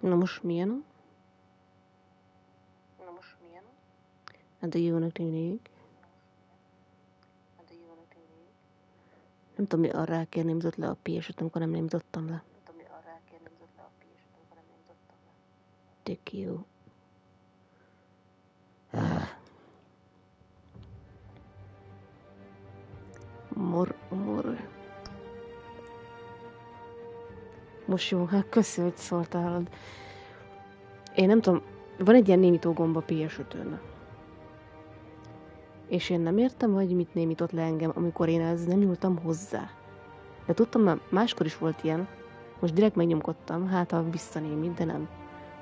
Na most milyen? Hát de jónak tűnik. Nem tudom, mi arra rákérném le a PS-et, amikor nem némítottam le. Tök jó. Mor. Most jó, hát köszi, hogy szóltál. Én nem tudom, van egy ilyen némító gomb a PS5-ön. És én nem értem, hogy mit némított le engem, amikor én ez nem nyúltam hozzá. De tudtam, már máskor is volt ilyen. Most direkt megnyomkodtam, hát ha visszanémít, de nem.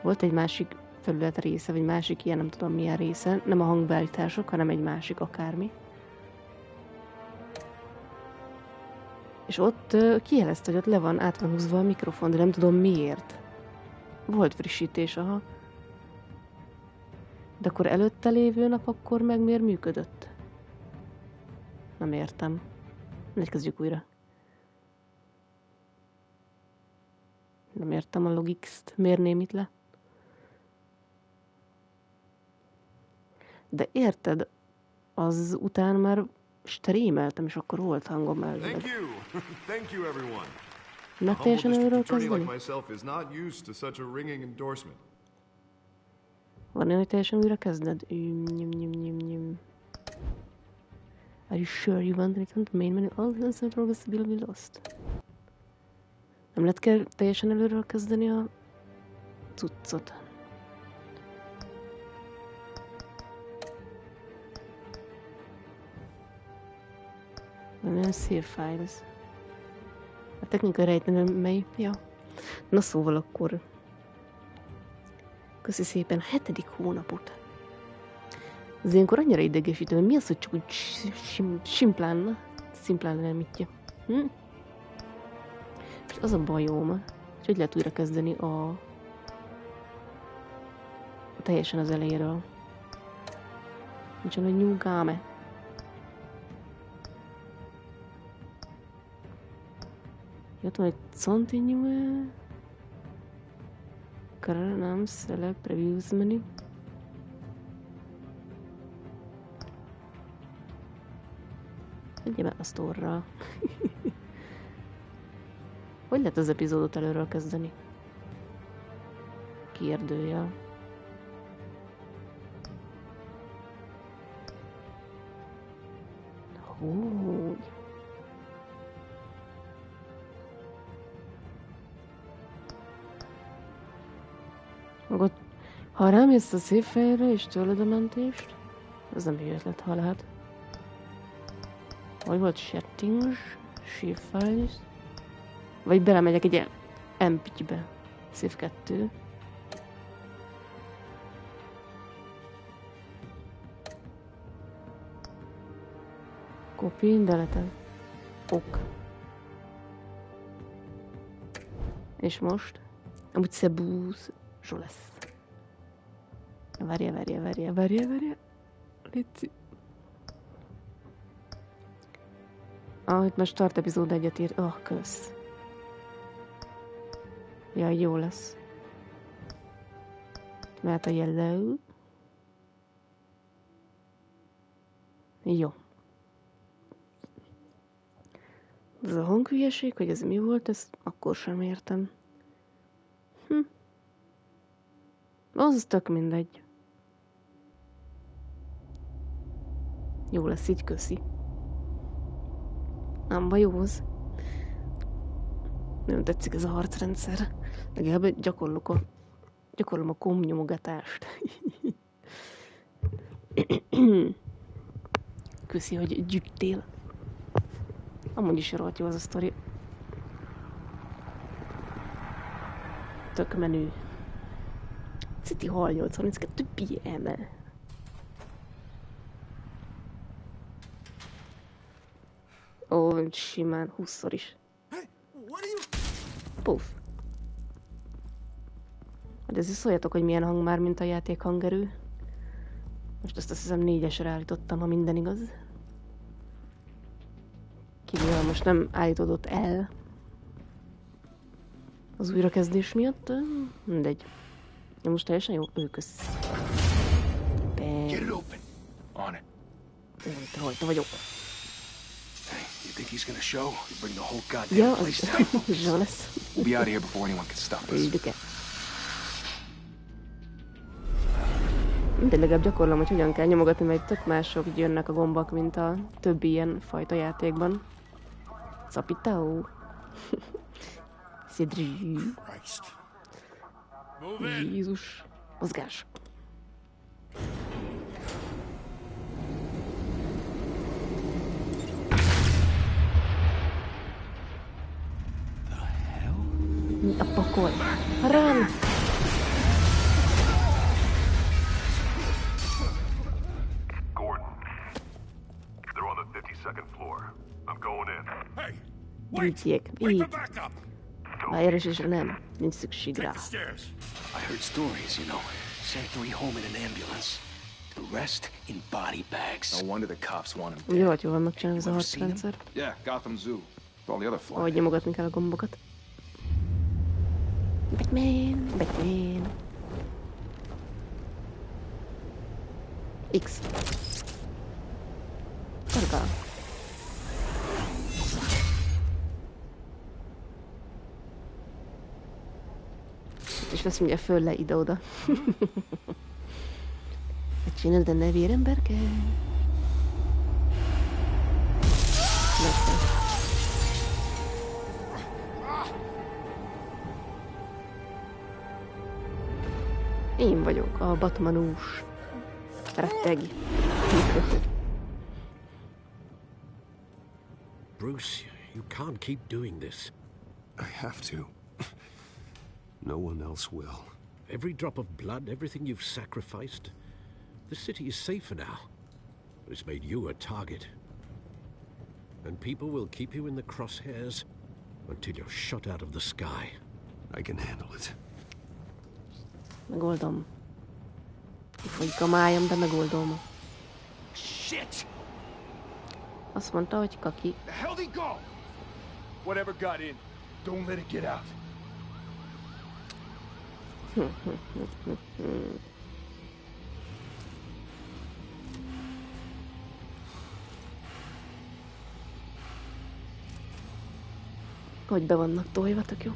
Volt egy másik felület része, vagy másik ilyen, nem tudom milyen része. Nem a hangbeállítások, hanem egy másik akármi. És ott kijelezte, hogy ott le van, át van húzva a mikrofon, de nem tudom miért. Volt frissítés, aha. De akkor előtte lévő nap akkor meg miért működött? Nem értem. Kezdjük újra. Nem értem a logixt. Miért némít le? De érted, az után már streameltem, és akkor volt hangom elvileg. Meg teljesen előről kezdeni? Van olyan, hogy teljesen újra kezded? Are you sure you want to return to main menu? All the other progress will be lost. Nem lehet teljesen előről kezdeni a cuccot. Olyan save files. A technikai rejtőn mely? Ja. Na szóval akkor... Köszi szépen 7. hónapot. Az ilyenkor annyira idegesítő, hogy mi az, hogy csak úgy szimplán lenemítja. És az a bajom, hogy lehet újra kezdeni a teljesen az elejéről. Nincsen, hogy nyugáme. Jött van egy continue. Nem, select, previews menu. Egyébként a store-ra. Hogy lehet az epizódot előről kezdeni? Kérdőjel. Hogy? Magad, ha rámész a szép fejre és tőled a mentést, ez nem jó ötlet, ha lehet. Vagy volt settings, save files, vagy belemegyek egy MP-be, save 2. Copy, delete. Ok. És most? Amúgy szebúz. Zsó lesz. Várja. Léci. Itt most start epizód 1-et ír. Kösz. Jaj, jó lesz. Mert a yellow. Jó. Ez a hanghülyeség, hogy ez mi volt, ezt akkor sem értem. Az tök mindegy. Jó lesz így, köszi. Nem bajóz. Nem tetszik ez a harcrendszer. Legalább gyakorlom a komnyomogatást. Köszi, hogy gyűjtél. Amúgy is rohadt jó az a sztori. Tök menő. City Hall 832 PM. Ó, simán 20-szor is. Puff. De ezért szóljatok, hogy milyen hang már, mint a játék hangerő. Most azt hiszem 4-esre állítottam, ha minden igaz. Kivéve most nem állítódott el. Az újrakezdés miatt? Mindegy. Ja, most teljesen jó? Kösz. Get it open. On it. Rajta vagyok. Hey, you think he's gonna show? You bring the whole Ja, goddamn place down. az zsó lesz. We'll be out of here before anyone can stop us. Üldöke. De legalább gyakorlom, hogy hogyan kell nyomogatni, mert tök mások jönnek a gombak, mint a többi ilyen fajta játékban. Szapitau. Szedrű. Jézus. Mozgás. Mi a pakol? Run! Gordon, they're on the 52nd floor. I'm going in. Hey, wait! Vigyék. Wait Így. for backup! Ha erősésre nem. Nincs szükség rá. Take the stairs. I heard stories, you know. Sent 3 home in an ambulance. The rest in body bags. No wonder the cops want him Ugye dead. vagy jól van megcsinálva ez a harcrendszer. Yeah, Gotham Zoo. With all the other flies. Ahogy nyomogatni kell a gombokat. Batman, Batman. X. Tarka. És lesz mindjárt föl le ide-oda. Mit csinálod a nevéremberke? Megszem. Én vagyok a Batmanús. Retteg. Bruce, you can't keep doing this. I have to. No one else will. Every drop of blood, everything you've sacrificed. The city is safer now. It's made you a target. And people will keep you in the crosshairs until you're shot out of the sky. I can handle it. Megoldom. Kifolyik a májam, de megoldom. Shit! Azt mondta, hogy kaki. The hell did he go? Whatever got in, don't let it get out. Hogy be vannak tolva, tök jó.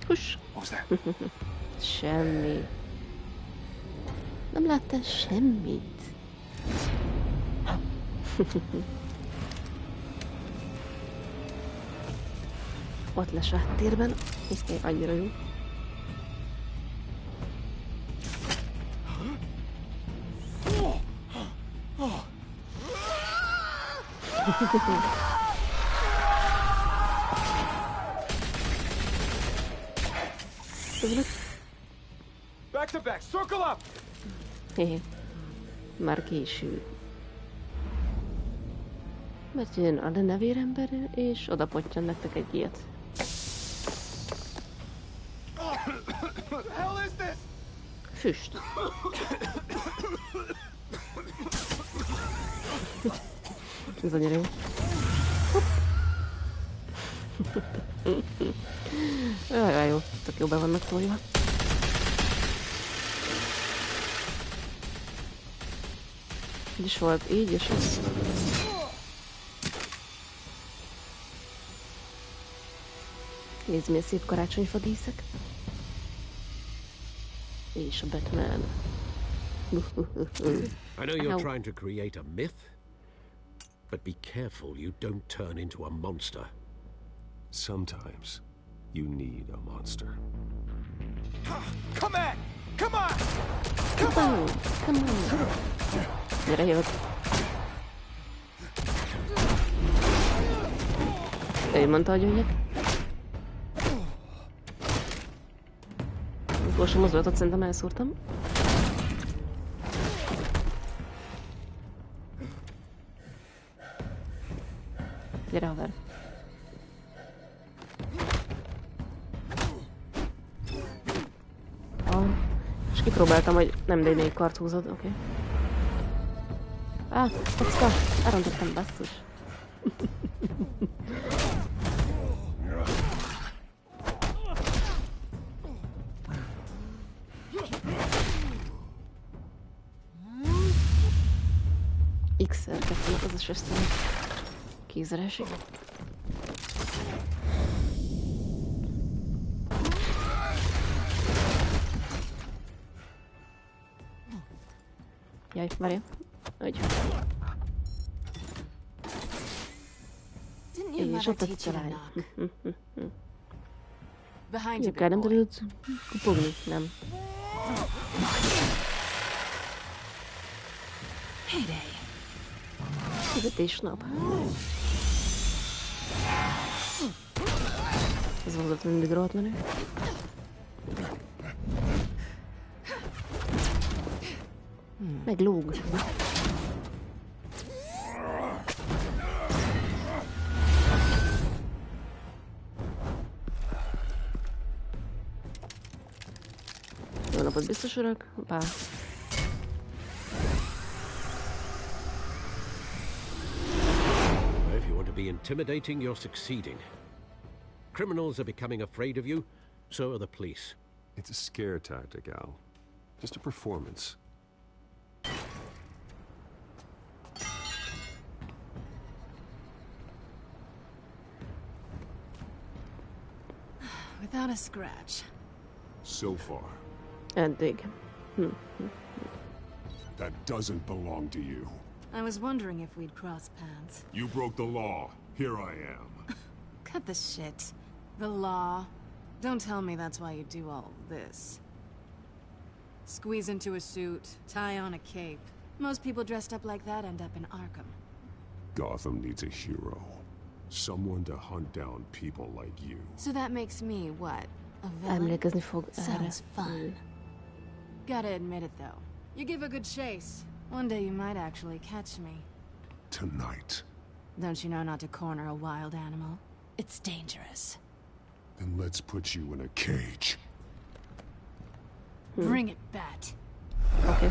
Huss! What was that? Semmi. Nem láttál semmit. Ott lesz a háttérben. Annyira jó. Back to back, circle up! Hehe. Már késő. Mert jön a nevérember, és oda pottyan nektek egy ilyet. What the hell is this? Füst. Ez annyira jó. Jaj, jó. Tök jó be vannak tolva. Így is volt, így és ez. Nézd, milyen szép karácsonyfa díszek. És a Batman. I know you're Ow. trying to create a myth, but be careful you don't turn into a monster. Sometimes you need a monster. Come on! Come on! Come on! Come on! Gyere, jövök. Ő mondta, hogy jöjjek. Utolsó mozdulatot szerintem elszúrtam. Gyere, haver. És kipróbáltam, hogy nem D4 kart húzod, oké. Kocka! Elrontottam, basszus. Szerkesztőnek az is aztán kézzelesik. Jaj, várja. Hogy. És ott a lány. Jó, kell nem tudod kupogni, nem. Fizetésnap. Ez volt mindig rohadt menő. Meglóg. Jó napot, biztos urak. Hoppá. If you want to be intimidating, you're succeeding. Criminals are becoming afraid of you, so are the police. It's a scare tactic, Al. Just a performance. Without a scratch. So far. Eddig. That doesn't belong to you. I was wondering if we'd cross paths. You broke the law. Here I am. Cut the shit. The law. Don't tell me that's why you do all this. Squeeze into a suit, tie on a cape. Most people dressed up like that end up in Arkham. Gotham needs a hero. Someone to hunt down people like you. So that makes me what? A villain? Emlékezni fog erre. Sounds fun. Gotta admit it though. You give a good chase. One day you might actually catch me. Tonight. Don't you know not to corner a wild animal? It's dangerous. Then let's put you in a cage. Bring it, Bat. Okay.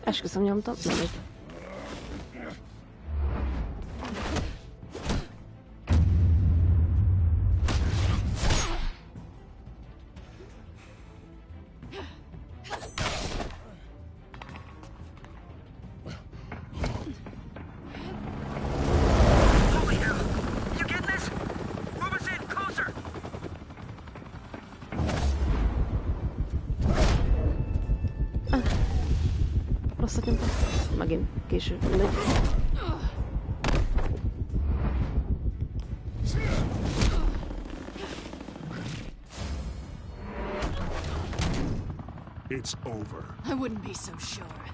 Esküszöm, nyomtam. Nem megy. Rosszat nyomtam. Megint késő. Mindegy. It's over. I wouldn't be so sure.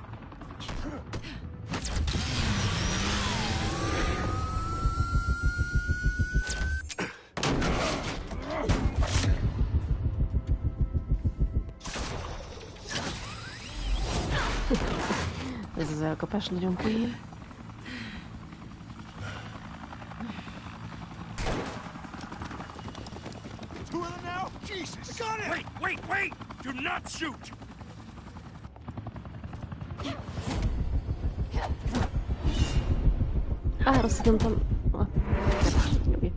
Ez az elkapás nagyon poén. Wait! Do not shoot! Rosszat nyomtam. Nyugi.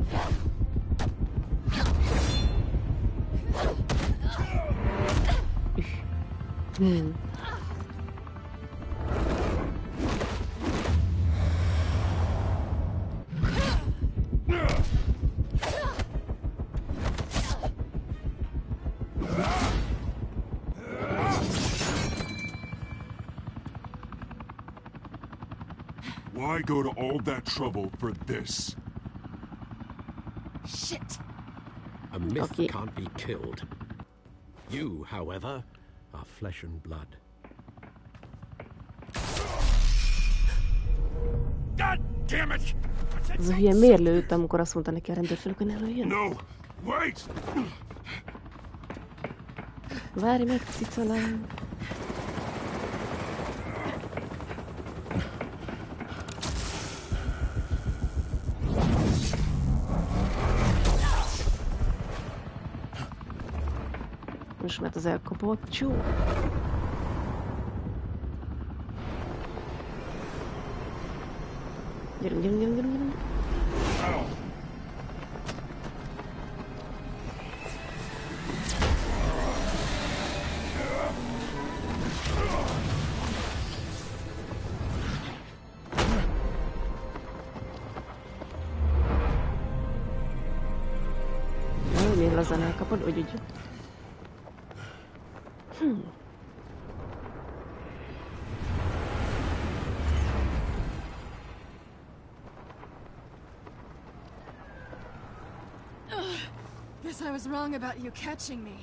Why go to all that trouble for this? Shit! A myth Okay. can't be killed. You, however, are flesh and blood. God damn it! Ez a hülye miért lőtt, amikor azt mondta neki a rendőrfőnök, hogy ne lőjön? No! Wait! Várj meg, cicalám! Most mert az elkapott, csú. Gyerünk, gyerünk, gyerünk, gyerünk. Még lazán elkapod, úgy. Guess I was wrong about you catching me.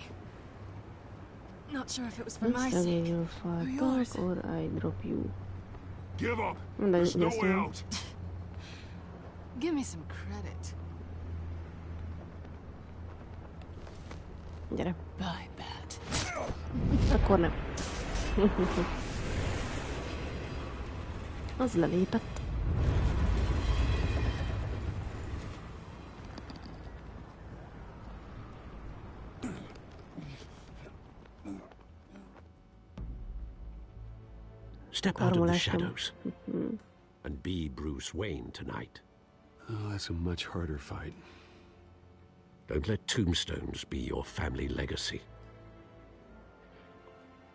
Not sure if it was for my Let's sake you or fight yours. back or I drop you. Give up! And There's no yes, way no. out! Give me some credit. Gyere. Bye, Bat. Akkor nem. Az lelépett. Step out of the Karmolásnom. shadows and be Bruce Wayne tonight. Oh, that's a much harder fight. Don't let tombstones be your family legacy.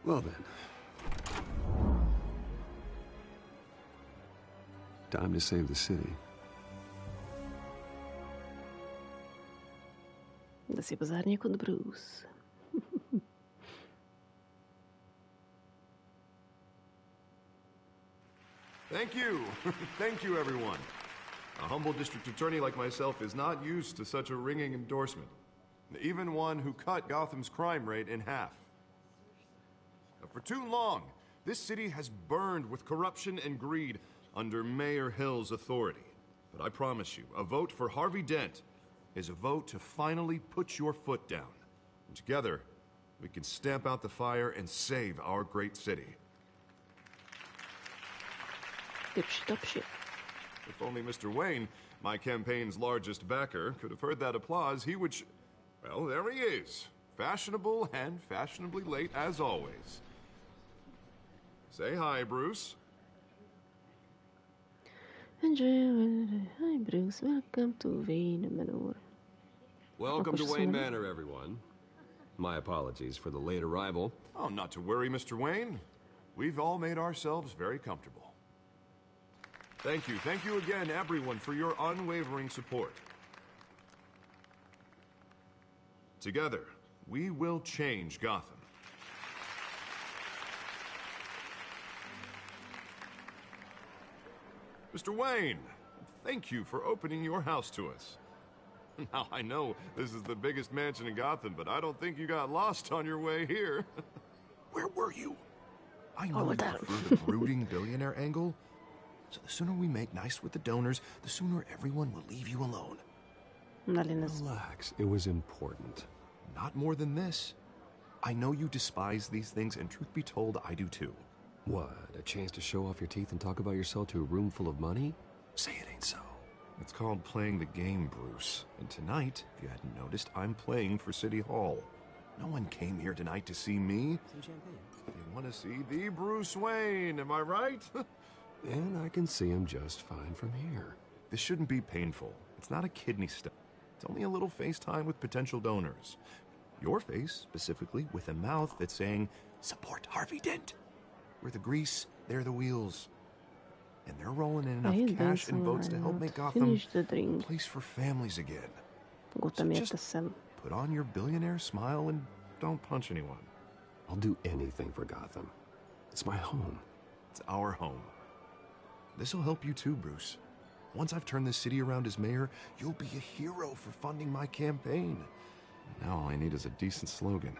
Well then. Time to save the city. De szép az árnyékod, Bruce. Thank you! Thank you, everyone. A humble district attorney like myself is not used to such a ringing endorsement. Even one who cut Gotham's crime rate in half. For too long, this city has burned with corruption and greed under Mayor Hill's authority. But I promise you, a vote for Harvey Dent is a vote to finally put your foot down. And together, we can stamp out the fire and save our great city. Tipsi, tapsi. If only Mr. Wayne, my campaign's largest backer, could have heard that applause, he would well, there he is. Fashionable and fashionably late as always. Say hi, Bruce. Hi, Bruce. Welcome to Wayne Manor. Welcome to Akkor Wayne szóval- Manor, everyone. My apologies for the late arrival. Oh, not to worry, Mr. Wayne. We've all made ourselves very comfortable. Thank you again, everyone, for your unwavering support. Together, we will change Gotham. Mr. Wayne, thank you for opening your house to us. Now, I know this is the biggest mansion in Gotham, but I don't think you got lost on your way here. Where were you? I know you that. prefer the brooding billionaire angle, so the sooner we make nice with the donors, the sooner everyone will leave you alone. Na lesz. Relax, it was important. Not more than this. I know you despise these things, and truth be told, I do too. What, a chance to show off your teeth and talk about yourself to a room full of money? Say it ain't so. It's called playing the game, Bruce. And tonight, if you hadn't noticed, I'm playing for City Hall. No one came here tonight to see me. Some champagne. They want to see the Bruce Wayne, am I right? And I can see him just fine from here. This shouldn't be painful. It's not a kidney stone. It's only a little FaceTime with potential donors. Your face, specifically, with a mouth that's saying, support Harvey Dent. We're the grease, they're the wheels. And they're rolling in enough Ahí cash and danzan votes to help around. make Gotham Finish the a drink. place for families again. Gotham just- teszem. Put on your billionaire smile and don't punch anyone. I'll do anything for Gotham. It's my home. It's our home. This'll help you too, Bruce. Once I've turned this city around as mayor, you'll be a hero for funding my campaign. Now all I need is a decent slogan.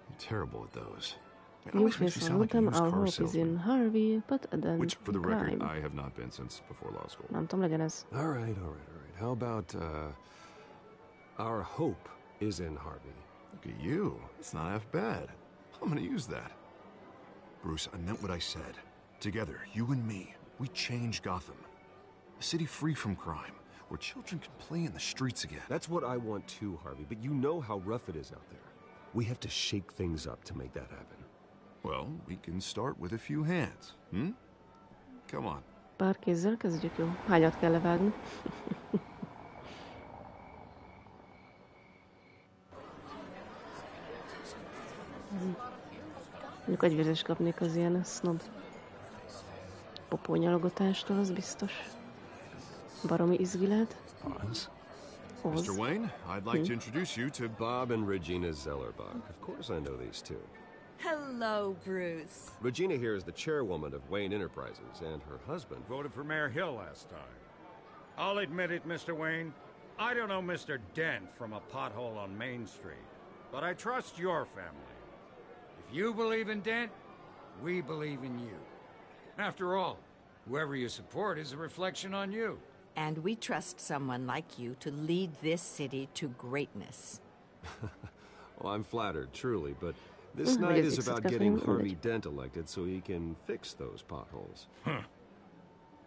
I'm terrible at those. It always makes me sound like a Gotham, used our car hope is in salesman. Harvey, but then Which, for the record, crime. I have not been since before law school. Nem tudom, legyen ez. All right. How about, our hope is in Harvey? Look at you. It's not half bad. I'm gonna use that. Bruce, I meant what I said. Together, you and me, we change Gotham. A city free from crime, where children can play in the streets again. That's what I want too, Harvey, but you know how rough it is out there. We have to shake things up to make that happen. Well, we can start with a few hands, Come on. Pár kézzel kezdjük, jó? Hányat kell levágni? Mondjuk agyvérzést kapnék az ilyen snob popónyalogatástól, az biztos. Baromi izgi lehet. Oz? Oz. Mr. Wayne, I'd like to introduce you to Bob and Regina Zellerbach. Of course I know these two. Hello, Bruce. Regina here is the chairwoman of Wayne Enterprises, and her husband... Voted for Mayor Hill last time. I'll admit it, Mr. Wayne. I don't know Mr. Dent from a pothole on Main Street, but I trust your family. If you believe in Dent, we believe in you. After all, whoever you support is a reflection on you. And we trust someone like you to lead this city to greatness. Well, I'm flattered, truly, but this night is about getting Harvey Dent elected so he can fix those potholes.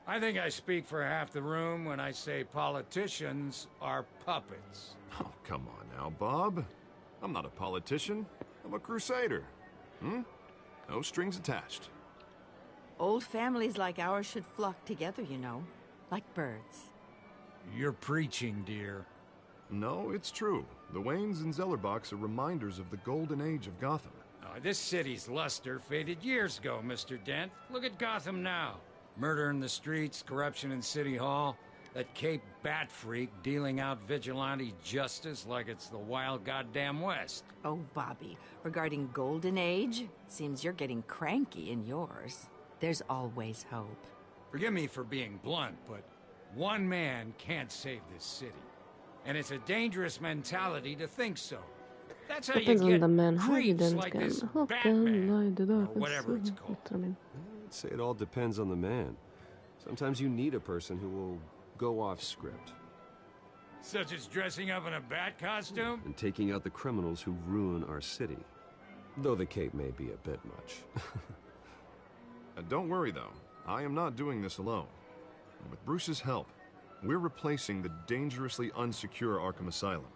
I think I speak for half the room when I say politicians are puppets. Oh, come on now, Bob. I'm not a politician. I'm a crusader. No strings attached. Old families like ours should flock together, you know, like birds. You're preaching, dear. No, it's true. The Waynes and Zellerbachs are reminders of the golden age of Gotham. This city's luster faded years ago, Mr. Dent. Look at Gotham now. Murder in the streets, corruption in City Hall, that Cape Bat freak dealing out vigilante justice like it's the wild goddamn West. Oh, Bobby, regarding Golden Age, seems you're getting cranky in yours. There's always hope. Forgive me for being blunt, but one man can't save this city. And it's a dangerous mentality to think so. That's how you get creeps like this Batman, or whatever it's called. I'd say it all depends on the man. Sometimes you need a person who will go off script. Such as dressing up in a bat costume? And taking out the criminals who ruin our city. Though the cape may be a bit much. Don't worry, though. I am not doing this alone. With Bruce's help, we're replacing the dangerously unsecure Arkham Asylum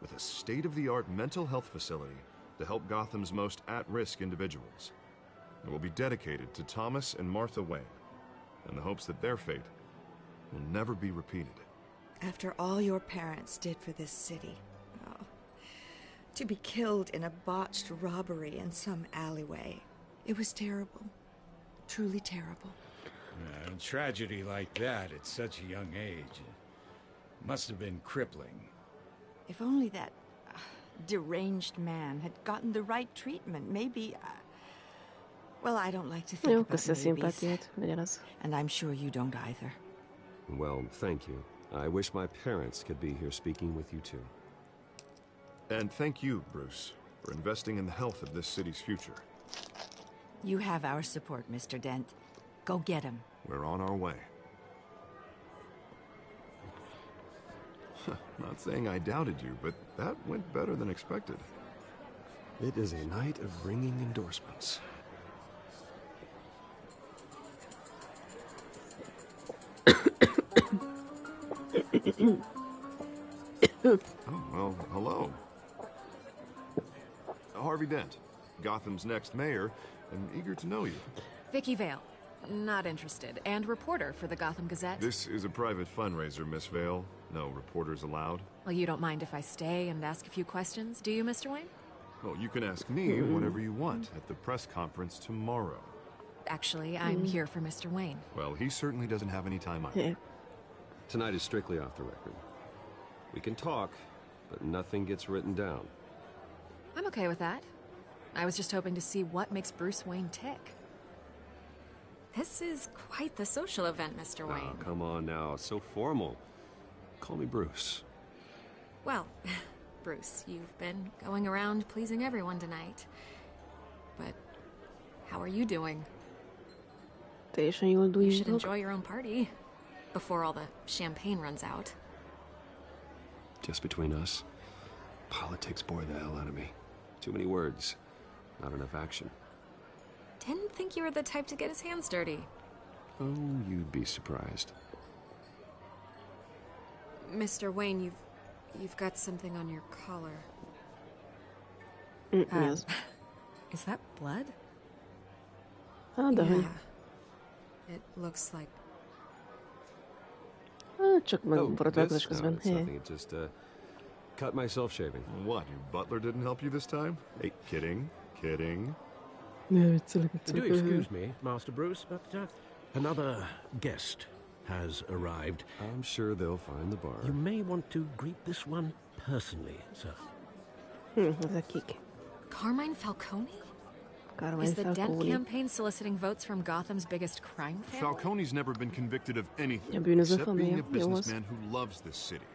with a state-of-the-art mental health facility to help Gotham's most at-risk individuals. It will be dedicated to Thomas and Martha Wayne, in the hopes that their fate will never be repeated. After all your parents did for this city, to be killed in a botched robbery in some alleyway, it was terrible. Truly terrible. A tragedy like that at such a young age must have been crippling. If only that deranged man had gotten the right treatment, maybe... well, I don't like to think about movies. And I'm sure you don't either. Well, thank you. I wish my parents could be here speaking with you too. And thank you, Bruce, for investing in the health of this city's future. You have our support, Mr. Dent. Go get him. We're on our way. Not saying I doubted you, but that went better than expected. It is a night of ringing endorsements. Oh, well, hello. Harvey Dent, Gotham's next mayor, and eager to know you. Vicky Vale. Not interested. And reporter for the Gotham Gazette. This is a private fundraiser, Miss Vale. No reporters allowed. Well, you don't mind if I stay and ask a few questions, do you, Mr. Wayne? Well, you can ask me whatever you want at the press conference tomorrow. Actually, I'm here for Mr. Wayne. Well, he certainly doesn't have any time either. Tonight is strictly off the record. We can talk, but nothing gets written down. I'm okay with that. I was just hoping to see what makes Bruce Wayne tick. This is quite the social event, Mr. Wayne. Oh, come on now. It's so formal. Call me Bruce. Well, Bruce, you've been going around pleasing everyone tonight. But how are you doing? You should enjoy your own party before all the champagne runs out. Just between us, politics bore the hell out of me. Too many words, not enough action. Didn't think you were the type to get his hands dirty. Oh, you'd be surprised. Mr. Wayne, you've got something on your collar. Is that blood? Yeah. It looks like... Csak megborodálkozás közben. Nothing, just cut myself shaving. What, your butler didn't help you this time? Hey, kidding. Do excuse me, Master Bruce, but another guest has arrived. I'm sure they'll find the bar. You may want to greet this one personally, sir. Carmine Falcone? Is the Dent campaign soliciting votes from Gotham's biggest crime family? Falcone's never been convicted of anything bűnöző except being a familja. businessman who loves this city.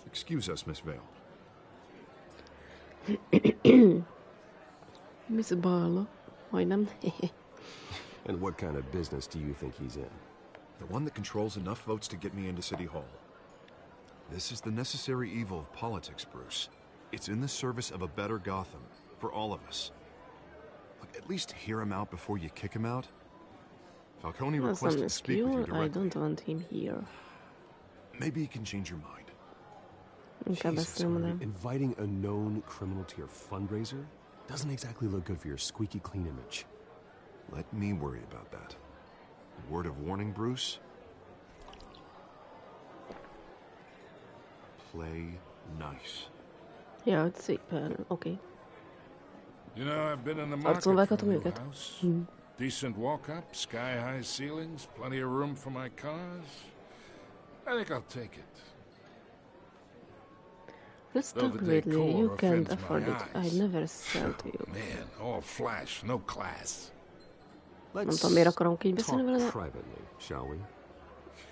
Excuse us, Miss Vale. Miss Barlow. Majdnem. And what kind of business do you think he's in? The one that controls enough votes to get me into City Hall. This is the necessary evil of politics, Bruce. It's in the service of a better Gotham, for all of us. Look, at least hear him out before you kick him out. Falcone requested to speak with you directly. I don't want him here. Maybe he can change your mind. Jesus, inviting a known criminal to your fundraiser doesn't exactly look good for your squeaky clean image. Let me worry about that. A word of warning, Bruce. Play nice. Ja, szépen, okay. You know, I've been in the market for a new house. Decent walk-up, sky-high ceilings, plenty of room for my cars. I think I'll take it. Let's talk lately. You can't afford it. I'd never sell to you. Man, all flash, no class. Nem tudom, miért akarunk így beszélni vele. Privately, shall we?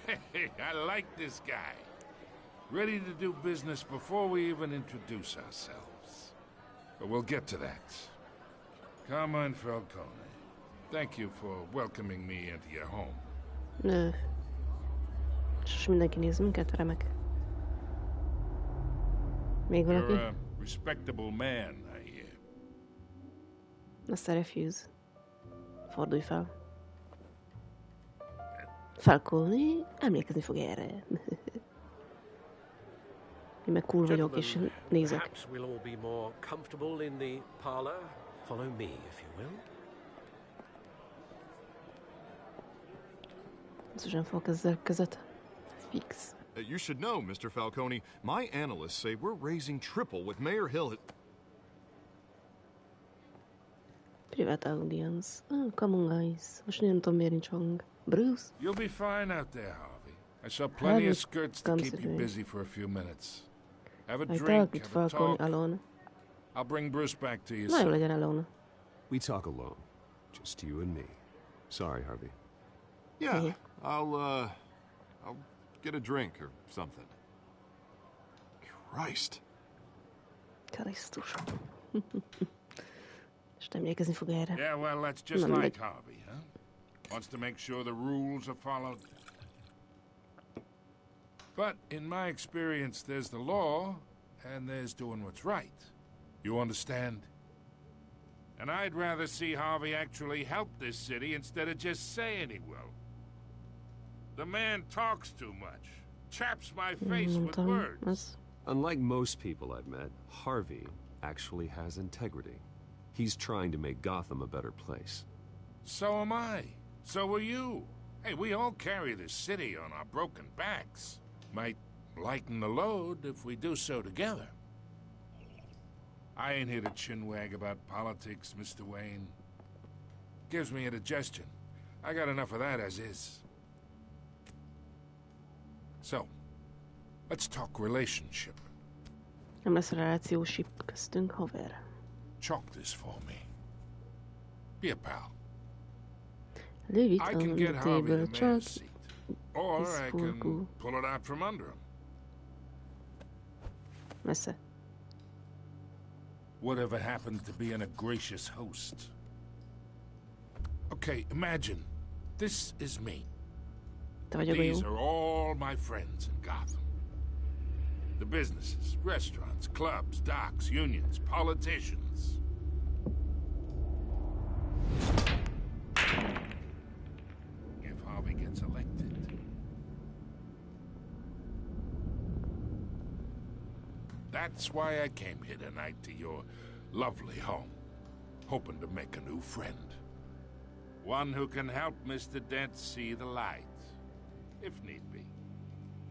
Hey, I like this guy. Ready to do business before we even introduce ourselves. But we'll get to that. Carmine Falcone, thank you for welcoming me into your home. És mindenki néz minket, remek. Még valaki? You're a respectable man, I hear. Azt a refuse. Fordulj fel. Falcone emlékezni fog erre. Én meg cool vagyok és nézek. Perhaps we'll all be more comfortable in the parlor. Follow me, if you will. Sosem fogok ezzel között. Fix. You should know, Mr. Falcone, my analysts say we're raising triple what Mayor Hill had... Private audience. Oh, come on, guys. Most nem tudom, miért nincs hang. Bruce? You'll be fine out there, Harvey. I saw plenty of skirts to keep you busy for a few minutes. Have a drink, have a talk. Alone. I'll bring Bruce back to you soon. soon. Legyen alone. We talk alone. Just you and me. Sorry, Harvey. Yeah, I'll get a drink or something. Christ. Krisztus. És emlékezni fog erre. Yeah, well, that's just like Harvey, huh? Wants to make sure the rules are followed. But in my experience, there's the law, and there's doing what's right. You understand? And I'd rather see Harvey actually help this city instead of just saying he will. The man talks too much. Chaps my face with words. Unlike most people I've met, Harvey actually has integrity. He's trying to make Gotham a better place. So am I. So are you. Hey, we all carry this city on our broken backs. Might lighten the load if we do so together. I ain't here to chinwag about politics, Mr. Wayne. Gives me indigestion. I got enough of that as is. So, let's talk relationship. Nem lesz relációship köztünk, haver. Chalk this for me. Be a pal. Leave it I on can the get Harvey table, the chalk. mayor's seat. Or I can pull it out from under him. Messze. Whatever happened to being a gracious host? Okay, imagine. This is me. These are all my friends in Gotham. The businesses, restaurants, clubs, docks, unions, politicians. If Harvey gets elected. That's why I came here tonight to your Lovely home. Hoping to make a new friend. One who can help Mr. Dent see the light, if need be.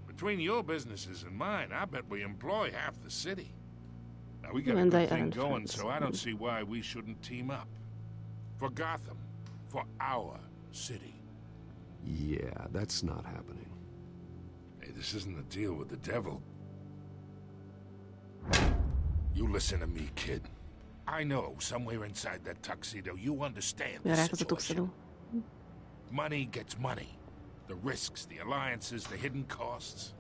Between your businesses and mine, I bet we employ half the city. Now, we got a good thing going, so I don't see why we shouldn't team up. For Gotham. For our city. Yeah, that's not happening. Hey, this isn't a deal with the devil. You listen to me, kid. I know, somewhere inside that tuxedo, you understand the situation. Money gets money. The risks, the alliances, the hidden costs.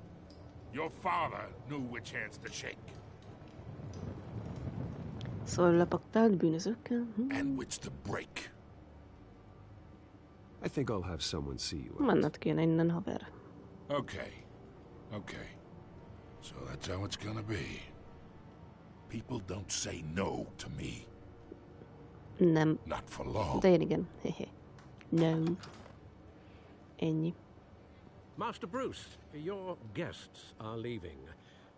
Your father knew which hands to shake. Szóval lepaktált bűnözőkkel. And which to break. I think I'll have someone see you. Menned kéne innen, haver. Okay. So that's how it's gonna be. People don't say no to me. Nem. Not for long. De én igen. No. Ennyi. Master Bruce, your guests are leaving.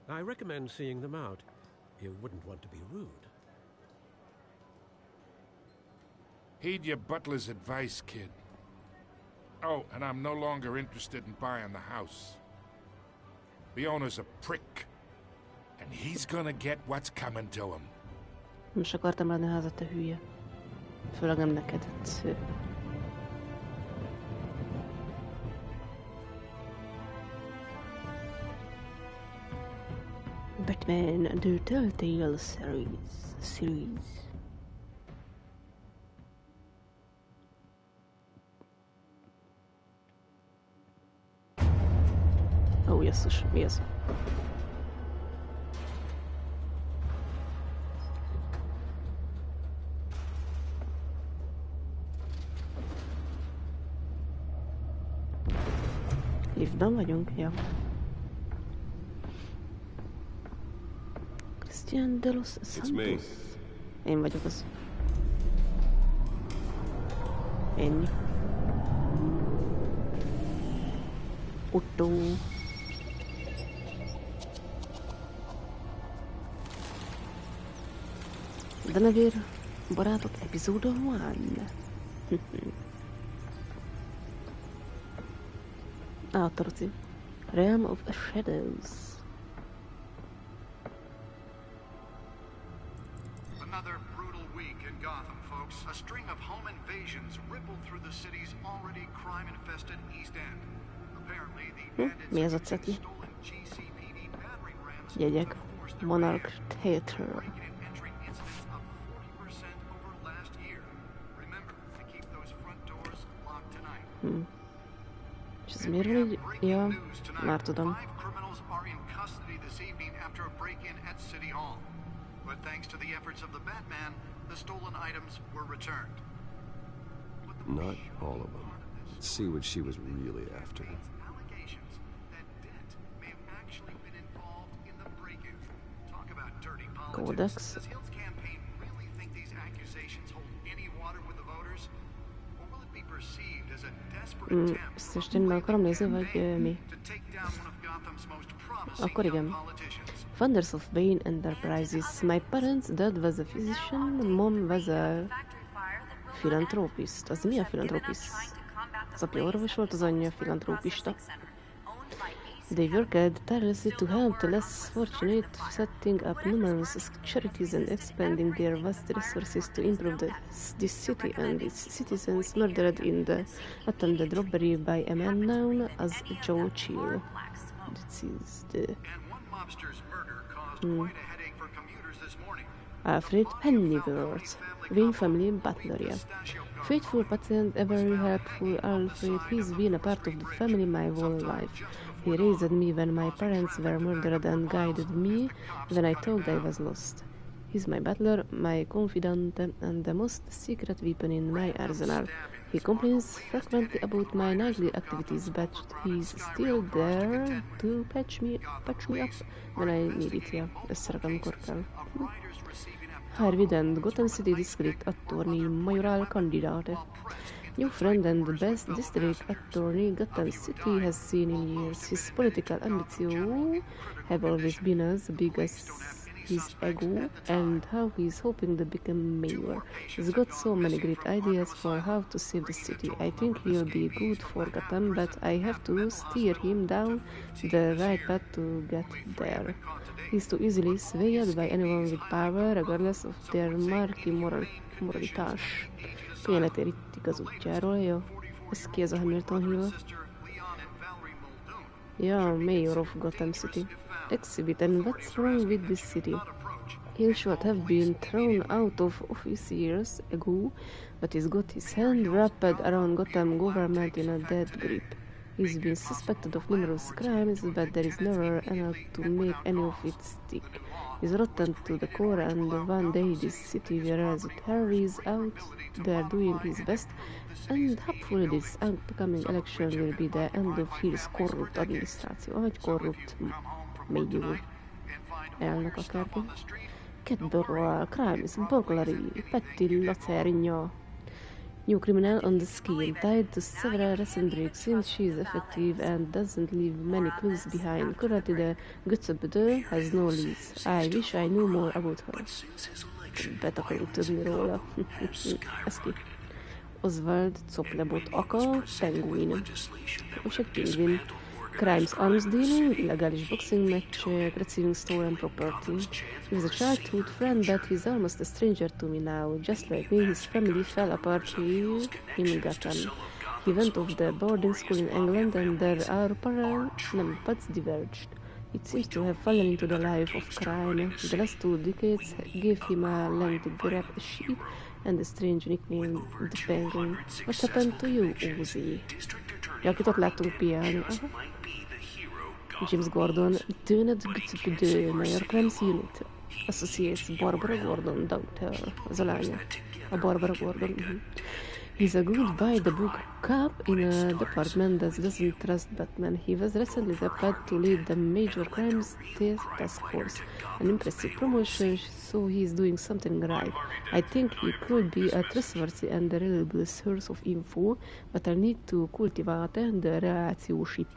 I recommend seeing them out. You wouldn't want to be rude. Heed your butler's advice, kid. Oh, and I'm no longer interested in buying the house. The owner's a prick. And he's gonna get what's coming to him. Nem is akartam lenni a házat, te hülye. Főleg nem neked. Batman, the Telltales series. Ó, jesszus, mi ez? Liftben vagyunk, ja. Christian de los Santos. Én vagyok az. Ennyi. Otto. De nevér barátok epizóda 1. Tartsi. Realm of Shadows. Another brutal week in Gotham, folks. A string of home invasions rippled through the city's already crime-infested East End. Apparently, the bandits had stolen GCPD battering rams. Jegyek. Monarch Theater. Entering incidents of 40% over last year. Remember to keep those front doors locked tonight. És ez miért van így? Ja, már tudom. Not all of them. Let's see what she was really after. Codex. Ezt most én meg akarom nézni, vagy mi? Akkor igen. Founders of Bain Enterprises. My parents' dad was a physician, mom was a philanthropist. Az mi a philanthropist? Az apja orvos volt, az anyja philanthropista. They worked tirelessly to help the less fortunate, setting up numerous charities and expanding their vast resources to improve this city and its citizens, murdered in the attempted robbery by a man known as Joe Chill. This is the... Alfred Pennyworth, Wayne family butler. Faithful, patient, ever helpful Alfred, he's been a part of the family my whole life. He raised me when my parents were murdered and guided me when I thought I was lost. He's my butler, my confidant, and the most secret weapon in my arsenal. He complains frequently about my nightly activities, but he's still there to patch me up when I need it. Ja, összerak, amikor kell. Harvey Dent, Gotham City District Attorney, Mayoral Candidate. New friend and the best district attorney Gotham City has seen in years. His political ambitions have always been as big as his ego and how he's hoping to become mayor. He's got so many great ideas for how to save the city. I think he'll be good for Gotham, but I have to steer him down the right path to get there. He's too easily swayed by anyone with power, regardless of their murky moralitás. Könnyen letér itt igaz útjáról, jó? Ez ki ez a Hamilton Hill? Ja, Mayor of Gotham City. Exhibit, and what's wrong with this city? He should have been thrown out of office years ago, but he's got his hand wrapped around Gotham government in a dead grip. He's been suspected of numerous crimes, but there is never enough to make any of it stick. He's rotten to the core, and one day this city will rise with Harry's out there doing his best, and hopefully this upcoming election will be the end of his korrupt adminisztráció, vagy korrupt mayor elnök akárki. Catburrell, crimes, burglary, petty lacernya. New criminal on the scheme, tied to several recent breaks since she is effective and doesn't leave many clues behind. Currently the Götzöbödő has no leads. I wish I knew more about her. Bet akarunk tudni róla. Ez ki? Oswald Coplebot Aka, Penguin. És egy pingvin. Crimes, arms dealing, illegális boxing matchek, receiving stolen property. He was a childhood friend, but he's almost a stranger to me now. Just like me, his family fell apart here in Gotham. He went off the boarding school in England, and there our paths diverged. It seems to have fallen into the life of crime. The last 2 decades gave him a lengthy grab sheep and a strange nickname, the Penguin. What happened to you, Uzi? Ja, akit ott láttunk piálni. James Gordon, Döned Götzöbödő, Mayor Crimes Unit. Associates Barbara Gordon, daughter. Az a lánya. A Barbara Gordon. He's a good by-the-book cop in a department that doesn't trust Batman. He was recently appointed to lead the Major Crimes Task Force. An impressive promotion, so he's doing something right. I think he could be a trustworthy and reliable source of info, but I need to cultivate the relationship.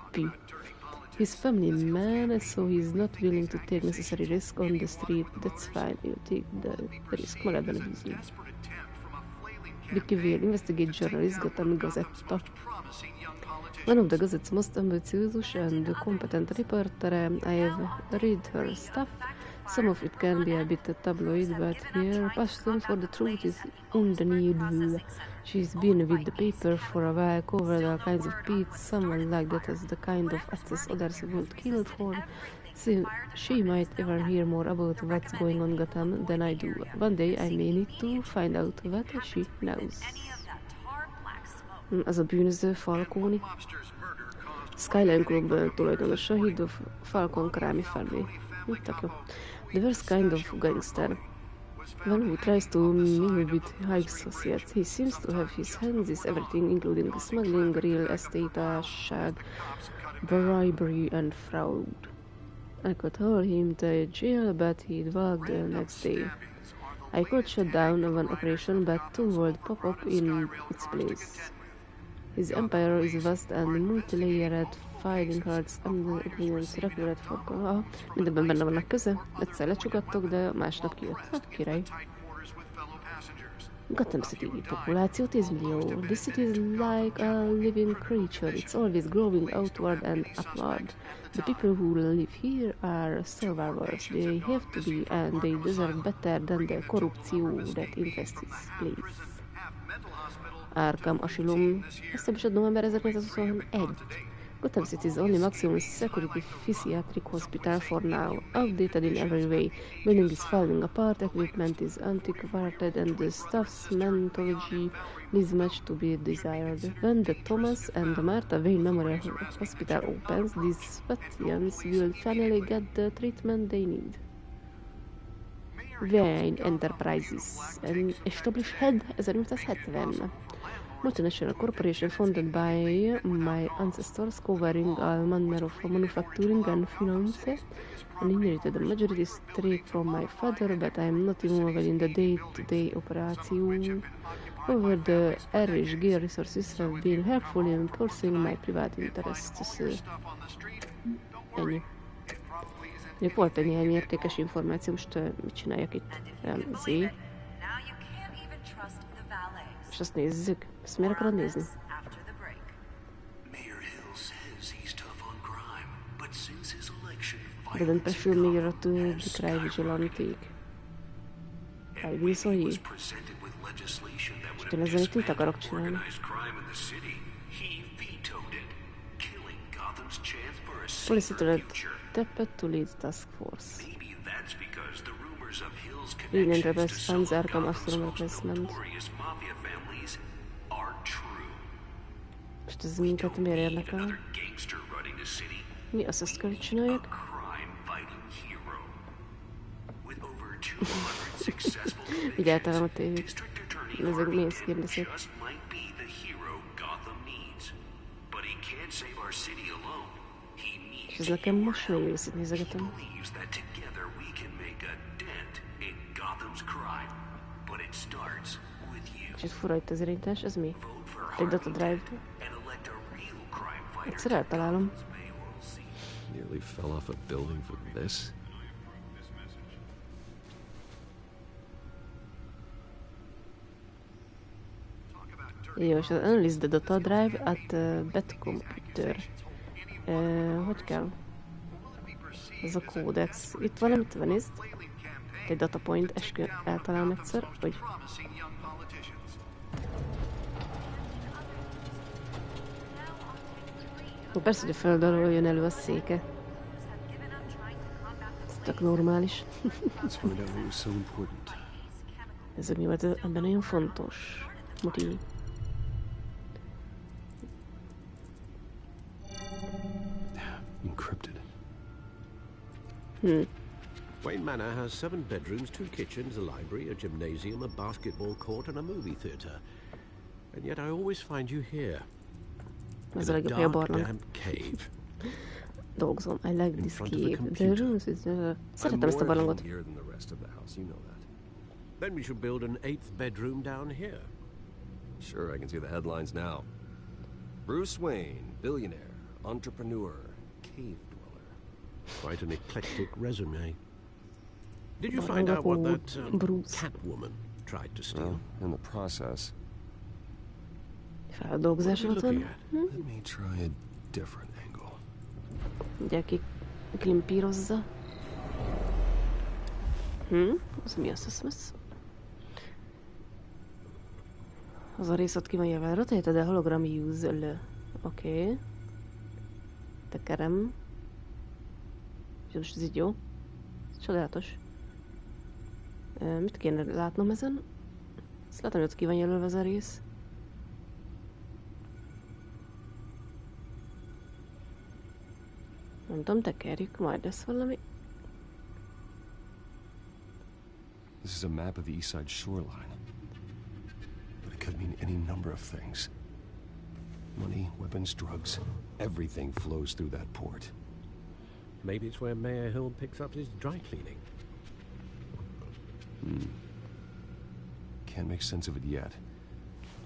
He's family man, so he's not willing to take necessary risk on the street. That's fine, he'll take the risk. Maradjon a bűzli. Vicky Vale, investigate journalist, Gotham Gazetta. One of the Gazette's most ambitious and competent reporter. I have read her stuff. Some of it can be a bit tabloid, but her passion for the truth is undeniable. She's been with the paper for a while, covered all kinds of beats. Someone like that has the kind of access others won't kill for. So she might even hear more about what's going on in Gotham than I do. One day I may need to find out what she knows. Az a bűnöző Falcone. Skyline Club tulajdonosa, Head of Falcon Crime Family. Tök jó. The worst kind of gangster. One who tries to mingle with high society. He seems to have his hands in everything, including smuggling, real estate, bribery and fraud. I could haul him to jail, but he'd walk the next day. I could shut down one operation, but 2 would pop up in its place. His empire is vast and multi-layered, fighting cards and agreements, regular for mindenben benne vannak köze. Egyszer lecsugattok, de másnap kijött. Hát, király. Gotham City populáció 10 millió. The city is like a living creature. It's always growing outward and upward. The people who live here are survivors. They have to be, and they deserve better than the korrupció that infests this place. Arkham Asylum. Eszemesed november 1921. Gotham City's only maximum security psychiatric hospital for now. Outdated in every way. Building is falling apart, equipment is antiquated, and the staff's mentology leaves much to be desired. When the Thomas and the Martha Wayne Memorial Hospital opens, these patients will finally get the treatment they need. Wayne Enterprises, an established head 1870. Multinational corporation founded by my ancestors, covering all manner of manufacturing and finance, and inherited the majority stake from my father, but I am not involved in the day-to-day operation. However, the Irish gear resources have been helpful in pursuing my private interests. Ennyi. Még volt egy néhány értékes információ, most mit csináljak itt? Z. És azt nézzük. Ezt miért akarod nézni? Didn't pursue Mira to decry vigilante. Elbízolj? És én ezzel itt mit akarok csinálni? Policy to Teppet to lead task force. Union rebels funds Arkham Asylum replacement. Most ez minket miért érdekel? Mi azt kell, hogy csináljak? Vigyáltalán a tévét. Ezek mainstream leszek. És ez nekem most még őszít nézegetem. És ez fura itt az irányítás, ez mi? Egy data drive. Egyszer eltalálom. Nearly fell off a building for this. Jó, és az Analyze the Data Drive at Bad Computer. Hogy kell? Ez a kódex. Itt valamit van, nézd. Egy data point, eskü eltalálom egyszer, hogy... Persze, hogy a föld alól jön elő a széke. Ez tök normális. Ez mi volt ebben nagyon fontos. Motivi. Encrypted. Wayne Manor has 7 bedrooms, 2 kitchens, a library, a gymnasium, a basketball court, and a movie theatre. And yet I always find you here. Ez a legjobb hely a barlang. Dolgozom. I like this cave. The rooms is... Szeretem ezt a barlangot. Then we should build an 8th bedroom down here. Sure, I can see the headlines now. Bruce Wayne, billionaire, entrepreneur, cave dweller. Quite an eclectic resume. Did you find out what that Catwoman tried to steal? In the process. Feldolgozás alatt van. Let me try a different angle. Ugye klimpírozza. Az mi az eszmesz? Az a rész ott ki van jelvel. Rotated a hologram use. Oké. Tekerem. És most ez így jó. Csodálatos. Mit kéne látnom ezen? Ezt látom, hogy ott ki van jelölve ez a rész. Nem tudom, tekerjük, majd lesz valami. This is a map of the east side shoreline. But it could mean any number of things. Money, weapons, drugs, everything flows through that port. Maybe it's where Mayor Hill picks up his dry cleaning. Can't make sense of it yet.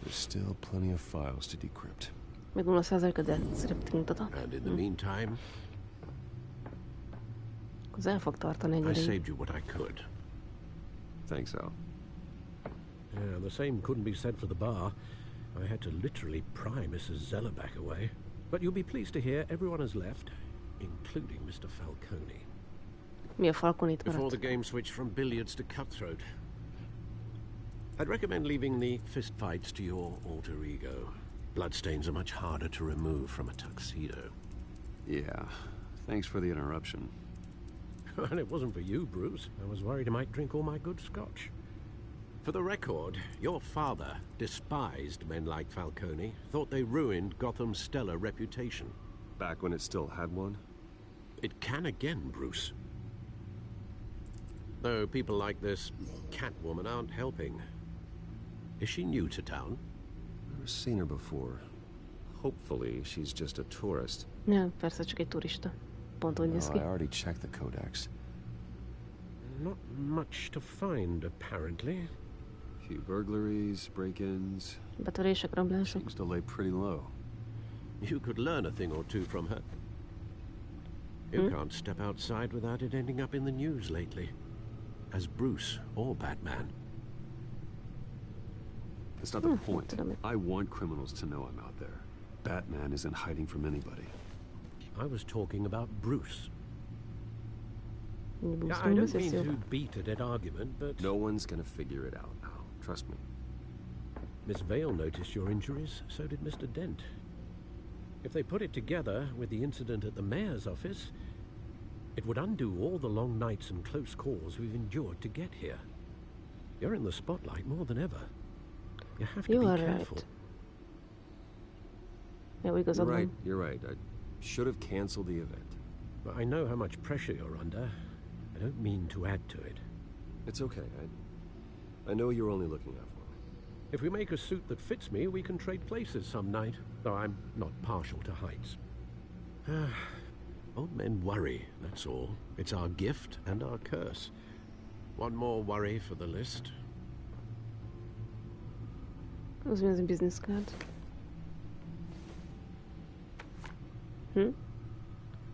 There's still plenty of files to decrypt. Meg 0%-a decrypting data. And in the meantime, az el fog tartani egy I saved you what I could. Thanks, Al. Yeah, the same couldn't be said for the bar. I had to literally pry Mrs. Zeller back away. But you'll be pleased to hear everyone has left, including Mr. Falcone. Mi a Falcone itt Before the game switched from billiards to cutthroat. I'd recommend leaving the fistfights to your alter ego. Bloodstains are much harder to remove from a tuxedo. Yeah, thanks for the interruption. Well, it wasn't for you, Bruce. I was worried I might drink all my good scotch. For the record, your father despised men like Falcone, thought they ruined Gotham's stellar reputation. Back when it still had one? It can again, Bruce. Though people like this Catwoman aren't helping. Is she new to town? Never seen her before. Hopefully, she's just a tourist. Nem, persze csak egy turista. Pont úgy néz ki. I already checked the codex. Not much to find, apparently. Few burglaries, break-ins. Betörések, rablások. Seems to lay pretty low. You could learn a thing or two from her. You can't step outside without it ending up in the news lately. As Bruce or Batman. That's not the point. I want criminals to know I'm out there. Batman isn't hiding from anybody. I was talking about Bruce. Yeah, I don't mean to beat a dead argument, but... No one's gonna figure it out now. Trust me. Miss Vale noticed your injuries, so did Mr. Dent. If they put it together with the incident at the mayor's office, it would undo all the long nights and close calls we've endured to get here. You're in the spotlight more than ever. You have to be careful. Right. Yeah, you're right. I should have canceled the event. But I know how much pressure you're under. I don't mean to add to it. It's okay. I know you're only looking out for me. If we make a suit that fits me, we can trade places some night, though I'm not partial to heights. Old men worry, that's all. It's our gift and our curse. One more worry for the list. Rozumiem business card.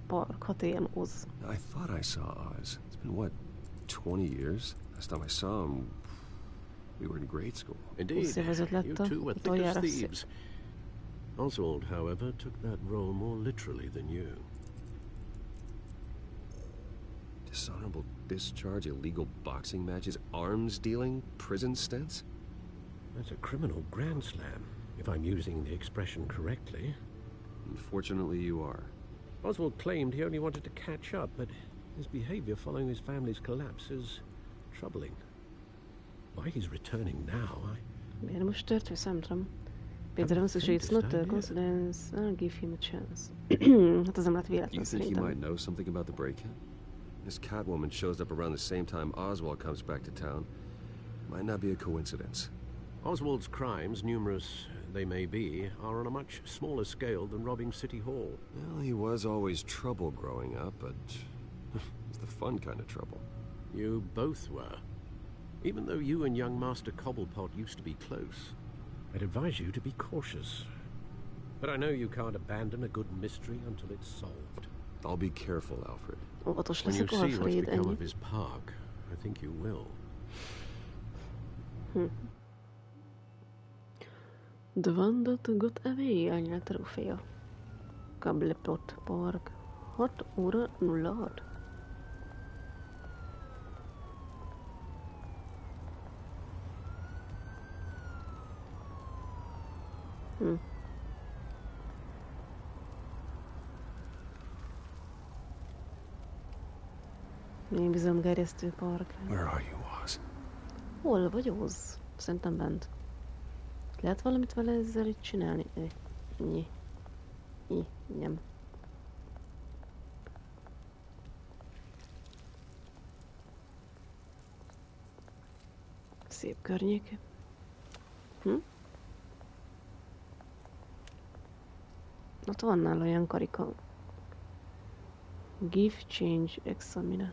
Park, HTM, Oz. I thought I saw Oz. It's been, what, 20 years? Last time I saw him, we were in grade school. Indeed, you two were thick as thieves. Oswald, however, took that role more literally than you. Dishonorable discharge, illegal boxing matches, arms dealing, prison stints? That's a criminal grand slam, if I'm using the expression correctly. Unfortunately, you are. Oswald claimed he only wanted to catch up, but his behavior following his family's collapse is troubling. Why he's returning now, Miért most tört vissza, nem tudom. Pénzre van szükség, it's not a coincidence. I'll give him a chance. Hát az nem lett véletlen szerintem. You think he might know something about the break-in? This Catwoman shows up around the same time Oswald comes back to town. Might not be a coincidence. Oswald's crimes, numerous they may be, are on a much smaller scale than robbing City Hall. Well, he was always trouble growing up, but it's the fun kind of trouble. You both were. Even though you and young Master Cobblepot used to be close, I'd advise you to be cautious. But I know you can't abandon a good mystery until it's solved. I'll be careful, Alfred. When you see what's become of his park, I think you will. The one that got away, anya troféja. Cobblepot Park. 6:06. Milyen bizalomgerjesztő park. Where are you, Oz? Hol vagy, Oz? Szerintem bent. Lehet valamit vele ezzel itt csinálni? Nem. Szép környék. Ott van nála olyan karika. Give, change, examine.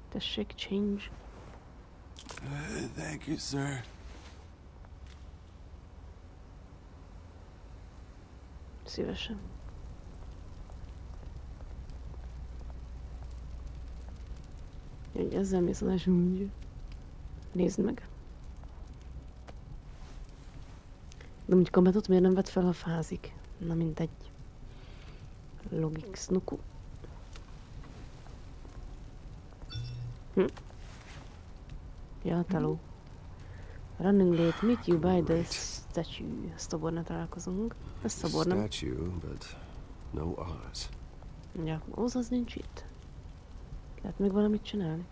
Tessék, change. Thank you, sir. Szívesen. Hogy ezzel mész az úgy. Nézd meg. De úgy kommentot miért nem vett fel, ha fázik? Na mindegy. Logik snuku. Ja, hello. Running late, meet you by the statue. Szobornál találkozunk. Ez szobor, nem? Statue, but no Oz. Ja, Oz az nincs itt. Lehet még valamit csinálni.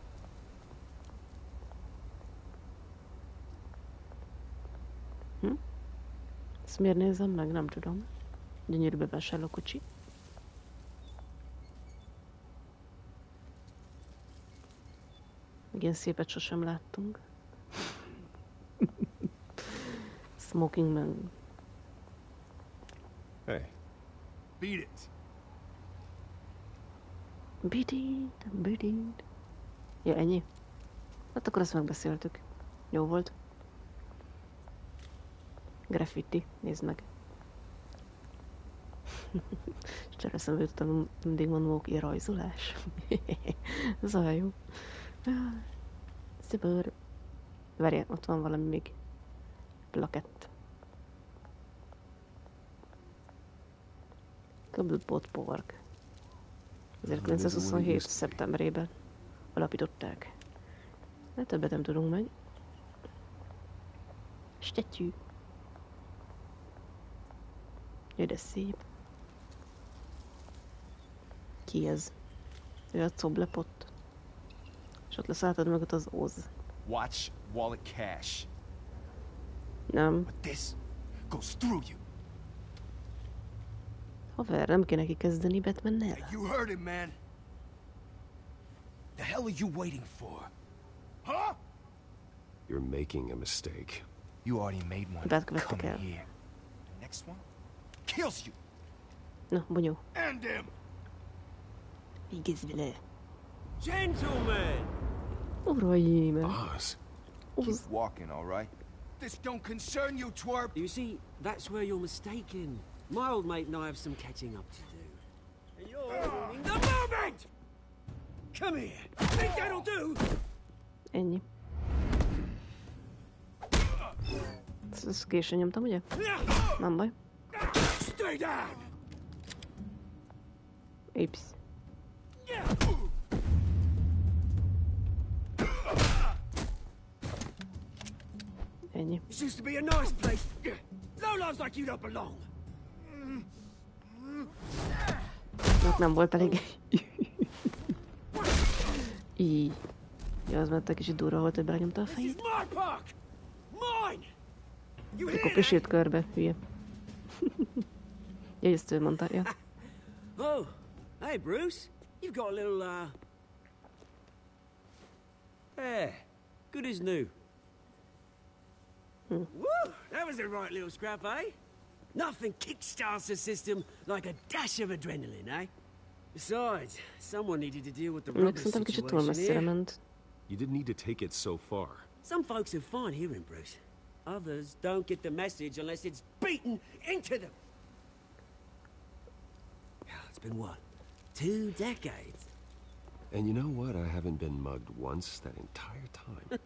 Ezt miért nézem meg? Nem tudom. Gyönyörű bevásárlókocsi. Igen, szépet sosem láttunk. Smoking man. Hey. Beat it. Beat it. Ja, ennyi. Hát akkor ezt megbeszéltük. Jó volt. Graffiti, nézd meg. És csak eszembe jutottam, mindig mondom, hogy rajzolás. Ez olyan jó. Szuper. Várjál, ott van valami még. Plakett. Cobblepot Park. 1927. szeptemberében alapították. Hát többet nem tudunk meg. Statue. Jaj, de szép. Ki ez? Ő a Cobblepot. És ott leszálltad meg ott az Oz. Watch wallet cash. Nem. But this goes through you. Haver, nem kéne kikezdeni Batman-nel. You heard him, man. The hell are you waiting for? Huh? You're making a mistake. You already made one. Come here. The next one kills you. Na, bonyó. End him. Igaz vele. Gentlemen! Uraim! Oz. Keep walking, all right? This don't concern you, twerp. You see, that's where you're mistaken. My old mate and I have some catching up to do. And you're ruining the moment! Come here! Think that'll do? Ennyi. Ezt későn nyomtam, ugye? Nem baj. Stay down! Éps. Ennyi. This used to be a nice place. Lowlifes like you don't belong. Ott nem volt elég. Így. Ja, az ment egy kicsit durva volt, hogy belenyomta a fejét. Akkor pösült körbe, hülye. Ja, ezt ő mondta, ja. Oh, hey Bruce. You've got a little, yeah, good as new. Woo! That was a right little scrap, eh? Nothing kickstarts the system like a dash of adrenaline, eh? Besides, someone needed to deal with the rubber situation here. You didn't need to take it so far. Some folks are fine hearing, Bruce. Others don't get the message unless it's beaten into them. It's been what? 2 decades? And you know what? I haven't been mugged once that entire time.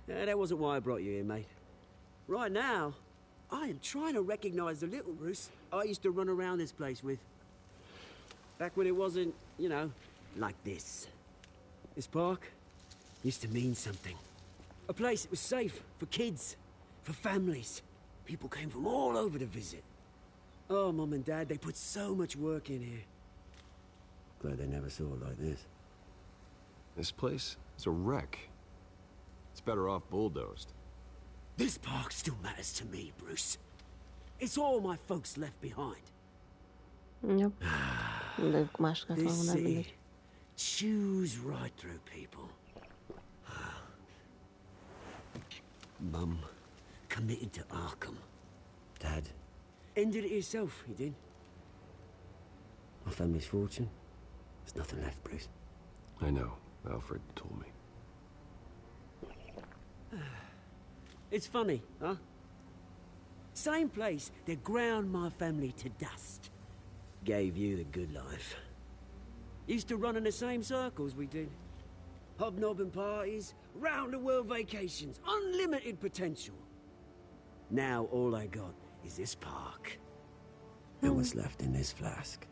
That wasn't why I brought you here, mate. Right now, I am trying to recognize the little Bruce I used to run around this place with. Back when it wasn't, you know, like this. This park used to mean something. A place that was safe for kids, for families. People came from all over to visit. Oh, Mum and Dad, they put so much work in here. Glad they never saw it like this. This place is a wreck. It's better off bulldozed. This park still matters to me, Bruce. It's all my folks left behind. Yep. This city chews right through people. Mum committed to Arkham. Dad ended it himself, he did. My family's fortune. There's nothing left, Bruce. I know. Alfred told me. It's funny, huh? Same place that ground my family to dust. Gave you the good life. Used to run in the same circles we did. Hobnobbing parties, round-the-world vacations, unlimited potential. Now all I got is this park. And what's left in this flask.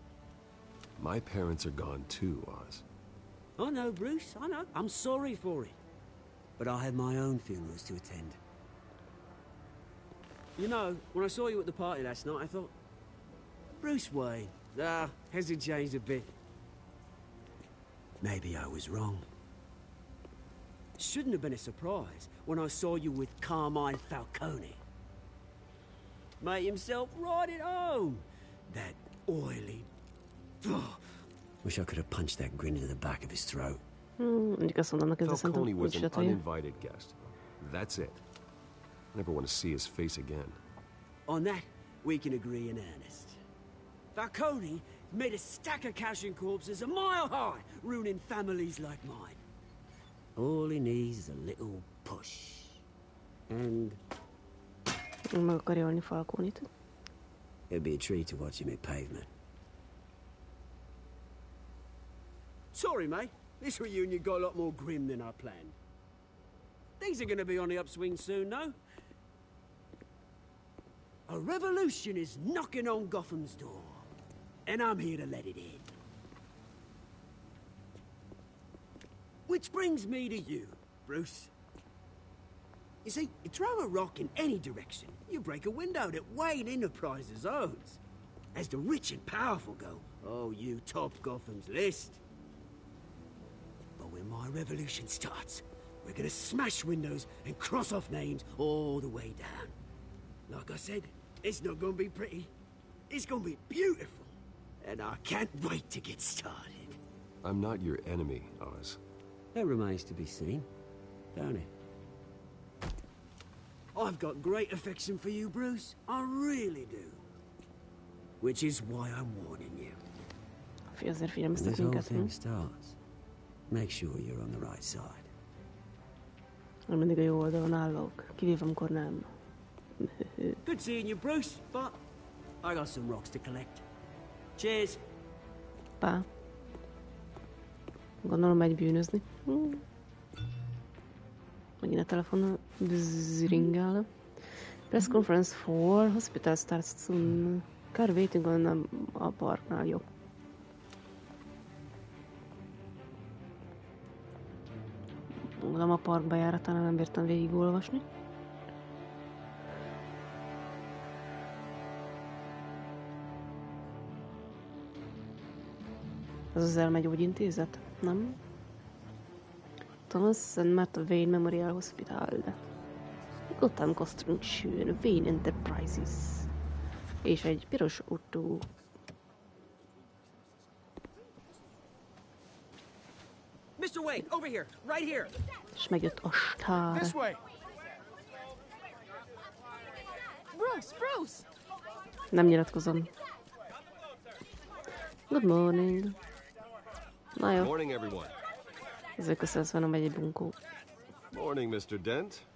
My parents are gone too, Oz. I know, Bruce, I know. I'm sorry for it. But I had my own funerals to attend. You know, when I saw you at the party last night, I thought, Bruce Wayne. Has he changed a bit? Maybe I was wrong. Shouldn't have been a surprise when I saw you with Carmine Falcone. Made himself right at home. That oily... Wish I could have punched that grin into the back of his throat. Falcone was an uninvited guest. That's it. I never want to see his face again. On that, we can agree in earnest. Falcone made a stack of cash and corpses a mile high, ruining families like mine. All he needs is a little push. And... Meg akarja ölni Falconit. It'd be a treat to watch him hit pavement. Sorry, mate. This reunion got a lot more grim than I planned. Things are gonna be on the upswing soon, though. A revolution is knocking on Gotham's door, and I'm here to let it in. Which brings me to you, Bruce. You see, you throw a rock in any direction, you break a window that Wayne Enterprises owns. As the rich and powerful go, oh, you top Gotham's list. But when my revolution starts, we're gonna smash windows and cross off names all the way down. Like I said, it's not gonna be pretty. It's gonna be beautiful. And I can't wait to get started. I'm not your enemy, Oz. That remains to be seen, don't it? I've got great affection for you, Bruce. I really do. Which is why I'm warning you. When this whole thing starts, make sure you're on the right side. Mindig a jó oldalon állok, kivéve amikor nem. Good seeing you, Bruce, but I got some rocks to collect. Cheers. Pá. Gondolom megy bűnözni. Megint a telefonon zringál. Press conference for hospital starts soon. Car waiting on a parknál, jó. Gondolom a park bejáratánál nem bírtam végigolvasni. Ez az elmegyógyintézet? Nem? Thomas St. Martha Wayne Memorial Hospital. Gotham Construction, Wayne Enterprises. És egy piros autó. Mr. Wayne, over here, right here. És megjött a sztár. This way. Bruce! Nem nyilatkozom. Good morning. Na jó. Morning, everyone. Ezek köszönöm, van megy egy bunkó. Morning, Mr. Dent.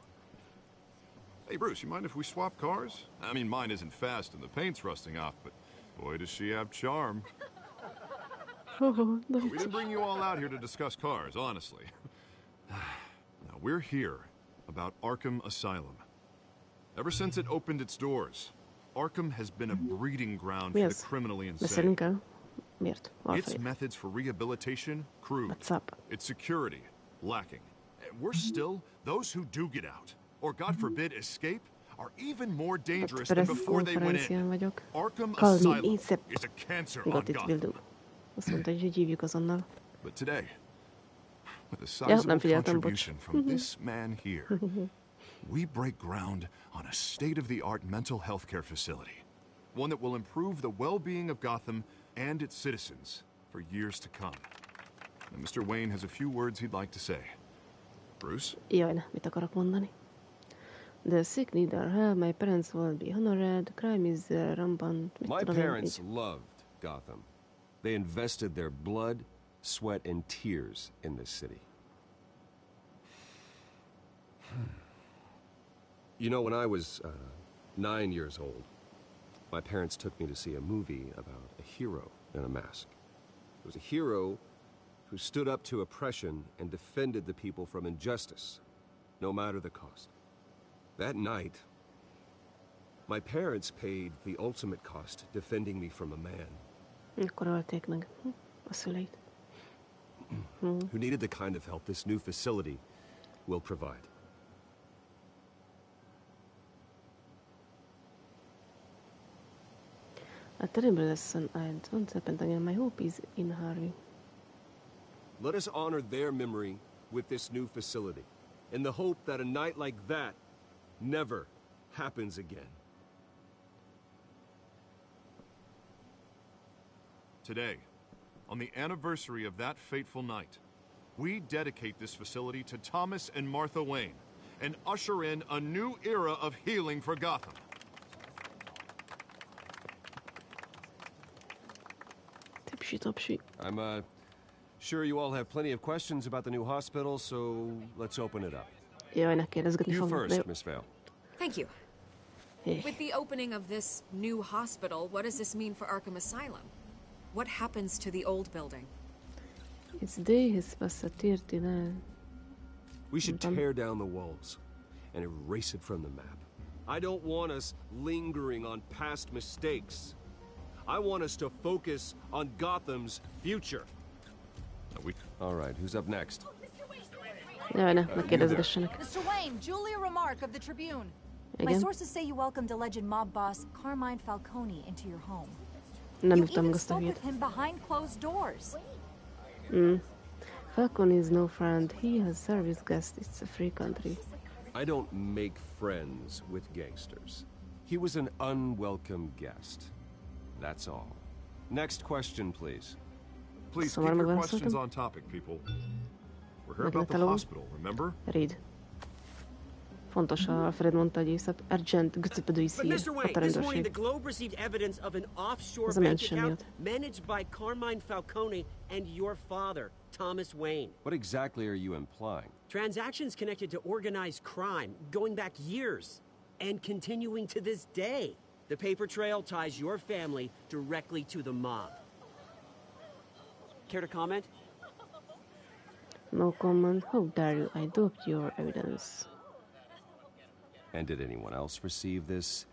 Hey, Bruce, you mind if we swap cars? I mean, mine isn't fast and the paint's rusting off, but boy, does she have charm. We didn't bring you all out here to discuss cars, honestly. Now, we're here about Arkham Asylum. Ever since it opened its doors, Arkham has been a breeding ground for the criminally insane. Miért? Its methods for rehabilitation, crude. What's up? Its security, lacking. Worse still, those who do get out, or God forbid escape, are even more dangerous than before they went in. Arkham Asylum is a cancer on Gotham. Azt mondta, hogy hívjuk azonnal. But today, with a sizable contribution from this man here, we break ground on a state-of-the-art mental health care facility. One that will improve the well-being of Gotham and its citizens for years to come. And Mr. Wayne has a few words he'd like to say. Bruce? Jaj, mit akarok mondani? The sick need our help. My parents will be honored. Crime is rampant. My parents loved Gotham. They invested their blood, sweat, and tears in this city. You know, when I was 9 years old, my parents took me to see a movie about a hero in a mask. It was a hero who stood up to oppression and defended the people from injustice, no matter the cost. That night, my parents paid the ultimate cost defending me from a man Akkor ölték meg a szüleit. Who needed the kind of help this new facility will provide. A terrible lesson once happened again. My hope is in Harvey. Let us honor their memory with this new facility, in the hope that a night like that never happens again. Today, on the anniversary of that fateful night, we dedicate this facility to Thomas and Martha Wayne and usher in a new era of healing for Gotham. I'm sure you all have plenty of questions about the new hospital, so let's open it up. Jaj, ne kérdezgetni You fogok. first, Miss Vale. Thank you. With the opening of this new hospital, what does this mean for Arkham Asylum? What happens to the old building? We should tear down the walls and erase it from the map. I don't want us lingering on past mistakes. I want us to focus on Gotham's future. All right, who's up next? Mr. Wayne, Julia Remark of the Tribune. My sources say you welcomed alleged mob boss Carmine Falcone into your home. You even spoke with him behind closed doors. Falcone is no friend. He has service guest. It's a free country. I don't make friends with gangsters. He was an unwelcome guest. That's all. Next question, please. Please keep your questions on topic, people. We're here about the hospital, remember? Read. Fontos, Alfred mondta, hogy észak Argent göcöpödői szír a rendőrség. The Globe received evidence of an offshore bank account managed by Carmine Falcone and your father, Thomas Wayne. What exactly are you implying? Transactions connected to organized crime, going back years, and continuing to this day. The paper trail ties your family directly to the mob. Care to comment? No comment. How dare you? I adopt your evidence. And did anyone else receive this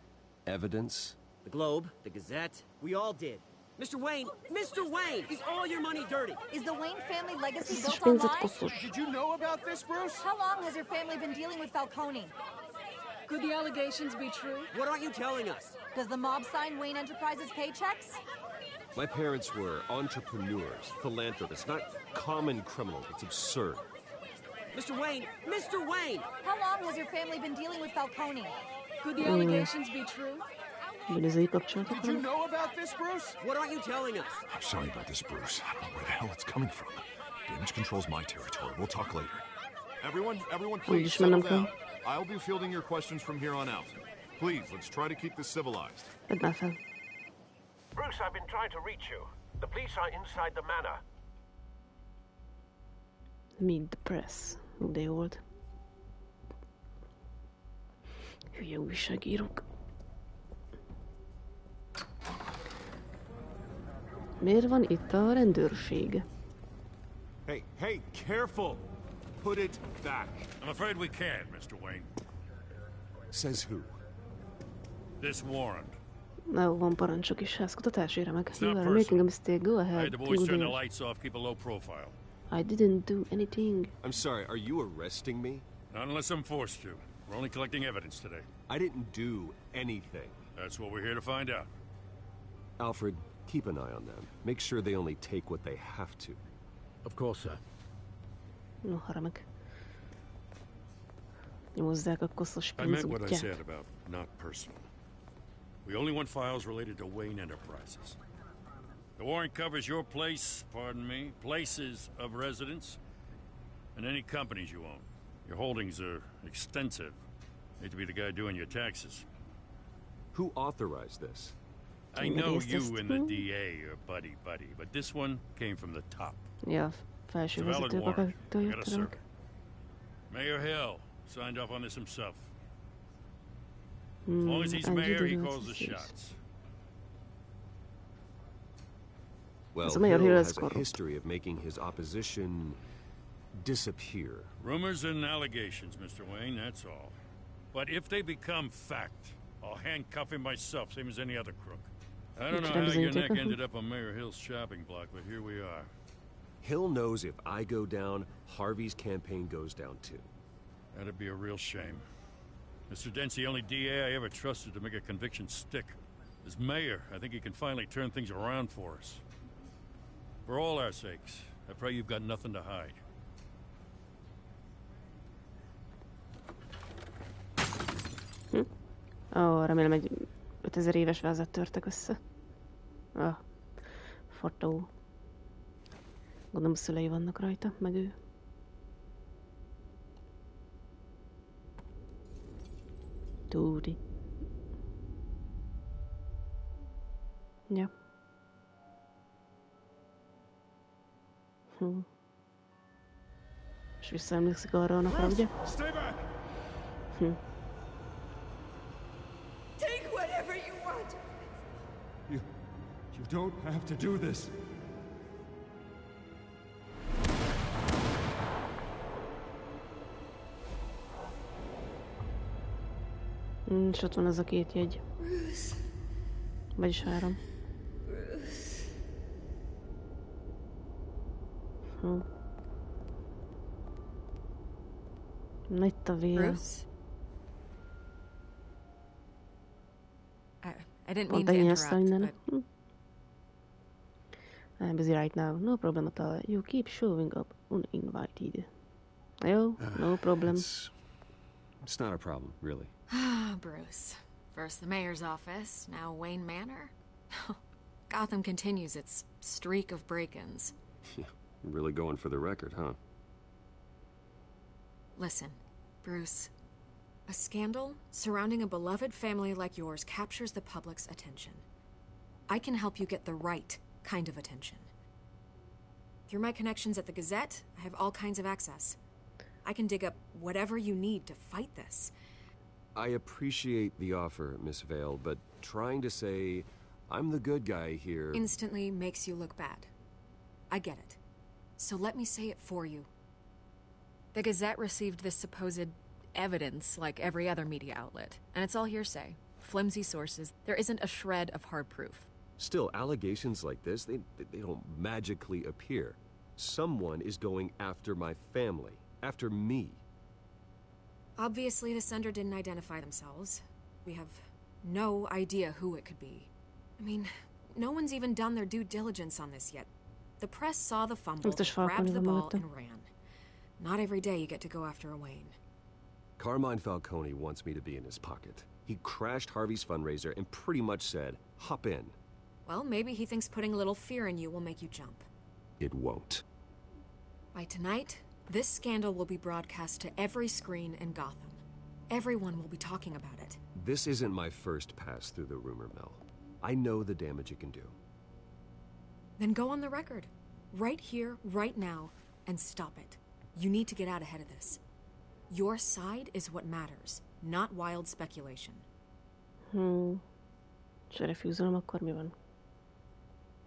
evidence? The Globe, the Gazette, we all did. Mr. Wayne, is all your money dirty? Is the Wayne family legacy built on lies? Did you know about this, Bruce? How long has your family been dealing with Falcone? Could the allegations be true? What aren't you telling us? Does the mob sign Wayne Enterprises paychecks? My parents were entrepreneurs, philanthropists, not common criminals. It's absurd. Mr. Wayne! How long has your family been dealing with Falcone? Could the allegations be true? Did you know about this, Bruce? What aren't you telling us? I'm sorry about this, Bruce. I don't know where the hell it's coming from. Damage control's my territory. We'll talk later. Everyone, please settle down. I'll be fielding your questions from here on out. Please, let's try to keep this civilized. Bruce, I've been trying to reach you. The police are inside the manor. Meet the press. De jó volt. Hülye újságírók. Miért van itt a rendőrség? Hey, careful! Put it back. I'm afraid we can't, Mr. Wayne. Says who? This warrant. Na, van parancsok is, házkutatás ére meg. You are making a mistake, go ahead. I had the boys turn the lights off, keep a low profile. I didn't do anything. I'm sorry, are you arresting me? Not unless I'm forced to. We're only collecting evidence today. I didn't do anything. That's what we're here to find out. Alfred, keep an eye on them. Make sure they only take what they have to. Of course, sir. No, haramek. Nyomozzák a koszos I meant pénzútját. what I said about not personal. We only want files related to Wayne Enterprises. The warrant covers your place, pardon me, places of residence, and any companies you own. Your holdings are extensive. Hate to be the guy doing your taxes. Who authorized this? I know you and the DA are buddy-buddy, but this one came from the top. Ja, felső vezetők jöttek. Mayor Hill signed off on this himself. As long as he's mayor, he calls the shots. Well, Hill has a history of making his opposition disappear. Rumors and allegations, Mr. Wayne, that's all. But if they become fact, I'll handcuff him myself, same as any other crook. I don't know how your neck ended up on Mayor Hill's shopping block, but here we are. Hill knows if I go down, Harvey's campaign goes down too. That'd be a real shame. Mr. Dent's the only DA I ever trusted to make a conviction stick. As mayor, I think he can finally turn things around for us. For all our sakes, I pray you've got nothing to hide. Remélem egy 5000 éves vázat törtek össze. Fotó. Gondolom szülei vannak rajta, meg ő. Túri. Ja. És visszaemlékszik arra a napra, ugye? Timmy! front! You don't have to do this. És ott van az a két jegy. Bruce. Vagyis 3. Bruce. Na itt a vér. Bruce? I didn't mean to interrupt, but... I'm busy right now. No problem at all. You keep showing up uninvited. Yo, no problem. It's not a problem, really. Ah, Bruce. First the mayor's office, now Wayne Manor. Gotham continues its streak of break-ins. Yeah, really going for the record, huh? Listen, Bruce. A scandal surrounding a beloved family like yours captures the public's attention. I can help you get the right kind of attention. Through my connections at the Gazette, I have all kinds of access. I can dig up whatever you need to fight this. I appreciate the offer, Miss Vale, but trying to say I'm the good guy here... instantly makes you look bad. I get it. So let me say it for you. The Gazette received this supposed evidence like every other media outlet, and it's all hearsay. Flimsy sources. There isn't a shred of hard proof. Still, allegations like this, they don't magically appear. Someone is going after my family. After me. Obviously, the sender didn't identify themselves. We have no idea who it could be. I mean, no one's even done their due diligence on this yet. The press saw the fumble, grabbed the ball, and ran. Not every day you get to go after a Wayne. Carmine Falcone wants me to be in his pocket. He crashed Harvey's fundraiser and pretty much said, hop in. Well, maybe he thinks putting a little fear in you will make you jump. It won't. By tonight, this scandal will be broadcast to every screen in Gotham. Everyone will be talking about it. This isn't my first pass through the rumor mill. I know the damage it can do. Then go on the record. Right here, right now, and stop it. You need to get out ahead of this. Your side is what matters, not wild speculation. Se refúzolom, akkor mi van?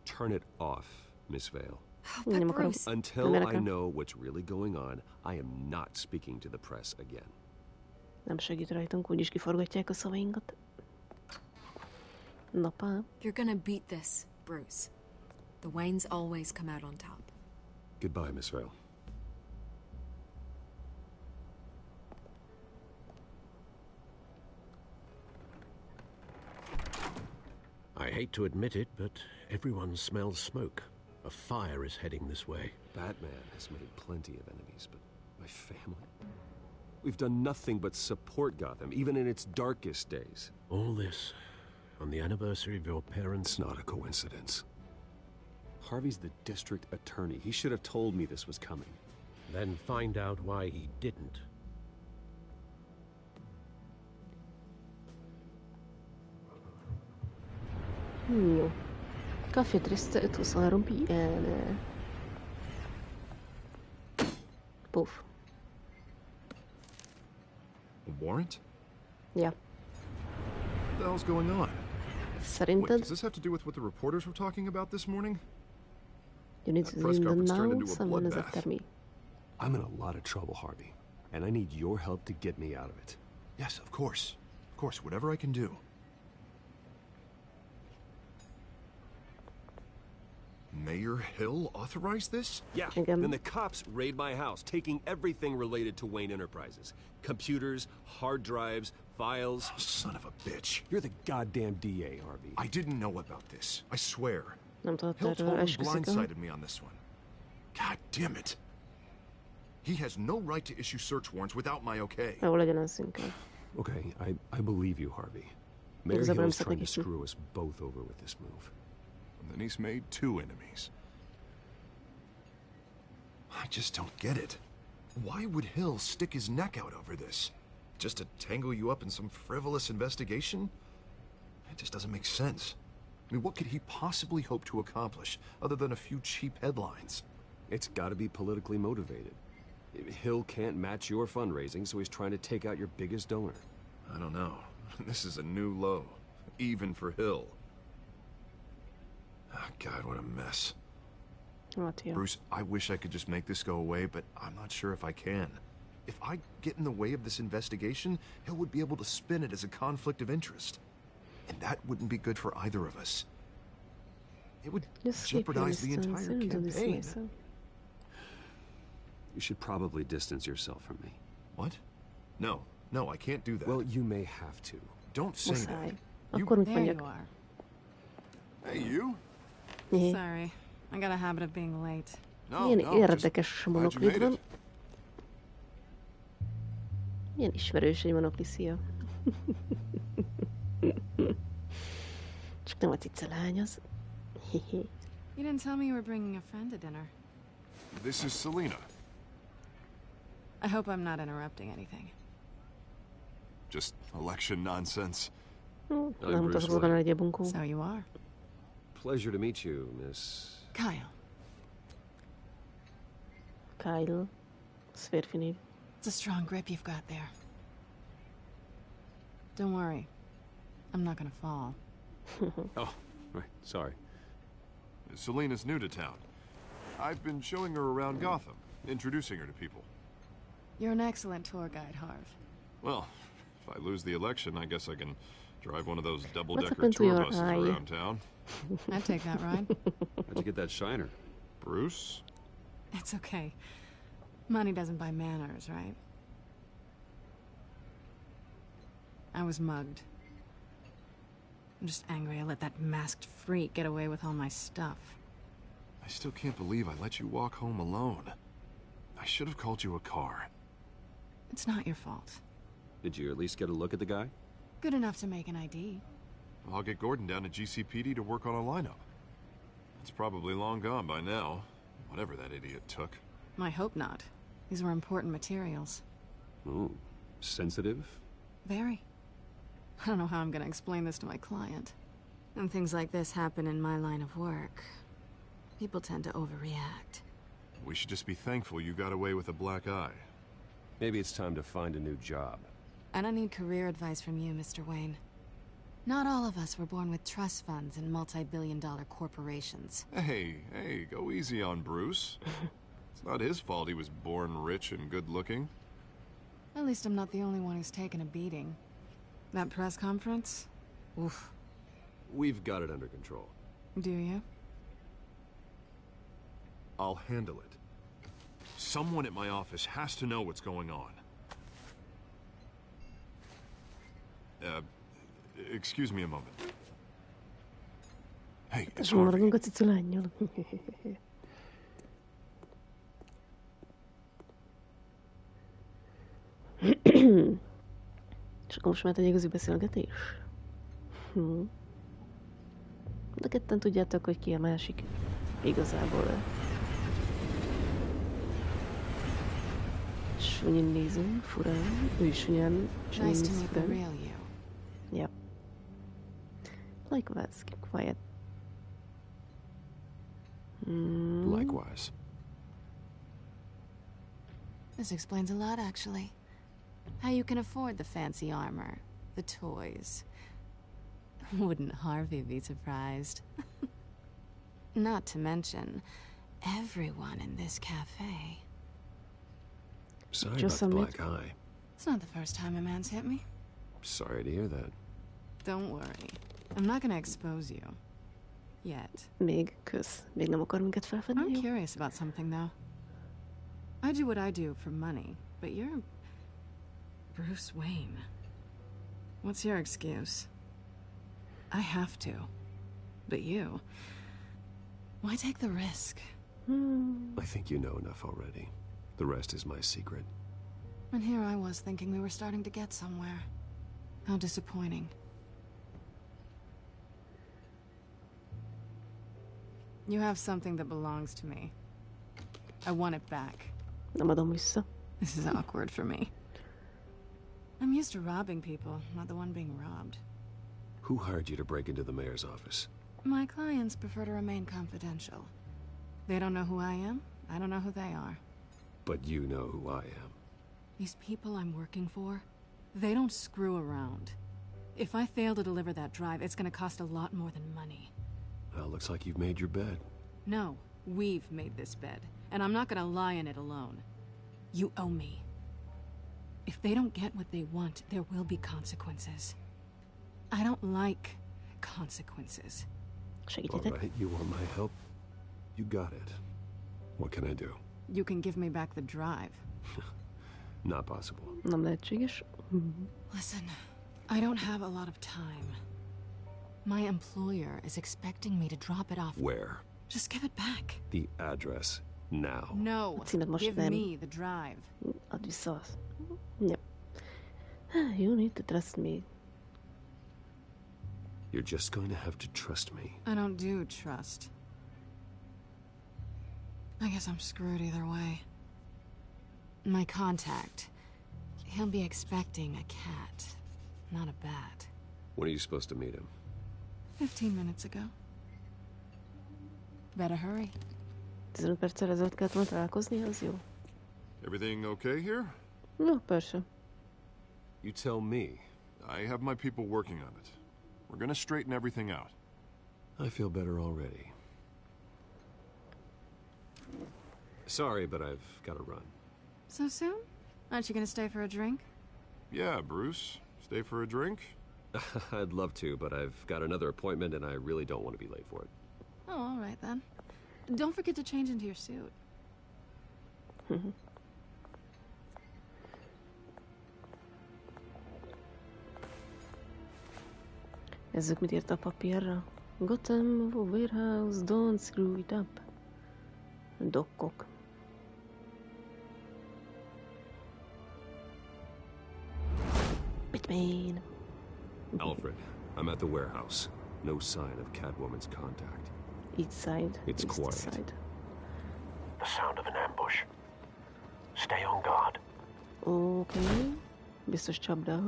Turn it off, Miss Vale. But Bruce... Until I know what's really going on, I am not speaking to the press again. Nem segít rajtunk, úgyis kiforgatják a szavainkat. Napa. You're gonna beat this, Bruce. The Waynes always come out on top. Goodbye, Miss Vale. I hate to admit it, but everyone smells smoke. A fire is heading this way. Batman has made plenty of enemies, but my family? We've done nothing but support Gotham, even in its darkest days. All this on the anniversary of your parents'... It's not a coincidence. Harvey's the district attorney. He should have told me this was coming. Then find out why he didn't. Kaffe triste 5:23 PM. Poof. A warrant? Yeah. What the hell's going on? Szerinted? Wait, does this have to do with what the reporters were talking about this morning? You need to leave them now, someone is after me. I'm in a lot of trouble, Harvey, and I need your help to get me out of it. Yes, of course. Of course, whatever I can do. Mayor Hill authorized this? Yeah, then the cops raid my house, taking everything related to Wayne Enterprises. Computers, hard drives, files. Oh, son of a bitch. You're the goddamn DA, Harvey. I didn't know about this. I swear. Nem Hill totally blindsided me on this one. God damn it. He has no right to issue search warrants without my okay. Okay, I believe you, Harvey. Mayor Hill's trying to screw us both over with this move. And then he's made 2 enemies. I just don't get it. Why would Hill stick his neck out over this? Just to tangle you up in some frivolous investigation? It just doesn't make sense. I mean, what could he possibly hope to accomplish other than a few cheap headlines? It's got to be politically motivated. Hill can't match your fundraising, so he's trying to take out your biggest donor. I don't know. This is a new low. Even for Hill. Oh, God, what a mess. Bruce, I wish I could just make this go away, but I'm not sure if I can. If I get in the way of this investigation, Hill would be able to spin it as a conflict of interest. And that wouldn't be good for either of us. It would jeopardize the entire campaign. You should probably distance yourself from me. What? No, I can't do that. Well, you may have to. Don't say that. There you are. Hey, you? Sorry. I got a habit of being late. Milyen érdekes monoklid van. Milyen ismerős egy monokli, szia. Csak nem a cica lány az. You didn't tell me you were bringing a friend to dinner. This is Selena. I hope I'm not interrupting anything. Just election nonsense. Nem mutatod volna egy bunkó. So you are. Pleasure to meet you, Miss... Kyle. Kyle. Ez férfi név. It's a strong grip you've got there. Don't worry. I'm not gonna fall. Oh, right. Sorry. Selena's new to town. I've been showing her around Gotham, introducing her to people. You're an excellent tour guide, Harv. Well, if I lose the election, I guess I can drive one of those double-decker tour buses around town. I'd take that ride. How'd you get that shiner? Bruce? It's okay. Money doesn't buy manners, right? I was mugged. I'm just angry I let that masked freak get away with all my stuff. I still can't believe I let you walk home alone. I should have called you a car. It's not your fault. Did you at least get a look at the guy? Good enough to make an ID. I'll get Gordon down to GCPD to work on a lineup. It's probably long gone by now, whatever that idiot took. I hope not. These were important materials. Ooh, sensitive? Very. I don't know how I'm gonna explain this to my client. When things like this happen in my line of work, people tend to overreact. We should just be thankful you got away with a black eye. Maybe it's time to find a new job. I don't need career advice from you, Mr. Wayne. Not all of us were born with trust funds and multi-billion-dollar corporations. Hey, go easy on Bruce. It's not his fault he was born rich and good-looking. At least I'm not the only one who's taken a beating. That press conference? Oof. We've got it under control. Do you? I'll handle it. Someone at my office has to know what's going on. Excuse me a moment. Hey, it's Harvey. És akkor most már egy igazi beszélgetés? De ketten tudjátok, hogy ki a másik. Igazából. Sunyin nézem, furán. Ő is sunyan néz furán. Yep. Likewise, keep quiet. Likewise. This explains a lot, actually. How you can afford the fancy armor, the toys. Wouldn't Harvey be surprised? Not to mention, everyone in this cafe. Sorry about the black eye. It's not the first time a man's hit me. Sorry to hear that. Don't worry. I'm not gonna expose you. Yet. Még nem akar minket felfedni. I'm curious about something, though. I do what I do for money, but you're... Bruce Wayne. What's your excuse? I have to. But you... Why take the risk? I think you know enough already. The rest is my secret. And here I was thinking we were starting to get somewhere. How disappointing. You have something that belongs to me. I want it back. Nem adom vissza. This is awkward for me. I'm used to robbing people, not the one being robbed. Who hired you to break into the mayor's office? My clients prefer to remain confidential. They don't know who I am. I don't know who they are. But you know who I am. These people I'm working for, they don't screw around. If I fail to deliver that drive, it's gonna cost a lot more than money. Well, looks like you've made your bed. No, we've made this bed, and I'm not gonna lie in it alone. You owe me. If they don't get what they want, there will be consequences. I don't like consequences. All right, you want my help? You got it. What can I do? You can give me back the drive. Not possible. Nem lehetséges. Listen, I don't have a lot of time. My employer is expecting me to drop it off. Where? Just give it back. The address, now. No, give me the drive. Add vissza azt. Yep. You need to trust me. You're just going to have to trust me. I don't do trust. I guess I'm screwed either way. My contact, he'll be expecting a cat, not a bat. When are you supposed to meet him? 15 minutes ago. Better hurry. 15 perccel ezelőtt kellett volna találkozni, az jó. Everything okay here? No, persze. You tell me. I have my people working on it. We're gonna straighten everything out. I feel better already. Sorry, but I've got to run. So soon? Aren't you gonna stay for a drink? Yeah, Bruce. Stay for a drink? I'd love to, but I've got another appointment and I really don't want to be late for it. Oh, all right then. Don't forget to change into your suit. Nézzük, mit írt a papírra. Gotham Warehouse, don't screw it up. Dokkok. Batman. Alfred, I'm at the warehouse. No sign of Catwoman's contact. Each side. It's east quiet. Side. The sound of an ambush. Stay on guard. Okay. Biztos csapda.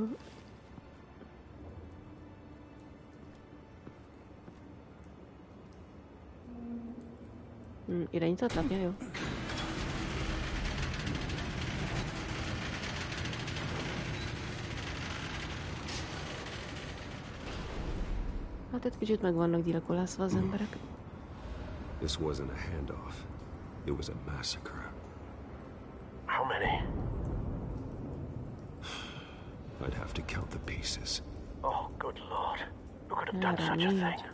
Irányítatlak? Ja, jó. Hát egy kicsit meg vannak gyilkolászva az emberek. This wasn't a handoff. It was a massacre. How many? I'd have to count the pieces. Oh, good lord. Who could have done such a thing?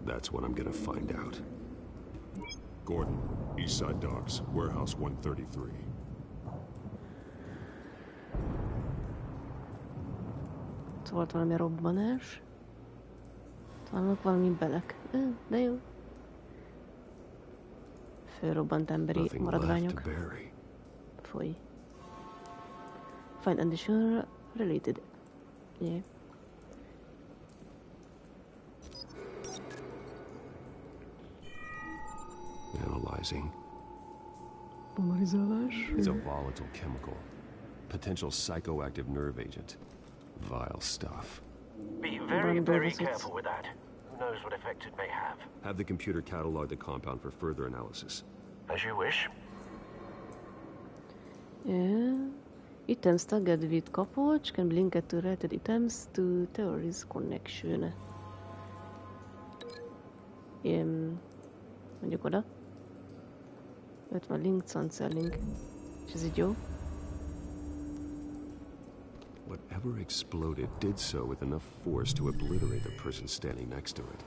That's what I'm gonna find out. Gordon, East Side Docks, Warehouse 133. Volt valami robbanás. Vannak valami belek. De jó. Fölrobbant emberi maradványok. Foly. Find additional related. Yeah. Analyzing. Pomarizálás. It's a volatile chemical. Potential psychoactive nerve agent. Vile stuff. Be very, very careful with that. Who knows what effects it may have. Have the computer catalog the compound for further analysis. As you wish. Yeah. Items tagged with capoch can be linked to related items to terrorist connection. Mondjuk oda. Ott van link, cancel link. És ez így jó. Whatever exploded did so with enough force to obliterate the person standing next to it.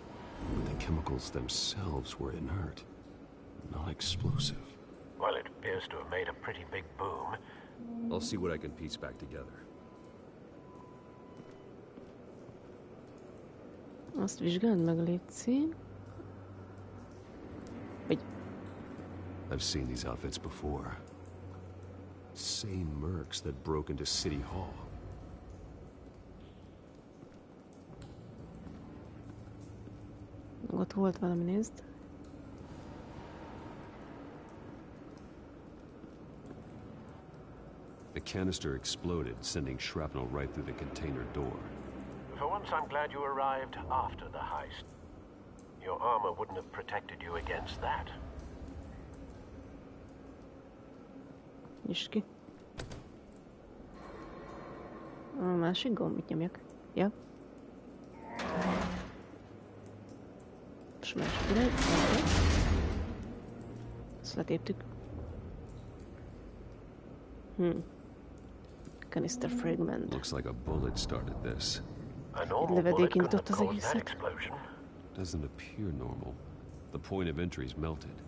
But the chemicals themselves were inert, not explosive. Well, it appears to have made a pretty big boom. I'll see what I can piece back together. Azt vizsgáld meg, létszi. I've seen these outfits before. Same mercs that broke into City Hall. Ott volt valami, nézd. The canister exploded, sending shrapnel right through the container door. For once, I'm glad you arrived after the heist. Your armor wouldn't have protected you against that. Nyisd ki. A másik gombot nyomjak. Ja. Most másik irány. Ezt letéptük. Canister fragment. Looks like a bullet started this. Egy lövedék indított az egészet. Doesn't appear normal. The point of entry is melted.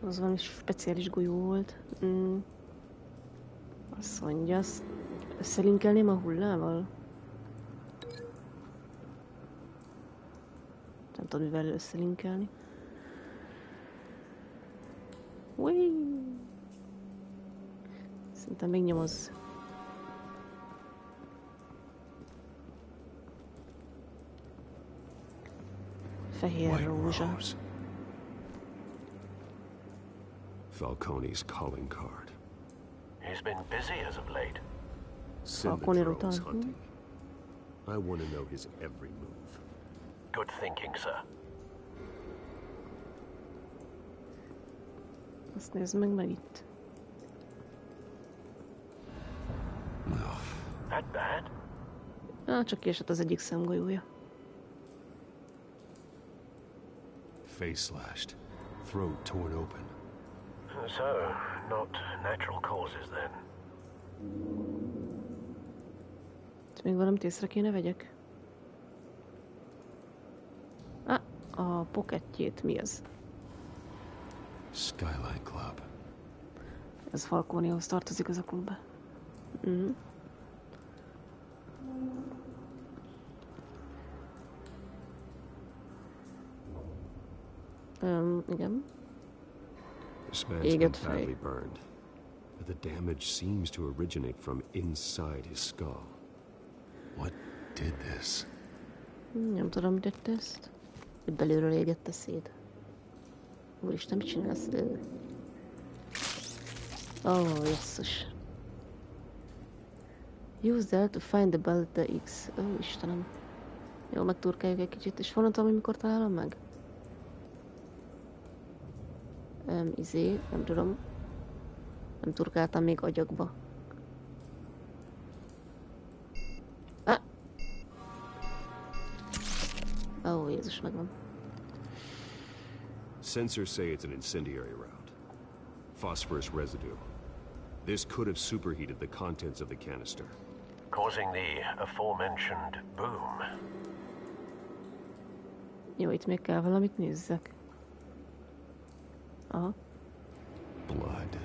Az valami speciális golyó volt. Azt mondja, azt összelinkelném a hullával? Nem tudom, mivel összelinkelni. Ui! Szerintem még nyomoz. Fehér rózsa. Falcone's calling card. He's been busy as of late. Falcone rotan. I want to know his every move. Good thinking, sir. Azt nézd meg itt. That bad? Csak kiesett az egyik szemgolyója. Face slashed, throat torn open. So, not natural causes then. Még valamit észre kéne vegyek? A pocketjét mi az? Skyline Club. Ez Falconehoz tartozik az a klub. Igen. This man's been badly burned, but the damage seems to originate from inside his skull. What did this? Nem tudom, mi tette ezt. Belülről égette szét. Úristen, mit csinálsz? Jesszus. Use that to find the bullet the X. Istenem. Jó, megturkáljuk egy kicsit, és honnan tudom, hogy mikor találom meg? Nem tudom. Nem turkáltam még agyakba. Jézus, megvan. Sensors say it's an incendiary round. Phosphorus residue. This could have superheated the contents of the canister, causing the aforementioned boom. Jó, itt még kell valamit nézzek. Aha. Blood,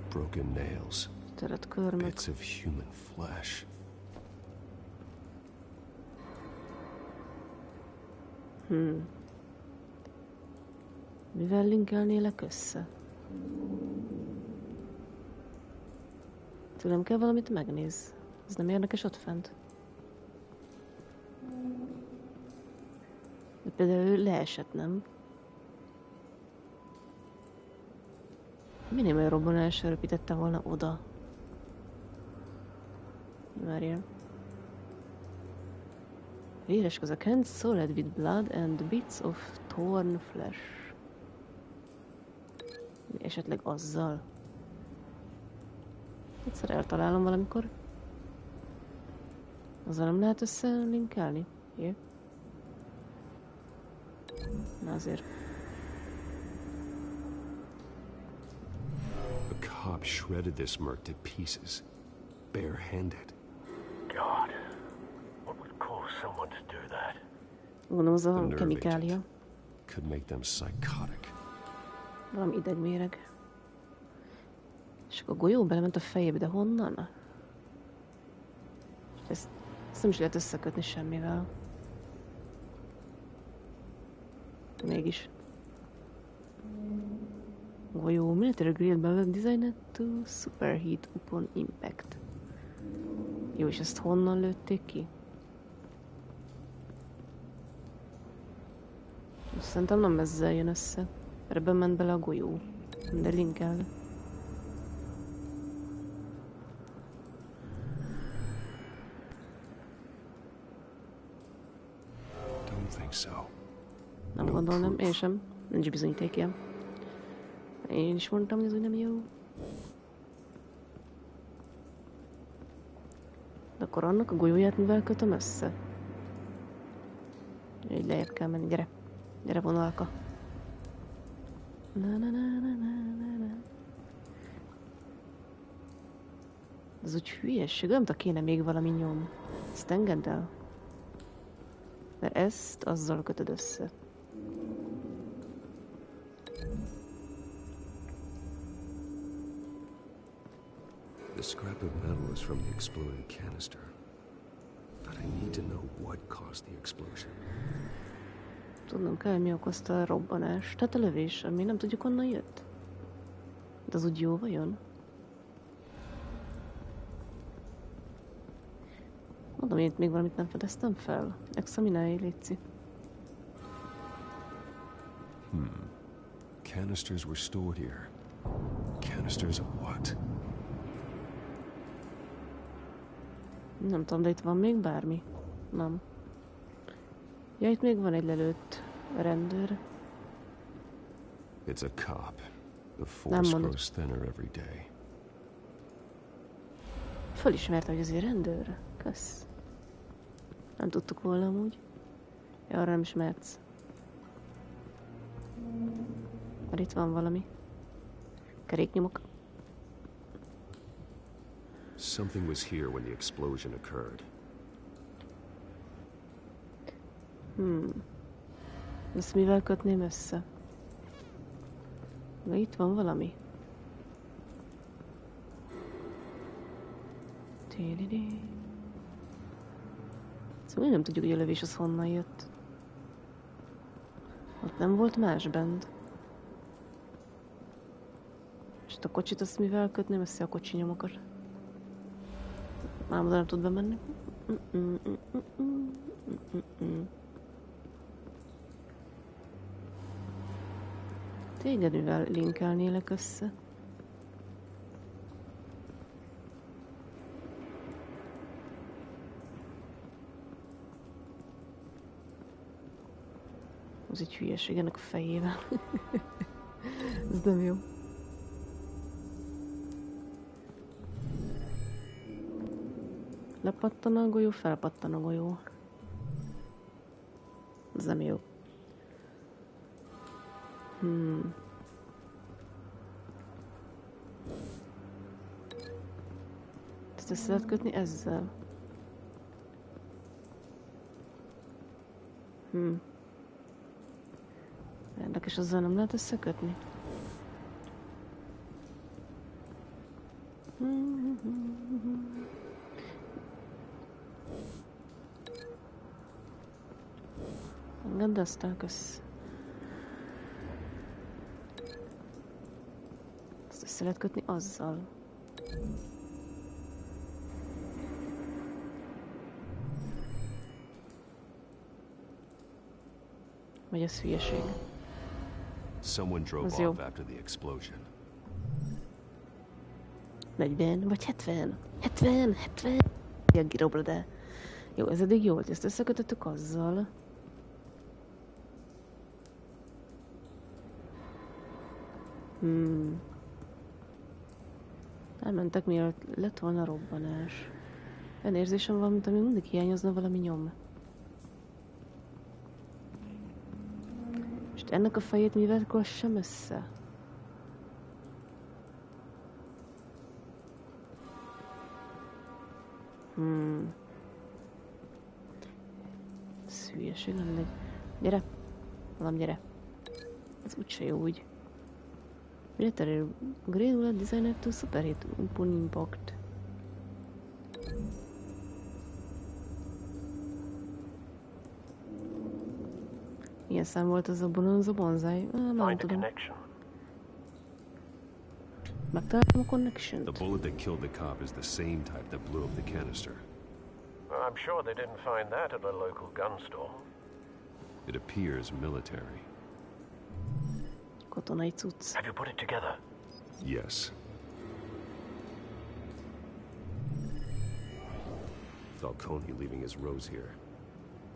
broken nails, törött körmök. bits of human flesh. Mivel linkelnélek össze? Tőlem kell valamit megnéz. Ez nem érdekes ott fent? De például ő leesett, nem? Minél olyan robbanásra röpítette volna oda? Várjál. Véres kozak, hands solid with blood and bits of torn flesh. Esetleg azzal. Egyszer eltalálom valamikor. Azzal nem lehet összelinkelni? Jó. Na azért. A cop shredded this merc to pieces, barehanded. God, what would cause someone to do that? Gondolom, az a kemikália. Could make them psychotic. Valami idegméreg. És akkor a golyó belement a fejébe, de honnan? Ezt nem is lehet összekötni semmivel. Mégis. Golyó, military grade bullet designed to superheat upon impact. Jó, és ezt honnan lőtték ki? Szerintem nem ezzel jön össze. Ebben ment bele a golyó. De linkel. Don't think so. Nem gondolom, én sem. Nincs bizonyítékja. Én is mondtam, hogy ez úgy nem jó. Akkor annak a golyóját mivel kötöm össze? Így lejjebb kell menni, gyere. Gyere vonalka. Ez úgy hülyeség, nem tudom, kéne még valami nyom. Ezt engedd el. Mert ezt azzal kötöd össze. The scrap of metal is from the exploded canister. But I need to know what caused the explosion. Tudnom kell, mi okozta a robbanást. Tehát a lövés, ami nem tudjuk, honnan jött. De az úgy jó vajon? Mondom, én itt még valamit nem fedeztem fel. Examinálj, létszik. Canisters were stored here. Canisters of what? Nem tudom, de itt van még bármi? Nem. Ja, itt még van egy lelőtt rendőr. It's a cop. The force grows thinner every day. Fölismerte, hogy azért rendőr. Kösz. Nem tudtuk volna amúgy. Ja, arra nem ismertsz. Mert itt van valami. Keréknyomok. Something was here when the explosion occurred. Ezt mivel kötném össze? Na, itt van valami. Szóval nem tudjuk, hogy a lövés az honnan jött. Ott nem volt más bent. És a kocsit azt mivel kötném össze, a kocsi nyomokat? Már oda nem tud bemenni. Téged mivel linkelnélek össze? Az egy hülyeség ennek a fejével. Ez nem jó. Lepattan a golyó, felpattan a golyó. Ez nem jó. Ezt össze lehet kötni ezzel. Érdekes, azzal nem lehet összekötni. Engedd azt el, kösz. Ezt össze lehet kötni azzal. Vagy ez hülyeség. Someone drove off after the explosion. 40 vagy 70? 70! Ja, girobla, de... Jó, ez eddig jó volt, ezt összekötöttük azzal. Elmentek, mielőtt lett volna robbanás. Olyan érzésem van, mint ami mindig hiányozna valami nyom. És ennek a fejét mivel kössem össze? Ez hülyeség, nem megy. Gyere! Valam, gyere! Ez úgyse jó úgy. Military graduate designed to superhit upon impact. Milyen szám volt az a bonanza bonzáj? Nem tudom. Megtaláltam a connection-t. The bullet that killed the cop is the same type that blew up the canister. I'm sure they didn't find that at a local gun store. It appears military. Katonai cucc. Have you put it together? Yes. Falcone leaving his rose here.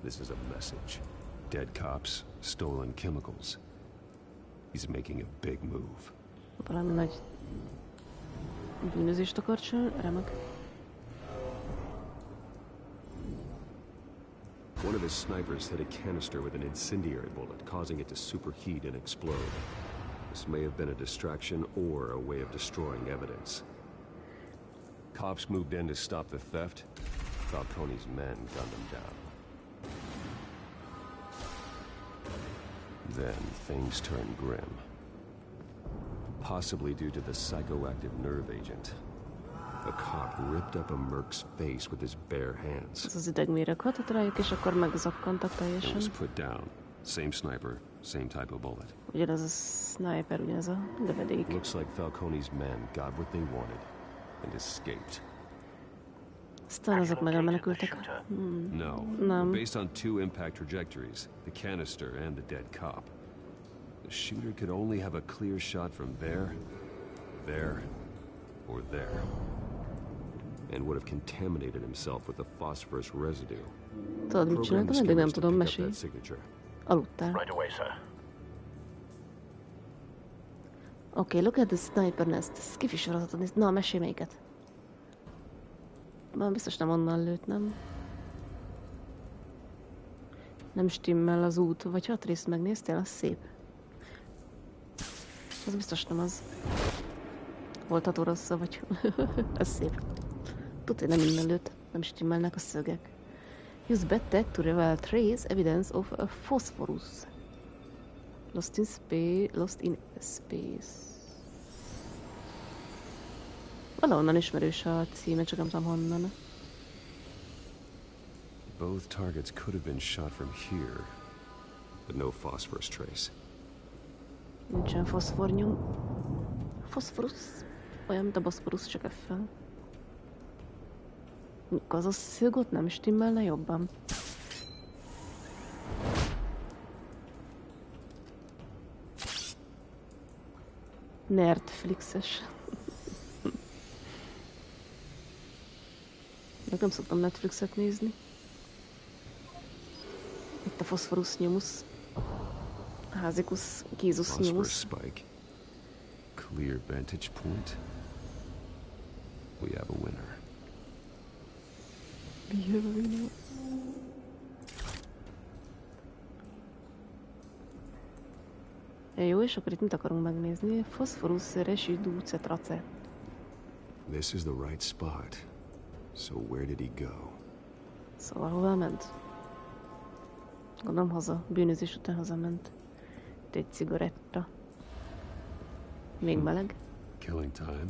This is a message. Dead cops, stolen chemicals. He's making a big move. Valami nagy bűnözést akart csinálni, remek. One of his snipers hit a canister with an incendiary bullet, causing it to superheat and explode. This may have been a distraction or a way of destroying evidence. Cops moved in to stop the theft. Falcone's men gunned him down. Then things turned grim. Possibly due to the psychoactive nerve agent. A cop ripped up a merc's face with his bare hands. Ez az idegméreg hatott rájuk, és akkor megzakkantak It teljesen. was put down. Same sniper, same type of bullet. Ugyanaz a sniper, ugyanaz a lövedék. Looks like Falcone's men got what they wanted and escaped. Aztán azok meg elmenekültek. No. Nem. Based on two impact trajectories, the canister and the dead cop. The shooter could only have a clear shot from there, or there. And would have contaminated himself with the phosphorus residue. Tudod, mit csináltam? Eddig nem tudom, mesélj. Aludtál. Right away, sir. Okay, look at the sniper nest. Skifi sorozatot nézd. Na, mesélj melyiket. Már biztos nem onnan lőtt, nem? Nem stimmel az út. Vagy 6 részt megnéztél? Az szép. Az biztos nem az. Voltató rossz, vagy... ez szép. Tudod, hogy nem innen lőtt. Nem stimmelnek a szögek. Use bad tech to reveal trace evidence of a phosphorus. Lost in space. Valahonnan ismerős a címe, csak nem tudom honnan. Both targets could have been shot from here, but no phosphorus trace. Nincsen foszfornyom. Foszforusz? Olyan, mint a boszporusz, csak F-fel. Az a szög ott nem stimmelne jobban. Nerdflixes. Meg nem szoktam Netflixet nézni. Itt a foszforusz nyumusz. Házikusz, kízusz nyumusz. Spike. Clear vantage point. We have a winner. Jó, és akkor itt mit akarunk megnézni? Phosphorus residue cetrace. This is the right spot. So where did he go? Szóval hová ment? Gondolom haza. Bűnözés után hazament. Itt egy cigaretta. Még meleg. Killing time.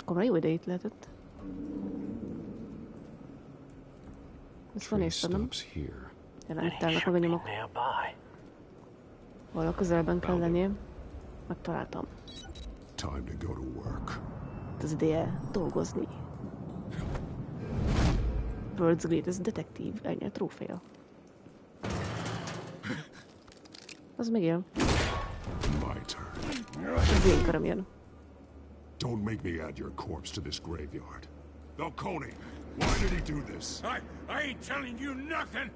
Akkor már jó idejét lehetett. Ezt van észre, nem? Jelen itt állnak a benyomok. Valahol közelben kell lennie. Megtaláltam. Time to go to work. Az ideje dolgozni. World's Greatest Detective, elnyert trófea. Az még él. My turn. Az én köröm jön. Don't make me add your corpse to this graveyard. Falcone, why did he do this? I ain't telling you nothing.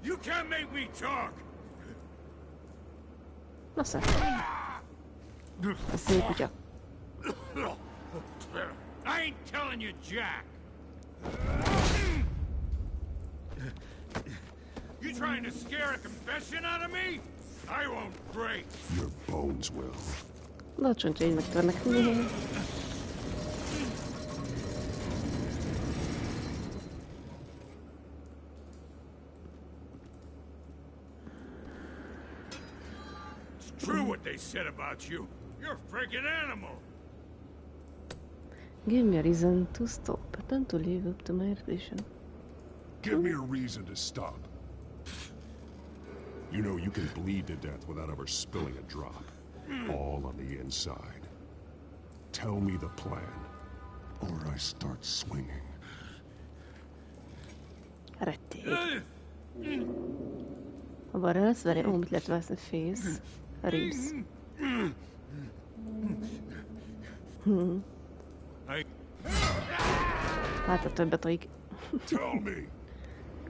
You can't make me talk. Na szép. A szép kutya. I ain't telling you, Jack. You trying to scare a confession out of me? I won't break. Your bones will. De a csontjaid megtörnek. It's true what they said about you. You're a freaking animal. Give me a reason to stop, then to live up to my reputation. Give me a reason to stop. You know you can bleed to death without ever spilling a drop. All on the inside. Tell me the plan, or I start swinging. Rették. Ha balra lesz, várj, mit lehet vászni? Face. Ribs. Hát a többet aik.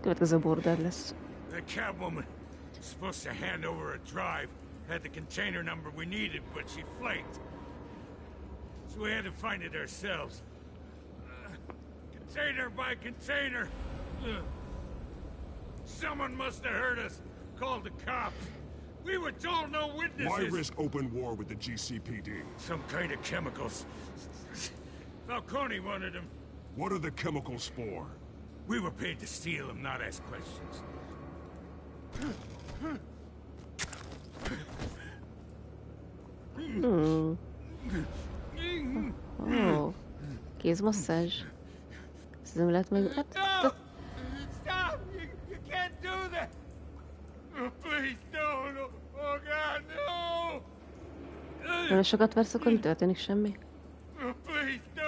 Következő bordád lesz. The Catwoman supposed to hand over a drive. Had the container number we needed, but she flaked. So we had to find it ourselves. Container by container. Someone must have heard us. Called the cops. We were told no witnesses. Why risk open war with the GCPD? Some kind of chemicals. Falcone wanted them. What are the chemicals for? We were paid to steal them, not ask questions. Oh. Kézmasszázs. Ez nem lehet meg... Stop! You can't do that! Oh, please, no! Oh, God, no! Nem sokat vársz, akkor nem történik semmi. Oh, please, no!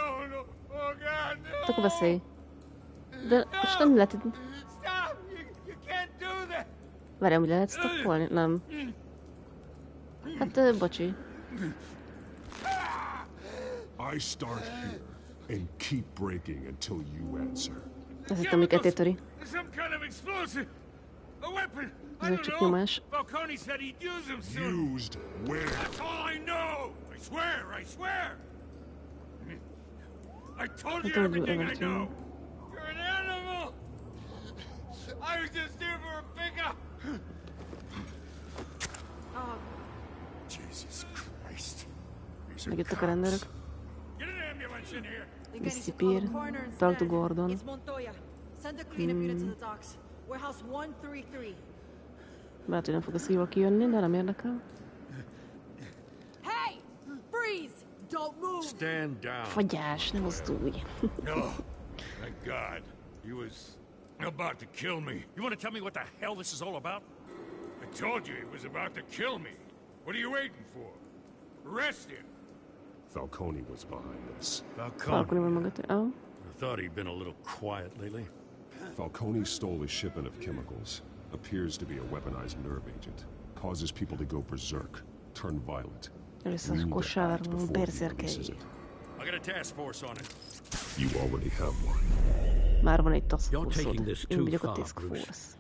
Oh, God, no! Akkor beszélj. De most nem lehet... Stop! You can't do that! Várjál, hogy lehet stoppolni? Nem. Hát, bocsi. I start here and keep breaking until you answer. Ez itt a mi kettétöri. Some kind of explosive. A weapon. Ez csak nyomás. Falcone said he'd use them soon. Used where? That's all I know. I swear. I told you everything I know. You're an animal. I was just here for a pickup. Jesus Christ. Megjöttek a rendőrök. Get an ambulance in here. Disappear. Talk to Gordon. Send the cleanup unit to the docks. Warehouse 133. Lehet, hogy nem fog ez jól kijönni, de nem érdekel. Hey! Freeze! Don't move! Stand down. Fagyás, nem mozdulj. No. Thank God. He was about to kill me. You want to tell me what the hell this is all about? I told you he was about to kill me. What are you waiting for? Arrest him. Falcone was behind this. Falcone van mögött. Oh. I thought he'd been a little quiet lately. Falcone stole a shipment of chemicals. Appears to be a weaponized nerve agent. Causes people to go berserk, turn violent. Először kosár, berserkelj. I got a task force on it. You already have one. Már van egy task force-od. Én vagyok a task force.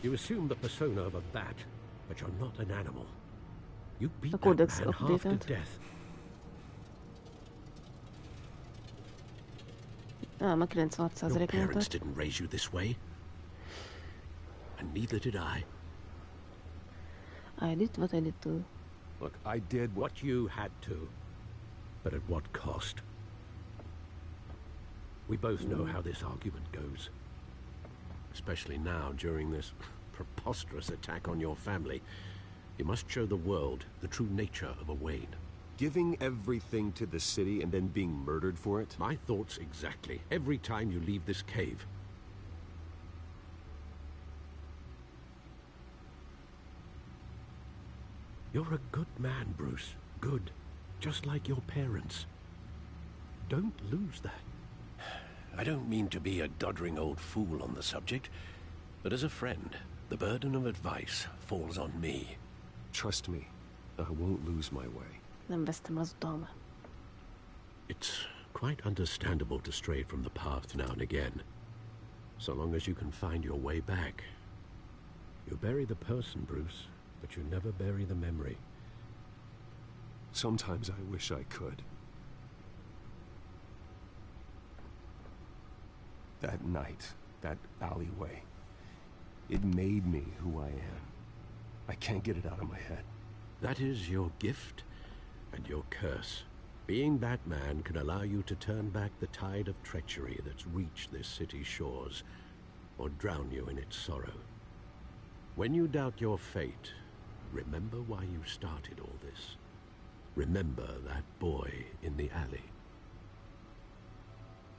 You assume the persona of a bat, but you're not an animal. You beat that man half to death. Ma 96%. Your parents didn't raise you this way, and neither did I. I did what I did too. Look, I did what you had to, but at what cost? We both know how this argument goes. Especially now, during this preposterous attack on your family. You must show the world the true nature of a Wayne. Giving everything to the city and then being murdered for it? My thoughts exactly. Every time you leave this cave. You're a good man, Bruce. Good. Just like your parents. Don't lose that. I don't mean to be a doddering old fool on the subject, but as a friend, the burden of advice falls on me. Trust me, I won't lose my way. Nem vesztem az utalma. It's quite understandable to stray from the path now and again, so long as you can find your way back. You bury the person, Bruce, but you never bury the memory. Sometimes I wish I could. That night, that alleyway, it made me who I am. I can't get it out of my head. That is your gift and your curse. Being Batman can allow you to turn back the tide of treachery that's reached this city's shores, or drown you in its sorrow. When you doubt your fate, remember why you started all this. Remember that boy in the alley.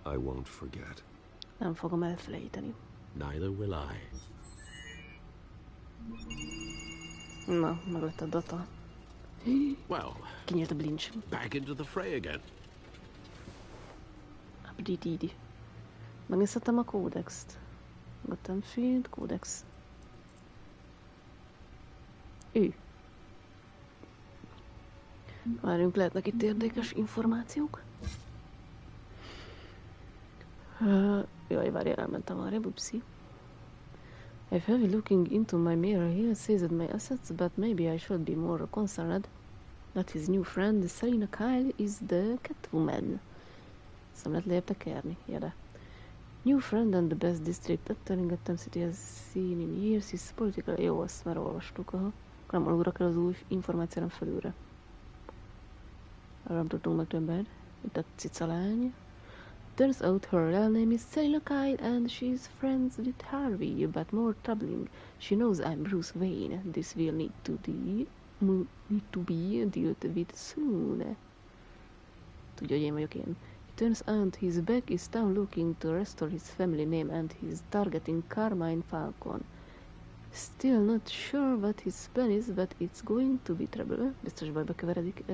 I won't forget. Nem fogom elfelejteni. Neither will I. Na, meg lett a data. Well, kinyílt a blincs. Back into the fray again. Update. Megnézhetem a kódext. Gotham Field, kódex. Várjunk, lehetnek itt érdekes információk. Jaj, várjál, elmentem arra, bupszi. I've heavy looking into my mirror. He says that my assets, but maybe I should be more concerned that his new friend, Selina Kyle, is the Catwoman. Szemlet lejjebb tekerni, jede. New friend and the best district attorney Gotham City has seen in years is political. Jó, azt már olvastuk, aha. Akkor nem alulra kell az új információra felülre. Arra nem tudtunk meg többet. Itt a cicalány. Turns out her real name is Selina Kyle and she's friends with Harvey, but more troubling, she knows I'm Bruce Wayne. This will need to be dealt with soon. Tudja, hogy én vagyok én. It turns out his back is down looking to restore his family name and he's targeting Carmine Falcon. Still not sure what his plan is, but it's going to be trouble. Biztos bajba keveredik.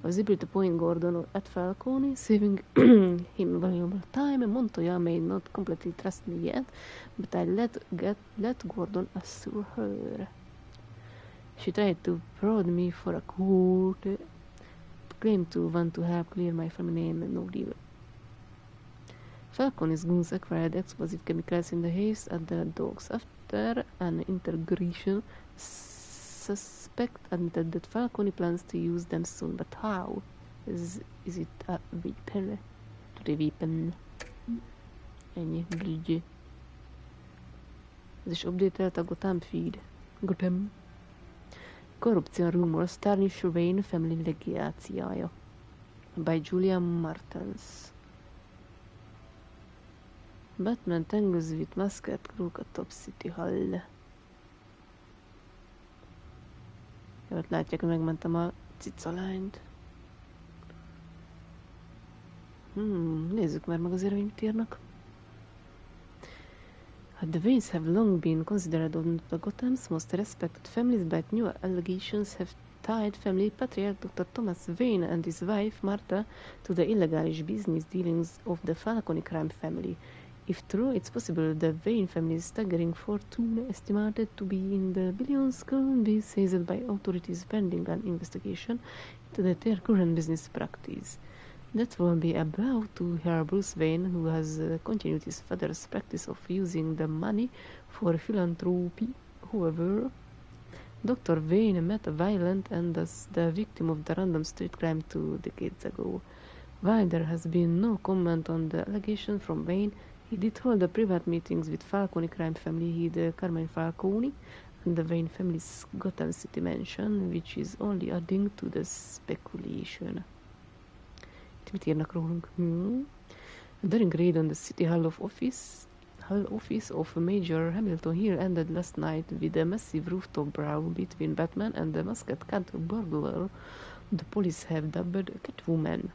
Visible to point Gordon at Falcone, saving him valuable time. Montoya may not completely trust me yet, but I let Gordon assure her. She tried to prod me for a court. Claimed to want to help clear my family name and no deal. Falcone's goons acquired explosive chemicals in the haze at the dogs. After an interrogation, suspect admitted that Falcone plans to use them soon, but how? Is it a weapon? To the weapon. Ennyi, GG. Ez is update-elt a Gotham feed. Gotham. Corruption rumors tarnish Wayne family legiációja. By Julia Martens. Batman tangles with masked crook at Top City Hall. Jó, látják, hogy megmentem a cicalányt. Nézzük már meg azért, hogy mit írnak. The Waynes have long been considered one of the Gotham's most respected families, but new allegations have tied family patriarch Dr. Thomas Wayne and his wife Martha to the illegal business dealings of the Falcone crime family. If true, it's possible the Wayne family's staggering fortune, estimated to be in the billions, could be seized by authorities pending an investigation into their current business practice. That will be about to hear Bruce Wayne, who has continued his father's practice of using the money for philanthropy. However, Dr. Wayne met a violent and thus the victim of the random street crime 2 decades ago. While there has been no comment on the allegation from Wayne, he did hold the private meetings with Falcone crime family head Carmine Falcone and the Wayne family's Gotham City mansion, which is only adding to the speculation. Mit írnak rólunk? During raid on the City Hall office of Major Hamilton Hill ended last night with a massive rooftop brawl between Batman and the masked cat burglar the police have dubbed Catwoman.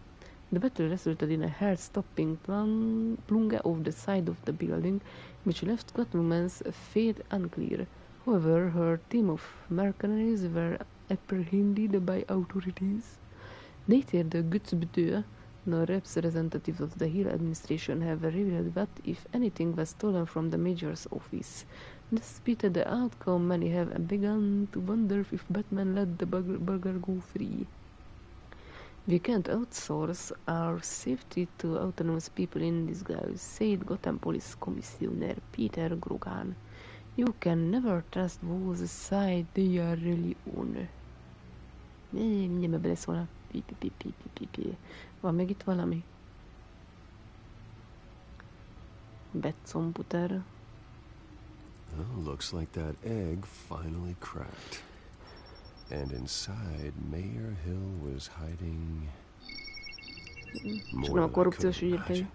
The battle resulted in a heart-stopping plunge off the side of the building, which left Catwoman's fate unclear. However, her team of mercenaries were apprehended by authorities. Later, the Gutsbedeur, no representatives of the Hill administration have revealed what, if anything, was stolen from the Major's office. Despite the outcome, many have begun to wonder if Batman let the burglar go free. We can't outsource our safety to autonomous people in disguise, said Gotham Police Commissioner Peter Grogan. You can never trust whose side they are really on. Mindjárt beleszólnak. Van még itt valami? Betszomputer. Well, looks like that egg finally cracked. And inside, Mayor Hill was hiding more than I could imagine.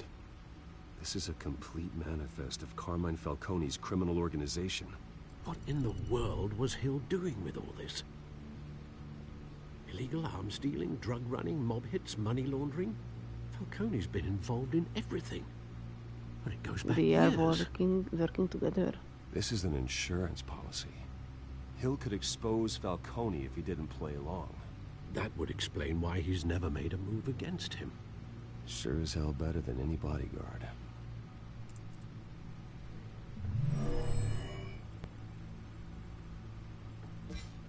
This is a complete manifest of Carmine Falcone's criminal organization. What in the world was Hill doing with all this? Illegal arms dealing, drug running, mob hits, money laundering? Falcone's been involved in everything. When it goes back They are working together. This is an insurance policy. Hill could expose Falcone if he didn't play along. That would explain why he's never made a move against him. Sure as hell better than any bodyguard.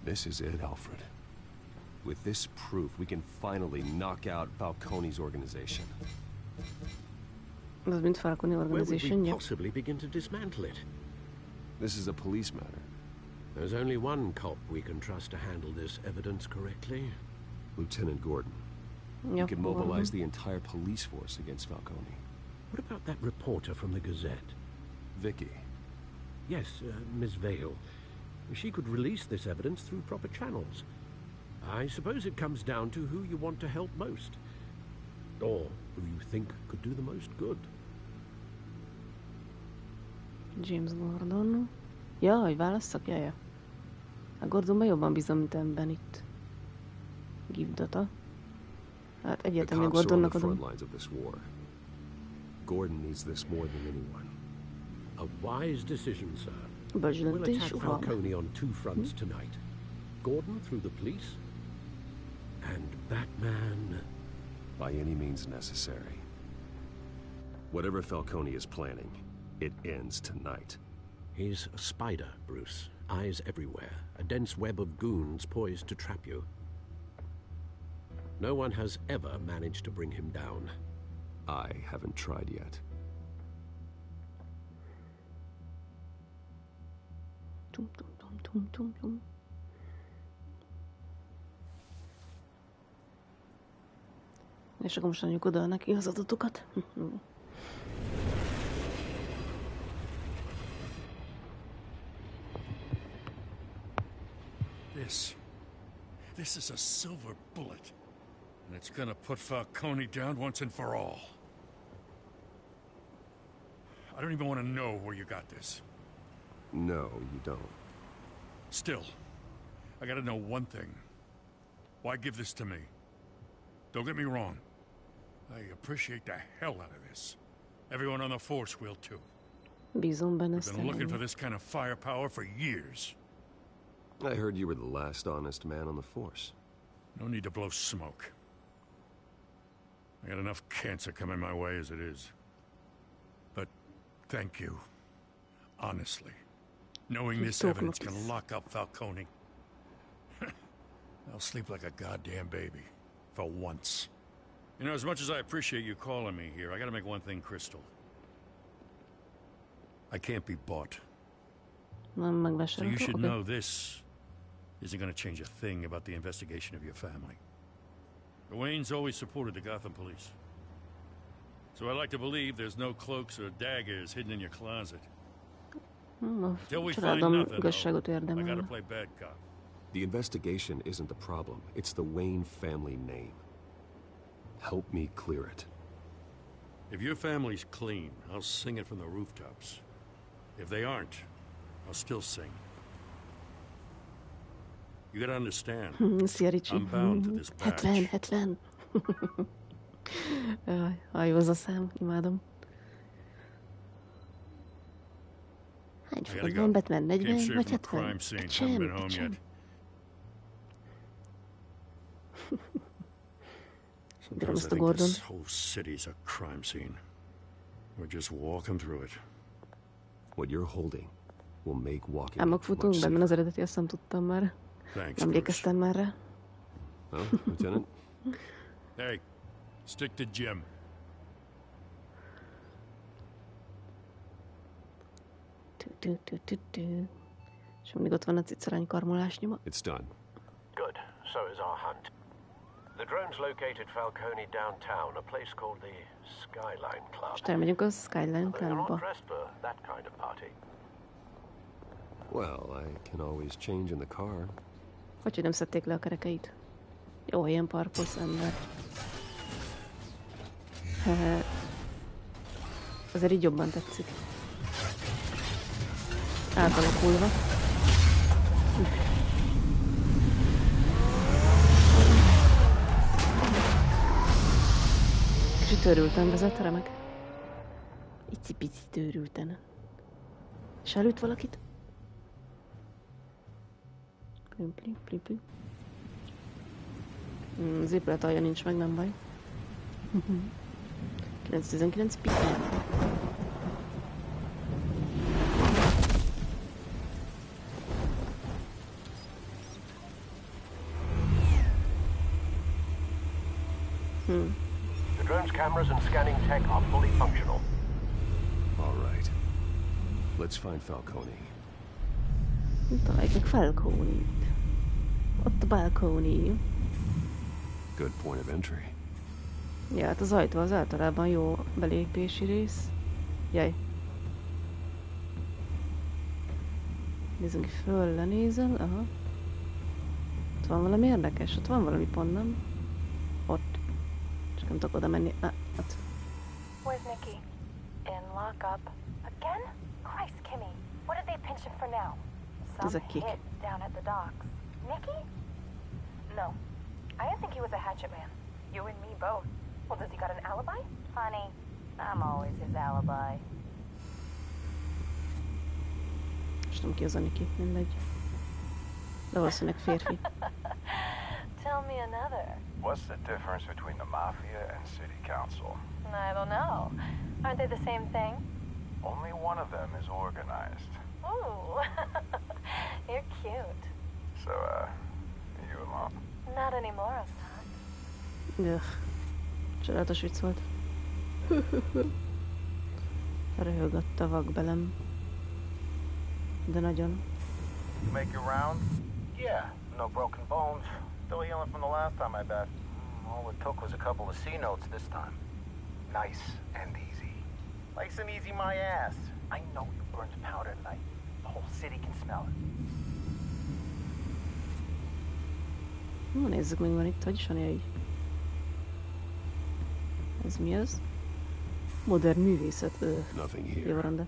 This is it, Alfred. With this proof, we can finally knock out Falcone's organization. Az mint Falcone organization, Where would we possibly begin to dismantle it? This is a police matter. There's only one cop we can trust to handle this evidence correctly. Lieutenant Gordon. He can mobilize the entire police force against Falcone. What about that reporter from the Gazette? Vicky. Yes, Miss Vale. She could release this evidence through proper channels. I suppose it comes down to who you want to help most. Or who you think could do the most good. James Gordon. Ja, hogy válasszak? Ja. A Gordonban jobban bízom, mint ebben itt. Give data. Hát egyértelmű Gordonnak adom. Gordon needs this more than anyone. A wise decision, sir. We'll attack Falcone on two fronts tonight. Gordon through the police, and Batman... By any means necessary. Whatever Falcone is planning, it ends tonight. He's a spider, Bruce. Eyes everywhere. A dense web of goons poised to trap you. No one has ever managed to bring him down. I haven't tried yet. Tum, tum, tum, tum, tum, tum. És akkor most adjuk oda neki az adatokat. This is a silver bullet. And it's gonna put Falcone down once and for all. I don't even want to know where you got this. No, you don't. Still, I gotta know one thing. Why give this to me? Don't get me wrong. I appreciate the hell out of this. Everyone on the force will too. We've been looking for this kind of firepower for years. I heard you were the last honest man on the force. No need to blow smoke. I got enough cancer coming my way as it is. But thank you. Honestly. Knowing this evidence can lock up Falcone. I'll sleep like a goddamn baby. For once. You know, as much as I appreciate you calling me here, I gotta make one thing crystal. I can't be bought. So you should know this isn't gonna change a thing about the investigation of your family. The Waynes always supported the Gotham police. So I like to believe there's no cloaks or daggers hidden in your closet. Until we find nothing, I gotta play bad cop. The investigation isn't the problem. It's the Wayne family name. Help me clear it. If your family's clean, I'll sing it from the rooftops. If they aren't, I'll still sing. You gotta understand. I'm bound to this badge. Hetlen. Jó az a szám, imádom. Hány fogad van Batman? 40 vagy 70? Sem. Sometimes I think this whole city's a crime scene. We're just walking through it. What you're holding will make walking Ám futunk bennem az eredeti, azt nem tudtam már. Emlékeztem már rá. Well, Lieutenant? Hey, stick to Jim. És mindig ott van a cicarány karmolás nyoma. It's done. Good. So is our hunt. The drones located Falcone downtown, a place called the Skyline Club. Most elmegyünk a Skyline Clubba. That kind of party. Well, I can always change in the car. Hogy nem szedték le a kerekeit? Jó helyen parkolsz, ember. Azért így jobban tetszik. Átalakulva. Kicsit törülten vezet, remek. Icipici törülten. És előtt valakit? Pli. Az épület alja nincs meg, nem baj. 919 pikkel. The drone's cameras and scanning tech are fully functional. All right. Let's find Falcone. Találjuk meg Falcone-t. Ott a balkóni. Good point of entry. Ja, hát az ajtó az általában jó belépési rész. Jaj. Nézzünk föl, lenézel. Aha. Ott van valami érdekes, ott van valami pont, nem? Ott. Csak nem tudok oda menni. Ott. Where's Nikki? In lockup. Again? Christ, Kimmy. What did they pinch him for now? Some hit down at the docks. Nikki? No. I didn't think he was a hatchet man. You and me both. Well, does he got an alibi? Honey, I'm always his alibi. És nem ki az a Nikki, mindegy. De valószínűleg férfi. Tell me another. What's the difference between the mafia and city council? I don't know. Aren't they the same thing? Only one of them is organized. Ooh, you're cute. So, you alone? Not anymore, Assad. Ugh. Csodálatos vicc volt. Röhögött a vakbelem. De nagyon. Make your round? Yeah, no broken bones. Still healing from the last time, I bet. All it took was a couple of C notes this time. Nice and easy. Nice and easy my ass. I know you burned powder tonight. The whole city can smell it. Na, nézzük, még van itt, hogy is van így. Ez mi az? Modern művészet. Jó van, de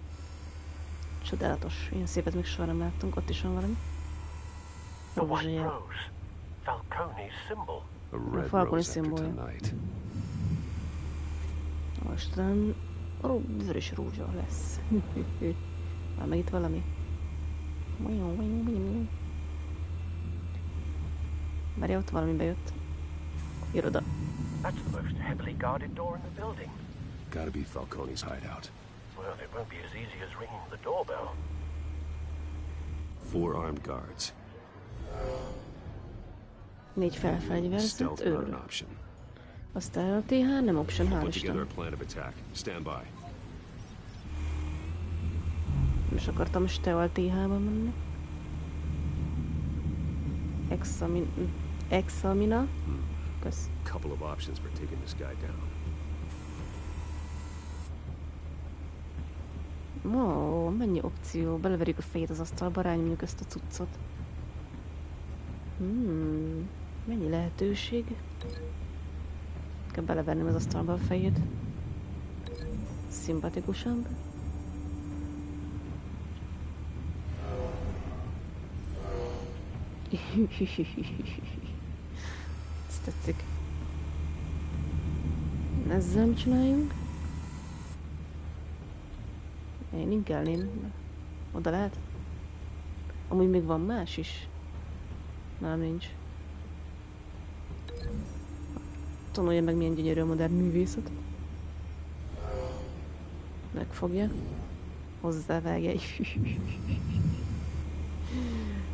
csodálatos. Ilyen szépet még soha nem láttunk. Ott is van valami. Rózsajel. A Falcone szimbólja. Mostan vörös rózsa lesz. Már meg itt valami. Várja, ott valami bejött. Iroda. That's the most heavily guarded door in the building. Gotta be Falcone's hideout. Well, it won't be as easy as ringing the doorbell. 4 armed guards. 4 felfegyverzett őr. Aztán a TH nem option, hál' Isten. Nem is akartam Steal TH-ba menni. Examina. Kösz. Couple of options for taking this guy down. Ó, mennyi opció. Beleverjük a fejét az asztalba, rányomjuk ezt a cuccot. Mennyi lehetőség. Kell beleverném az asztalba a fejét. Szimpatikusabb. Ez tetszik. Ezzel mit csináljunk? Én inkább oda lehet? Amúgy még van más is. Nem, nincs. Tanulja meg, milyen gyönyörű a modern művészet. Megfogja. Hozzávágja.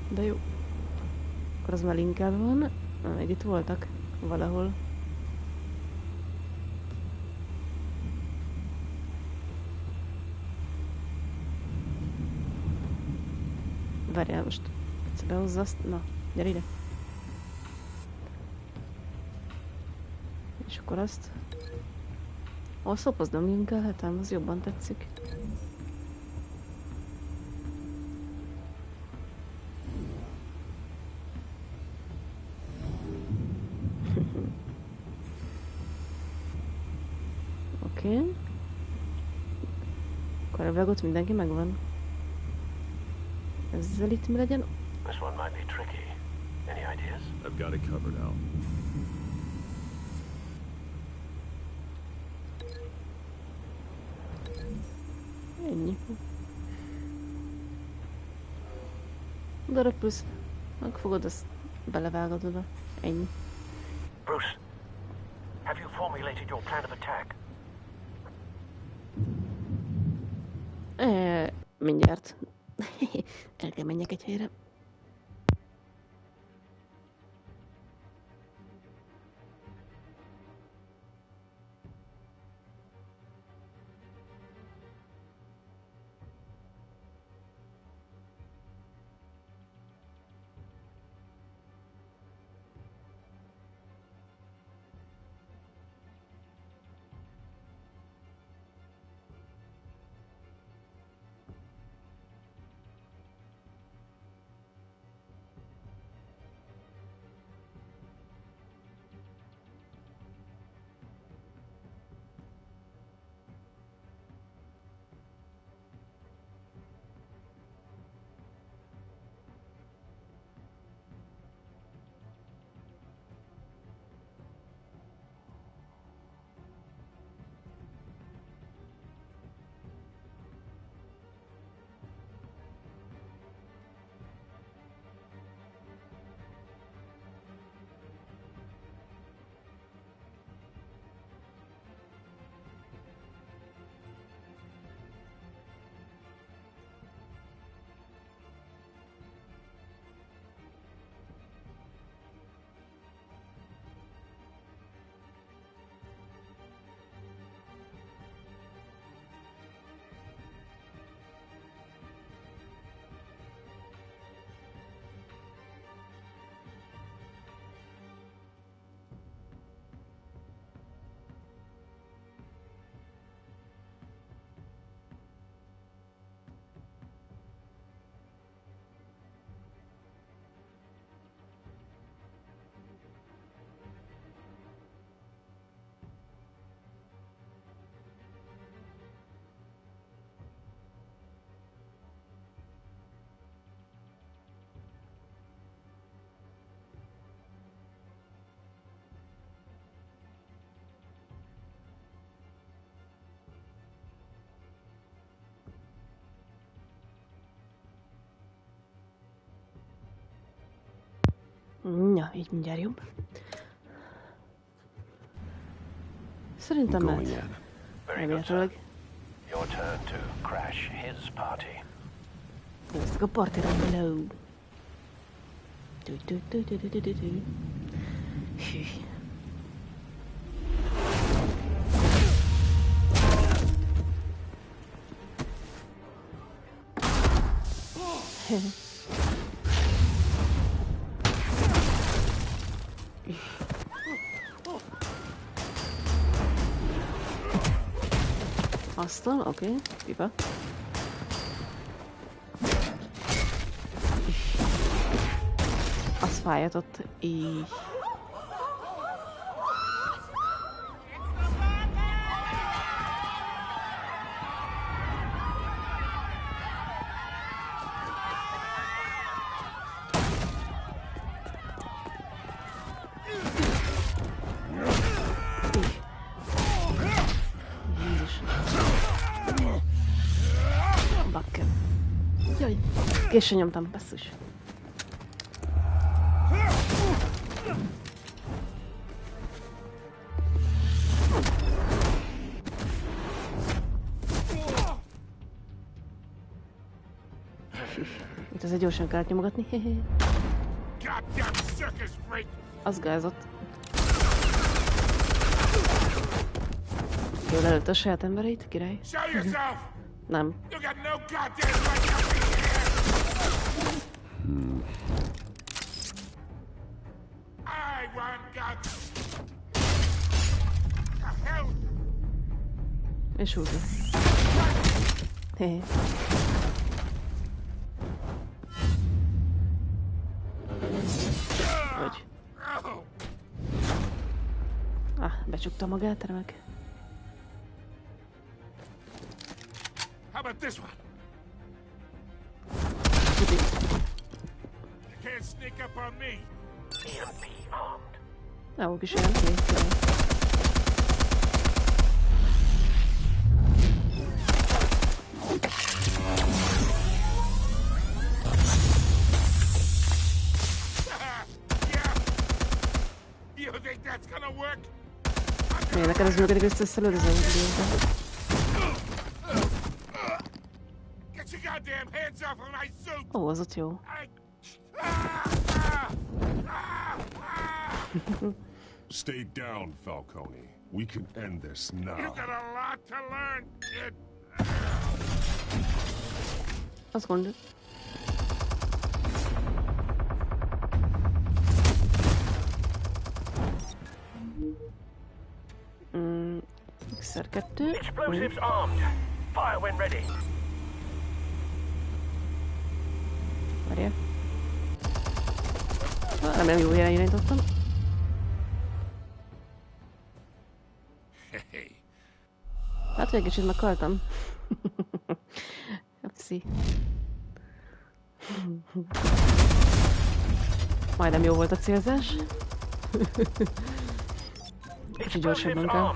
De jó. Akkor az már inkább van. Még itt voltak valahol. Várjál most. Egyszer behozza azt. Na, gyere ide. És akkor azt... Ó, szopoznom linkelhetem, az jobban tetszik. Oké. Akkor a vágot mindenki megvan. Ezzel itt mi legyen? This one might be tricky. Any ideas? I've got it covered, Al. Ennyi. Oda röpülsz. Megfogod, azt belevágod oda. Ennyi. Bruce, have you formulated your plan of attack? Mindjárt. El kell menjek egy helyre. Ja, így mindjárt jobb. Szerintem mehet. Remélhetőleg. Nézzük a partira belő. Hű. Aztán, oké, pipa. Az fájt ott így. Későn nyomtam, basszus. Itt azért gyorsan kellett nyomogatni. Az gázott. Jól előtt a saját embereit, király. Nem. És úgy. Hehe. Vagy. Becsukta magát, remek. How about this one? You can't sneak up on me. EMP armed. Ó, kis EMP. Miért neked ez működik összeszélőd az egyébként? Ó, az ott jó. Stay down, Falcone. We can end this now. You got a lot to learn, kid. Azt gondolod. Mixer 2. Explosives armed. Fire when ready. Várjál. Remélem jó helyen irányítottam. Hát, hogy egy kicsit meghaltam. Upsi. Majdnem jó volt a célzás. Kicsit gyorsabban kell.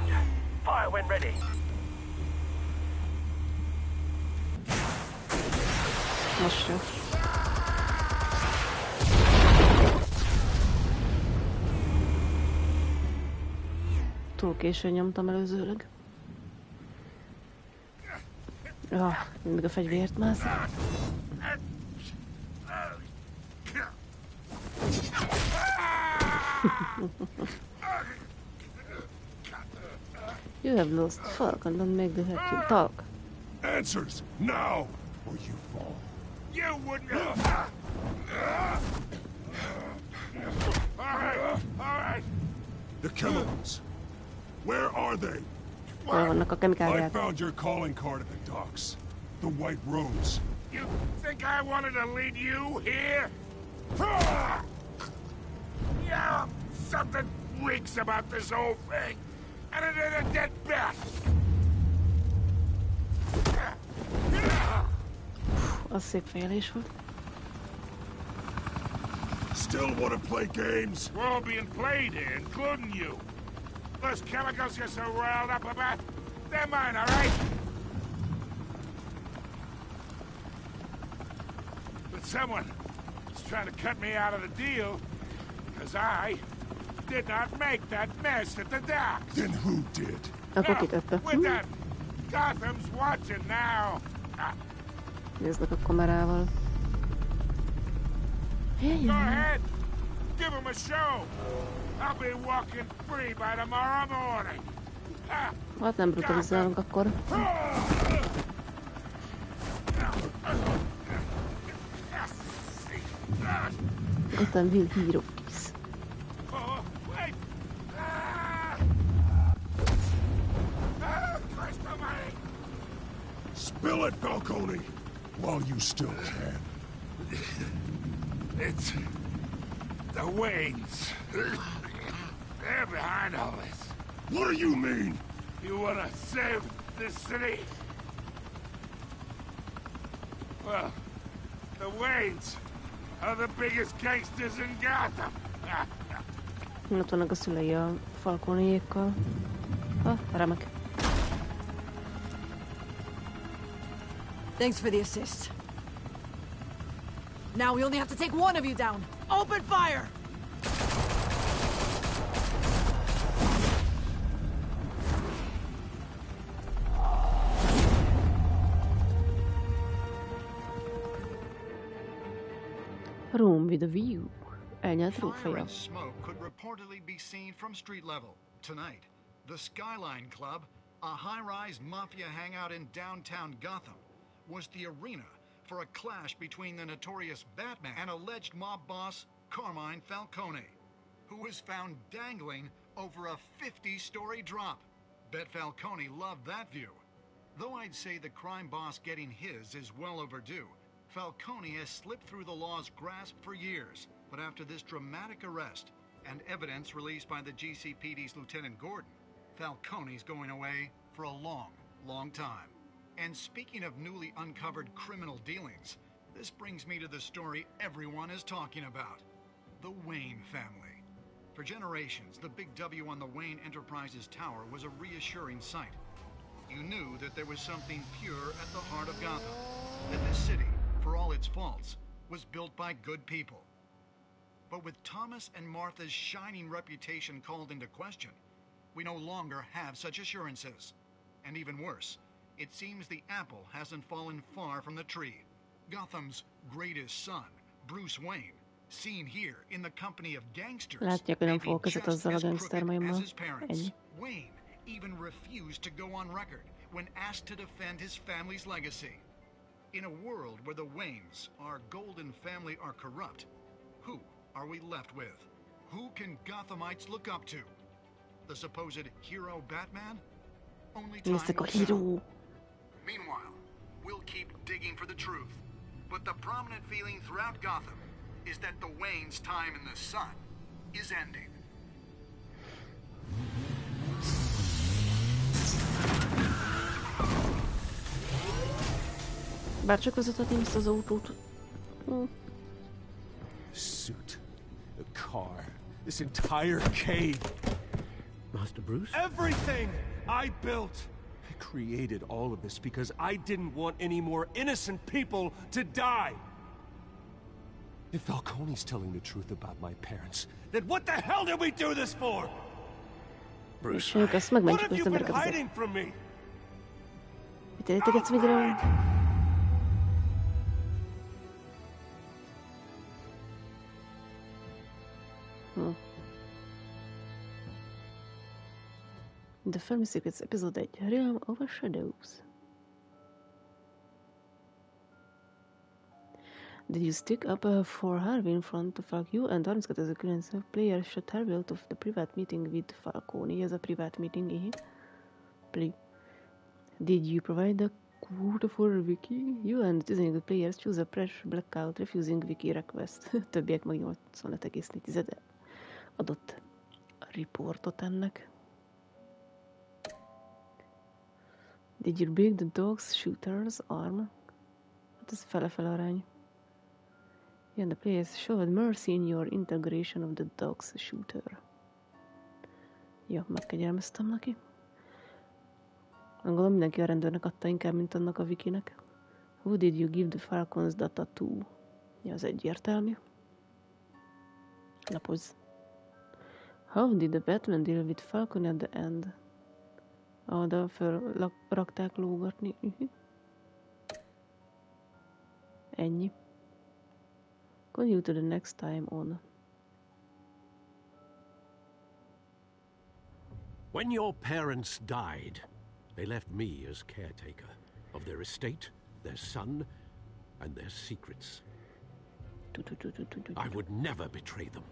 Most jó. Túl későn nyomtam előzőleg. Mindig a fegyvért mászik. You have lost Falcon, don't make the hurt talk. Answers now, or you fall. You wouldn't All right. The chemicals. Where are they? I found your calling card at the docks. The White Rose. You think I wanted to lead you here? Yeah, something reeks about this whole thing. And it ain't a dead bat. Az szép fejlés volt. Still want to play games? We're all being played here, including you. Those chemicals you're so riled up about, they're mine, all right? But someone is trying to cut me out of the deal. Because I did not make that mess at the docks. Then who did? Akkor kitette. With that, Gotham's watching now. Néznek a kamerával. Go ahead. Give him a show. I'll be walking free by tomorrow morning. Hát nem brutalizálunk akkor. Gotham will hero peace. Spill it, Falcone, while you still can. It's the Waynes. They're behind all this. What do you mean? You wanna save this city? Well, the Waynes are the biggest gangsters in Gotham. Ott vannak a szülei a Falconiékkal. Remek. Thanks for the assist. Now we only have to take one of you down. Open fire! Room with a view. Fire and smoke could reportedly be seen from street level. Tonight, the Skyline Club, a high-rise mafia hangout in downtown Gotham, was the arena for a clash between the notorious Batman and alleged mob boss Carmine Falcone, who was found dangling over a 50-story drop. Bet Falcone loved that view. Though I'd say the crime boss getting his is well overdue, Falcone has slipped through the law's grasp for years. But after this dramatic arrest and evidence released by the GCPD's Lieutenant Gordon, Falcone's going away for a long, long time. And speaking of newly uncovered criminal dealings, this brings me to the story everyone is talking about. The Wayne family. For generations, the big W on the Wayne Enterprises Tower was a reassuring sight. You knew that there was something pure at the heart of Gotham. That this city, for all its faults, was built by good people. But with Thomas and Martha's shining reputation called into question, we no longer have such assurances. And even worse, it seems the apple hasn't fallen far from the tree. Gotham's greatest son, Bruce Wayne, seen here in the company of gangsters, látják, hogy nem fogok között azzal a gangstermaimmal. Wayne even refused to go on record when asked to defend his family's legacy. In a world where the Waynes, our golden family, are corrupt, who are we left with? Who can Gothamites look up to? The supposed hero Batman? Only time will tell. Meanwhile, we'll keep digging for the truth. But the prominent feeling throughout Gotham is that the Waynes' time in the sun is ending. Bárcsak vezethetném ezt az autót. Suit, the car, this entire cave. Master Bruce? Everything I built! I created all of this because I didn't want any more innocent people to die. If Falcone's telling the truth about my parents, then what the hell did we do this for? Bruce, what have you been hiding from me? The Film Secrets Episode 1, Realm of Shadows. Did you stick up for Harvey in front of you and 32.9 player shot Harvey out of the private meeting with Falcone? Ez a private meeting, Did you provide the quota for Vicky? You and 18 players choose a fresh blackout, refusing Vicky request. Többiek meg 85,4 adott a riportot ennek. Did you break the dog's shooter's arm? Hát ez fele-fele arány. Yeah, the players showed mercy in your integration of the dog's shooter. Ja, megkegyelmeztem neki. Gondolom mindenki a rendőrnek adta inkább, mint annak a Vikinek. Who did you give the Falcon's data to? Ja, az egyértelmű. Lapozz. How did the Batman deal with Falcone at the end? Oda fölrakták lógatni. Ennyi. Continue to the next time on. When your parents died, they left me as caretaker of their estate, their son, and their secrets. I would never betray them.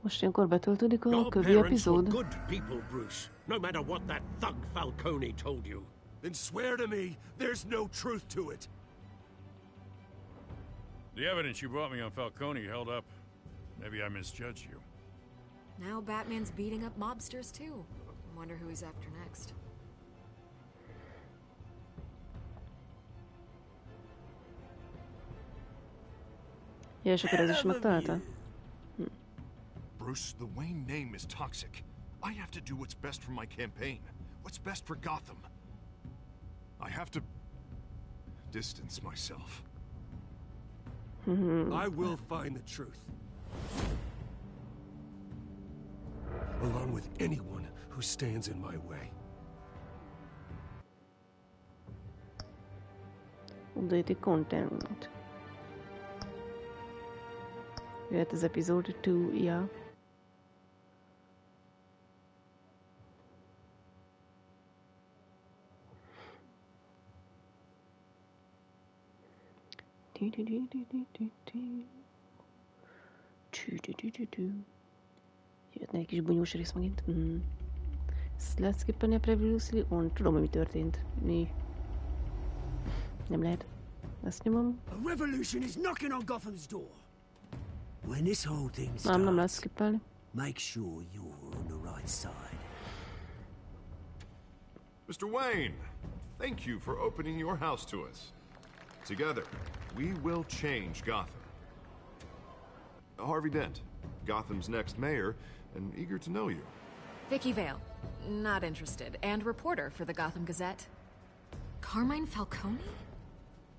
Most ilyenkor betöltődik a kövi epizód. Good people, Bruce. No matter what that thug Falcone told you. Then swear to me there's no truth to it. The evidence you brought me on Falcone held up. Maybe I misjudged you. Now Batman's beating up mobsters too. Wonder who he's after next. Ja, és akkor ez is megtalálta? Bruce, the Wayne name is toxic. I have to do what's best for my campaign. What's best for Gotham. I have to distance myself. I will find the truth. Along with anyone who stands in my way. Updated content. Jöhet az episode 2, ja. Jöhetne egy kis bunyós rész megint. Ezt lehet skippelni a previously on? Tudom, hogy mi történt. Mi? Nem lehet. Ezt nyomom. A revolution is knocking on Gotham's door. When this whole thing nem lehet skippelni. Make sure you're on the right side. Mr. Wayne, thank you for opening your house to us. Together, we will change Gotham. Harvey Dent, Gotham's next mayor, and eager to know you. Vicky Vale, not interested, and reporter for the Gotham Gazette. Carmine Falcone?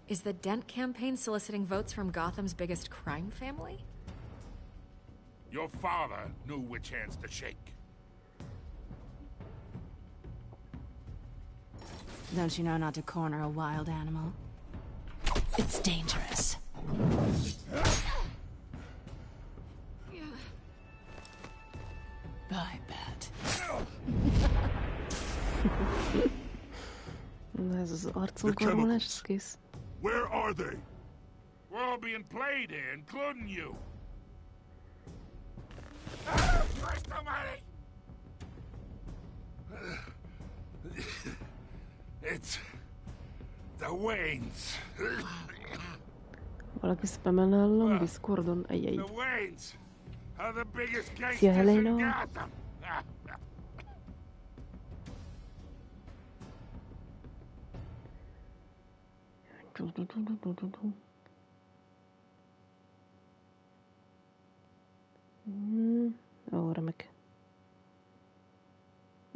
Is the Dent campaign soliciting votes from Gotham's biggest crime family? Your father knew which hands to shake. Don't you know not to corner a wild animal? It's dangerous. Bye, Bat. Ez az arcon karmolás, ez kész. Where are they? We're all being played here, including you. Christ almighty! It's the Waynes. Valaki spamel nálam Discordon egy. The Waynes are the biggest gangsters Szia, in Helena. Gotham. Ó, remek.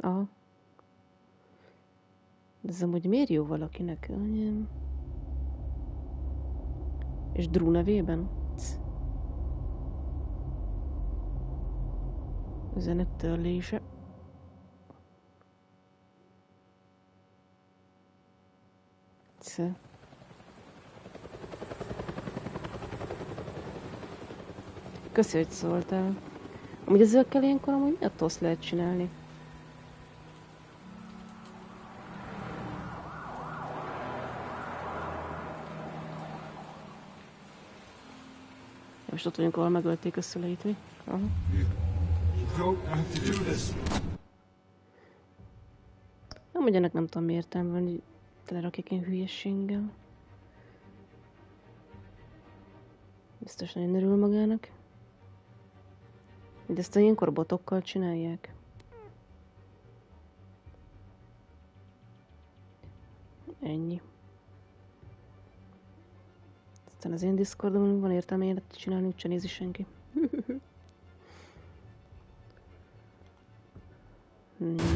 Aha. De ez amúgy miért jó valakinek? És Drew nevében? Üzenet törlése. Köszi, hogy szóltál. Amúgy ezekkel ilyenkor amúgy miatt azt lehet csinálni. Most ott vagyunk, ahol megölték a szüleit, mi? Aha. Nem, hogy ennek nem tudom mi értelme van, hogy telerakják én hülyességgel. Biztos nagyon örül magának. De ezt ilyenkor botokkal csinálják. Ennyi. Aztán az én Discordon van értelme élet csinálni, úgyse nézi senki. Only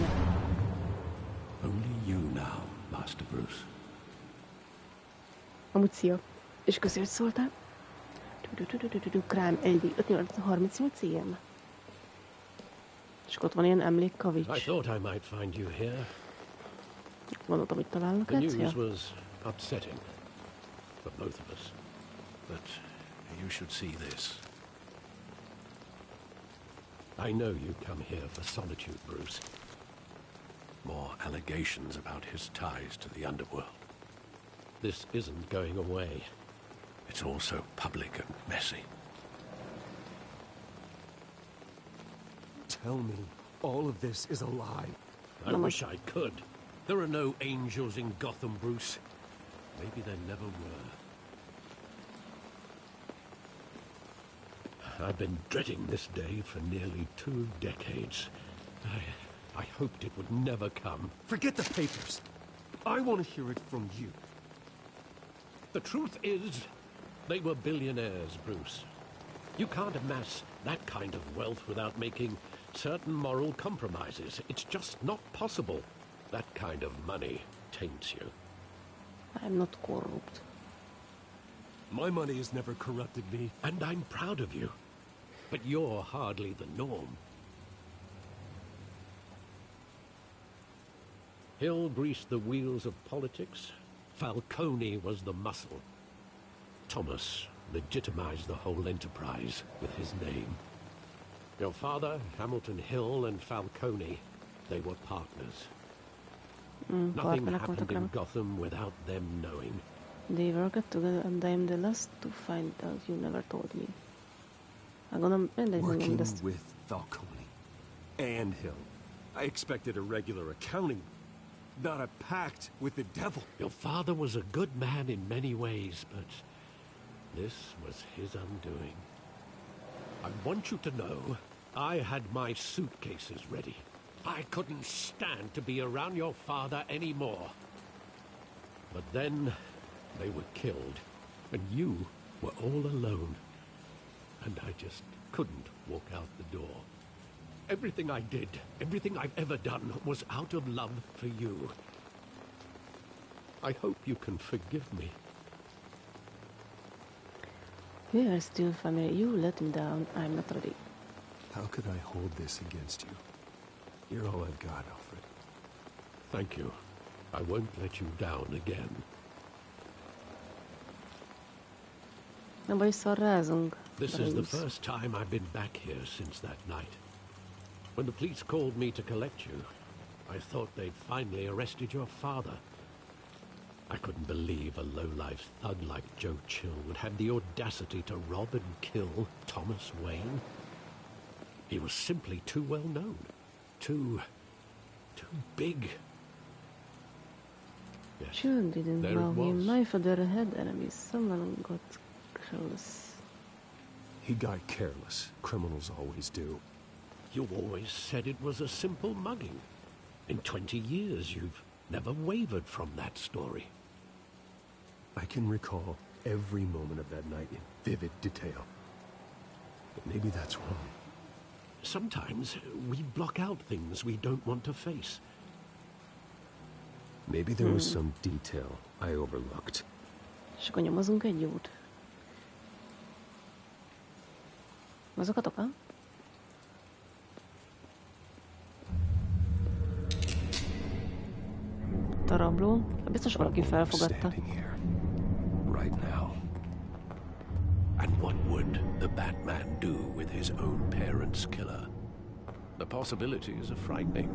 you now, my Master Bruce. Amúgy szia. És köszi, hogy szóltál. Crime 1-5-38 ilyen. És ott van ilyen emlékkavics. I thought I might find you here. Gondoltam, hogy találnak The egyszer. news was upsetting for both of us. But you should see this. I know you come here for solitude, Bruce. More allegations about his ties to the underworld. This isn't going away. It's all so public and messy. Tell me, all of this is a lie. I wish I could. There are no angels in Gotham, Bruce. Maybe there never were. I've been dreading this day for nearly 2 decades. I hoped it would never come. Forget the papers. I want to hear it from you. The truth is, they were billionaires, Bruce. You can't amass that kind of wealth without making certain moral compromises. It's just not possible. That kind of money taints you. I'm not corrupt. My money has never corrupted me. And I'm proud of you. But you're hardly the norm. Hill greased the wheels of politics. Falcone was the muscle. Thomas legitimized the whole enterprise with his name. Your father, Hamilton Hill, and Falcone, they were partners. Nothing happened in Gotham without them knowing. They worked together and I'm the last to find out. You never told me. Working with Falcone and Hill. I expected a regular accounting, not a pact with the devil. Your father was a good man in many ways, but this was his undoing. I want you to know, I had my suitcases ready. I couldn't stand to be around your father anymore. But then, they were killed, and you were all alone. And I just couldn't walk out the door. Everything I did, everything I've ever done, was out of love for you. I hope you can forgive me. We are still family. You let me down. I'm not ready. How could I hold this against you? You're all I've got, Alfred. Thank you. I won't let you down again. This is the first time I've been back here since that night. When the police called me to collect you, I thought they'd finally arrested your father. I couldn't believe a low-life thug like Joe Chill would have the audacity to rob and kill Thomas Wayne. He was simply too well known. Too big. Yes, Chill didn't know him. My father had enemies. Someone got careless. He got careless. Criminals always do. You always said it was a simple mugging. In 20 years, you've never wavered from that story. I can recall every moment of that night in vivid detail. But maybe that's wrong. Sometimes we block out things we don't want to face. Maybe there was some detail I overlooked. És akkor nyomozunk egy jót. Mozogatok, ha? Tarabló. Biztos valaki felfogadta. Right now. And what would the Batman do with his own parents' killer? The possibilities are frightening.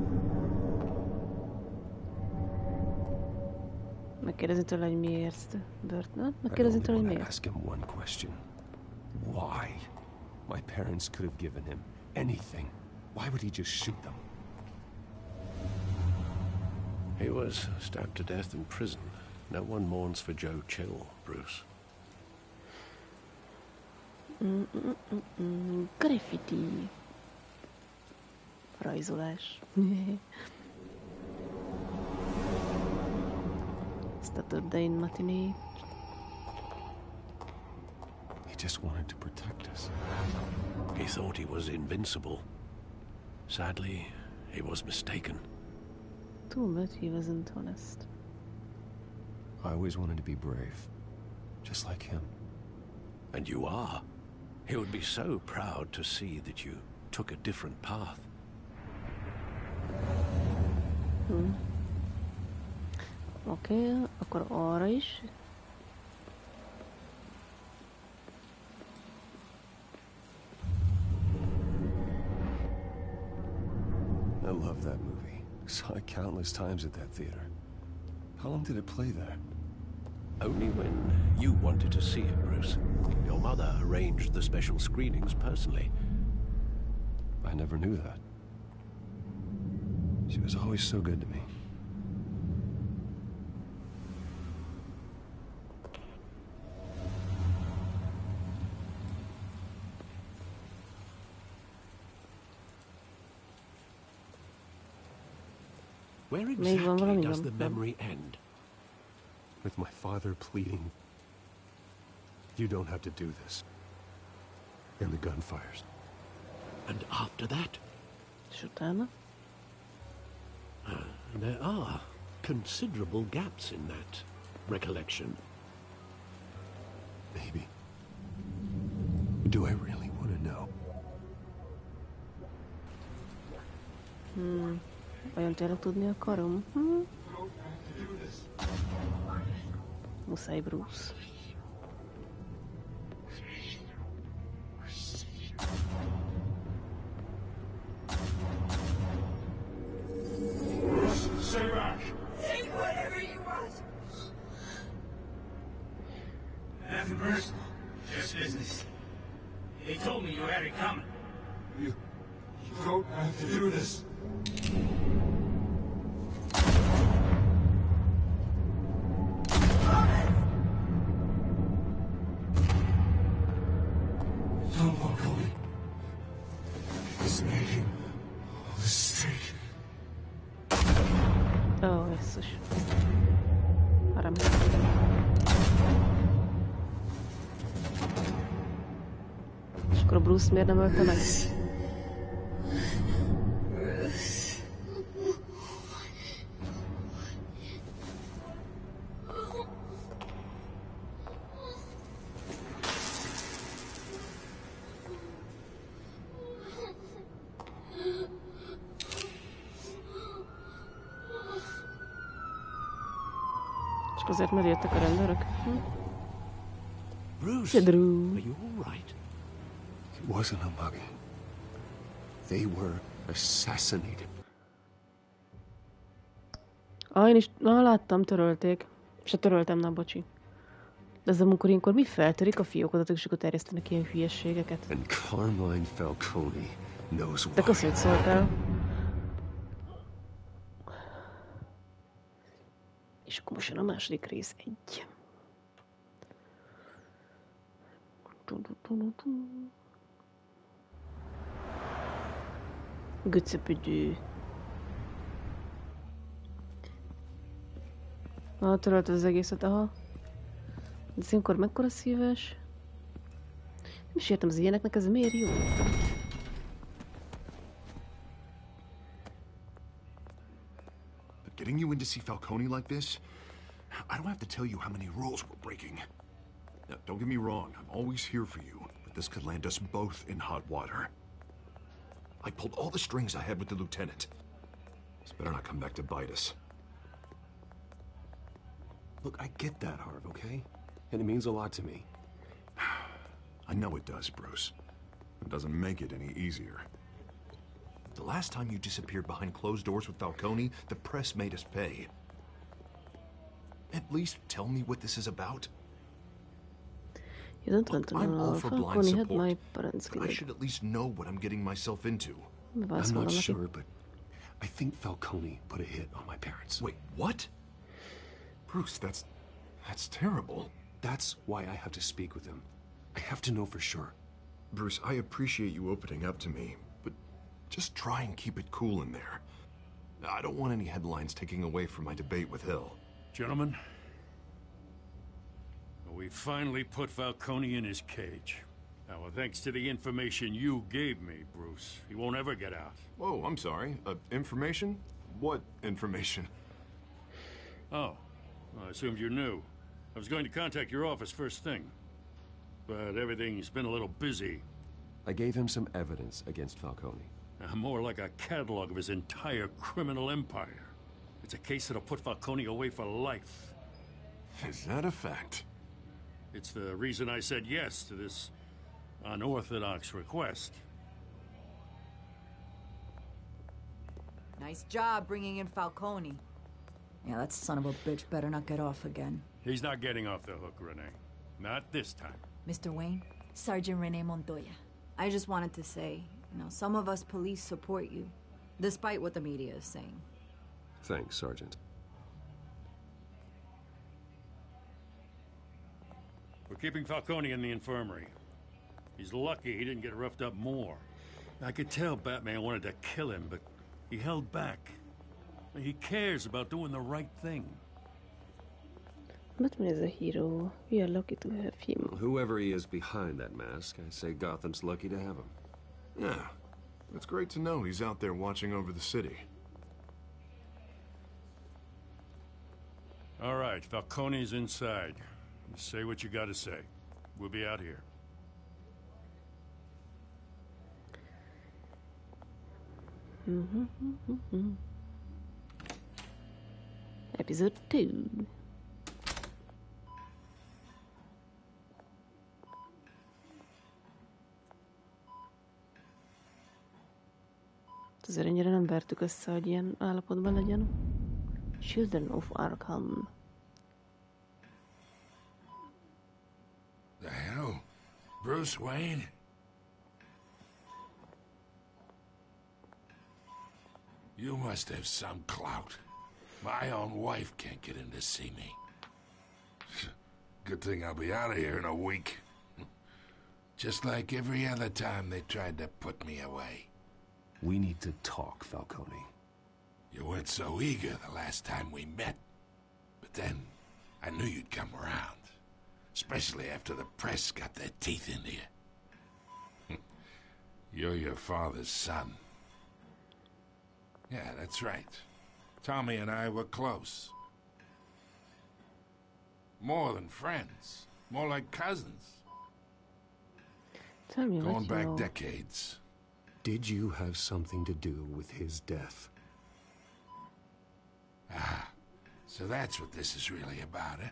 Megkérdezni tőle, hogy miért börtön. Megkérdezni tőle, hogy miért. Ask him one question. Why? My parents could have given him anything. Why would he just shoot them? He was stabbed to death in prison. No one mourns for Joe Chill, Bruce. Graffiti. Rajzolás. Saturday matinee. He just wanted to protect us. He thought he was invincible. Sadly, he was mistaken. Too bad he wasn't honest. I always wanted to be brave, just like him. And you are. He would be so proud to see that you took a different path. Oké, akkor arra is. I love that movie. Saw it countless times at that theater. How long did it play there? Only when you wanted to see it, Bruce. Your mother arranged the special screenings personally. I never knew that. She was always so good to me. Where exactly does the memory end? With my father pleading, "You don't have to do this." And the gunfires. And after that? Utána? There are considerable gaps in that recollection. Maybe. Do I really want to know? Vajon tényleg tudni akarom? Muszáj, Bruce. Stay back! Take whatever you want! Nothing personal. Just business. They told me you had it coming. You don't have to do this. Tom Falcone is making a mistake. Ó, basszus. Arra és akkor a Bruce miért nem ölte meg? Csak azért, mert jöttek a rendőrök? Bruce, are you all right? It wasn't a mugging. They were assassinated. Én is, láttam, törölték. Se töröltem, na bocsi. De ez amikor ilyenkor mi feltörik a fiókodat, és akkor terjesztenek ilyen hülyességeket. And Carmine Falcone knows why. De köszönjük, szóltál. És akkor most jön a második rész 1. Göcöpödő. Törölted az egészet, aha. De ilyenkor mekkora szíves? Nem is értem, az ilyeneknek ez miért jó? Getting you in to see Falcone like this? I don't have to tell you how many rules we're breaking. Now, don't get me wrong, I'm always here for you, but this could land us both in hot water. I pulled all the strings I had with the lieutenant. This better not come back to bite us. Look, I get that, Harv, okay? And it means a lot to me. I know it does, Bruce. It doesn't make it any easier. The last time you disappeared behind closed doors with Falcone, the press made us pay. At least tell me what this is about. Look, I'm all for blind support, but I should at least know what I'm getting myself into. I'm not sure, but I think Falcone put a hit on my parents. Wait, what? Bruce, that's terrible. That's why I have to speak with him. I have to know for sure. Bruce, I appreciate you opening up to me, but just try and keep it cool in there. I don't want any headlines taking away from my debate with Hill. Gentlemen, we finally put Falcone in his cage. Now, thanks to the information you gave me, Bruce, he won't ever get out. Whoa, I'm sorry. Information? What information? Oh, Well, I assumed you knew. I was going to contact your office first thing. But everything's been a little busy. I gave him some evidence against Falcone. More like a catalog of his entire criminal empire. It's a case that'll put Falcone away for life. Is that a fact? It's the reason I said yes to this unorthodox request. Nice job bringing in Falcone. Yeah, that son of a bitch better not get off again. He's not getting off the hook, Renee. Not this time. Mr. Wayne, Sergeant Renee Montoya. I just wanted to say, some of us police support you, despite what the media is saying. Thanks, Sergeant. We're keeping Falcone in the infirmary. He's lucky he didn't get roughed up more. I could tell Batman wanted to kill him, but he held back. He cares about doing the right thing. Batman is a hero. We are lucky to have him. Whoever he is behind that mask, I say Gotham's lucky to have him. Yeah, it's great to know he's out there watching over the city. All right, Falcone's inside. Say what you gotta say. We'll be out here. Episode 2. Azért ennyire nem vertük össze, hogy ilyen állapotban legyen. Children of Arkham. The hell? Bruce Wayne? You must have some clout. My own wife can't get in to see me. Good thing I'll be out of here in a week. Just like every other time they tried to put me away. We need to talk, Falcone. You weren't so eager the last time we met. But then, I knew you'd come around. Especially after the press got their teeth into you. You're your father's son. Yeah, that's right. Tommy and I were close. More than friends. More like cousins. Tell me Going what back you know. decades. Did you have something to do with his death? Ah, so that's what this is really about, eh?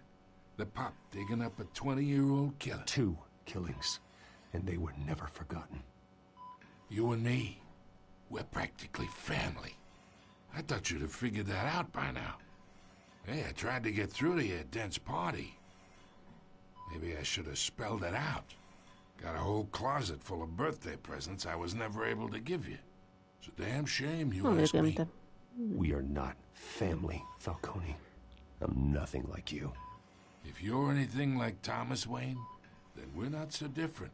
The pup digging up a 20-year-old killer. 2 killings, and they were never forgotten. You and me, we're practically family. I thought you'd have figured that out by now. Hey, I tried to get through to you at Dent's party. Maybe I should have spelled it out. Got a whole closet full of birthday presents I was never able to give you. It's a damn shame you asked me. We are not family, Falcone. I'm nothing like you. If you're anything like Thomas Wayne, then we're not so different.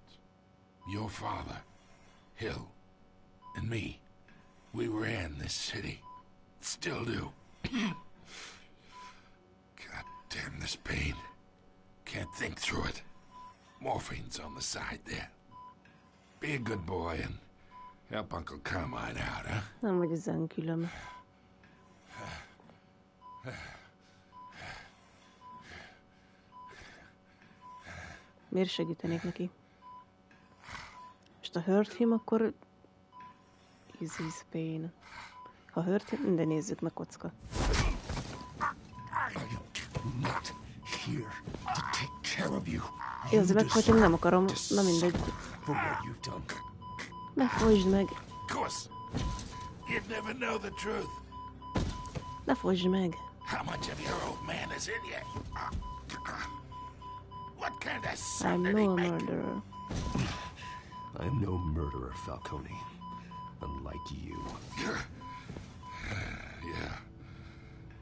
Your father, Hill, and me, we ran this city. Still do. God damn this pain. Can't think through it. Morphine's on the side there. Be a good boy and help Uncle Carmine out, huh? Nem vagy ezen külön. Miért segítenék neki? Most ha hurt him, akkor... Easy pain. Ha hurt him, de nézzük meg, kocka. Érzi meg, hogy én nem akarom. Na mindegy. Ne folytsd meg. Ne folytsd meg. How much of your old man is in you? What kind of son I'm did he no make? murderer. I'm no murderer, Falcone. Unlike you. Yeah.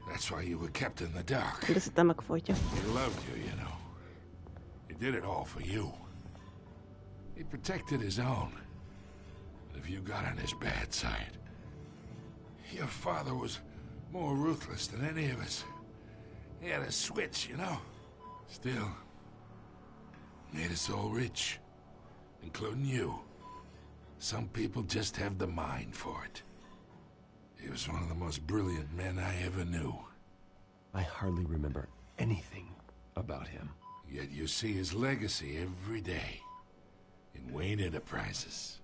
That's why you were kept in the dark. De szinte megfojtja. He loved you, you know. He did it all for you. He protected his own. But if you got on his bad side, your father was more ruthless than any of us. He had a switch, you know. Still, made us all rich, including you. Some people just have the mind for it. He was one of the most brilliant men I ever knew. I hardly remember anything about him. Yet you see his legacy every day in Wayne Enterprises.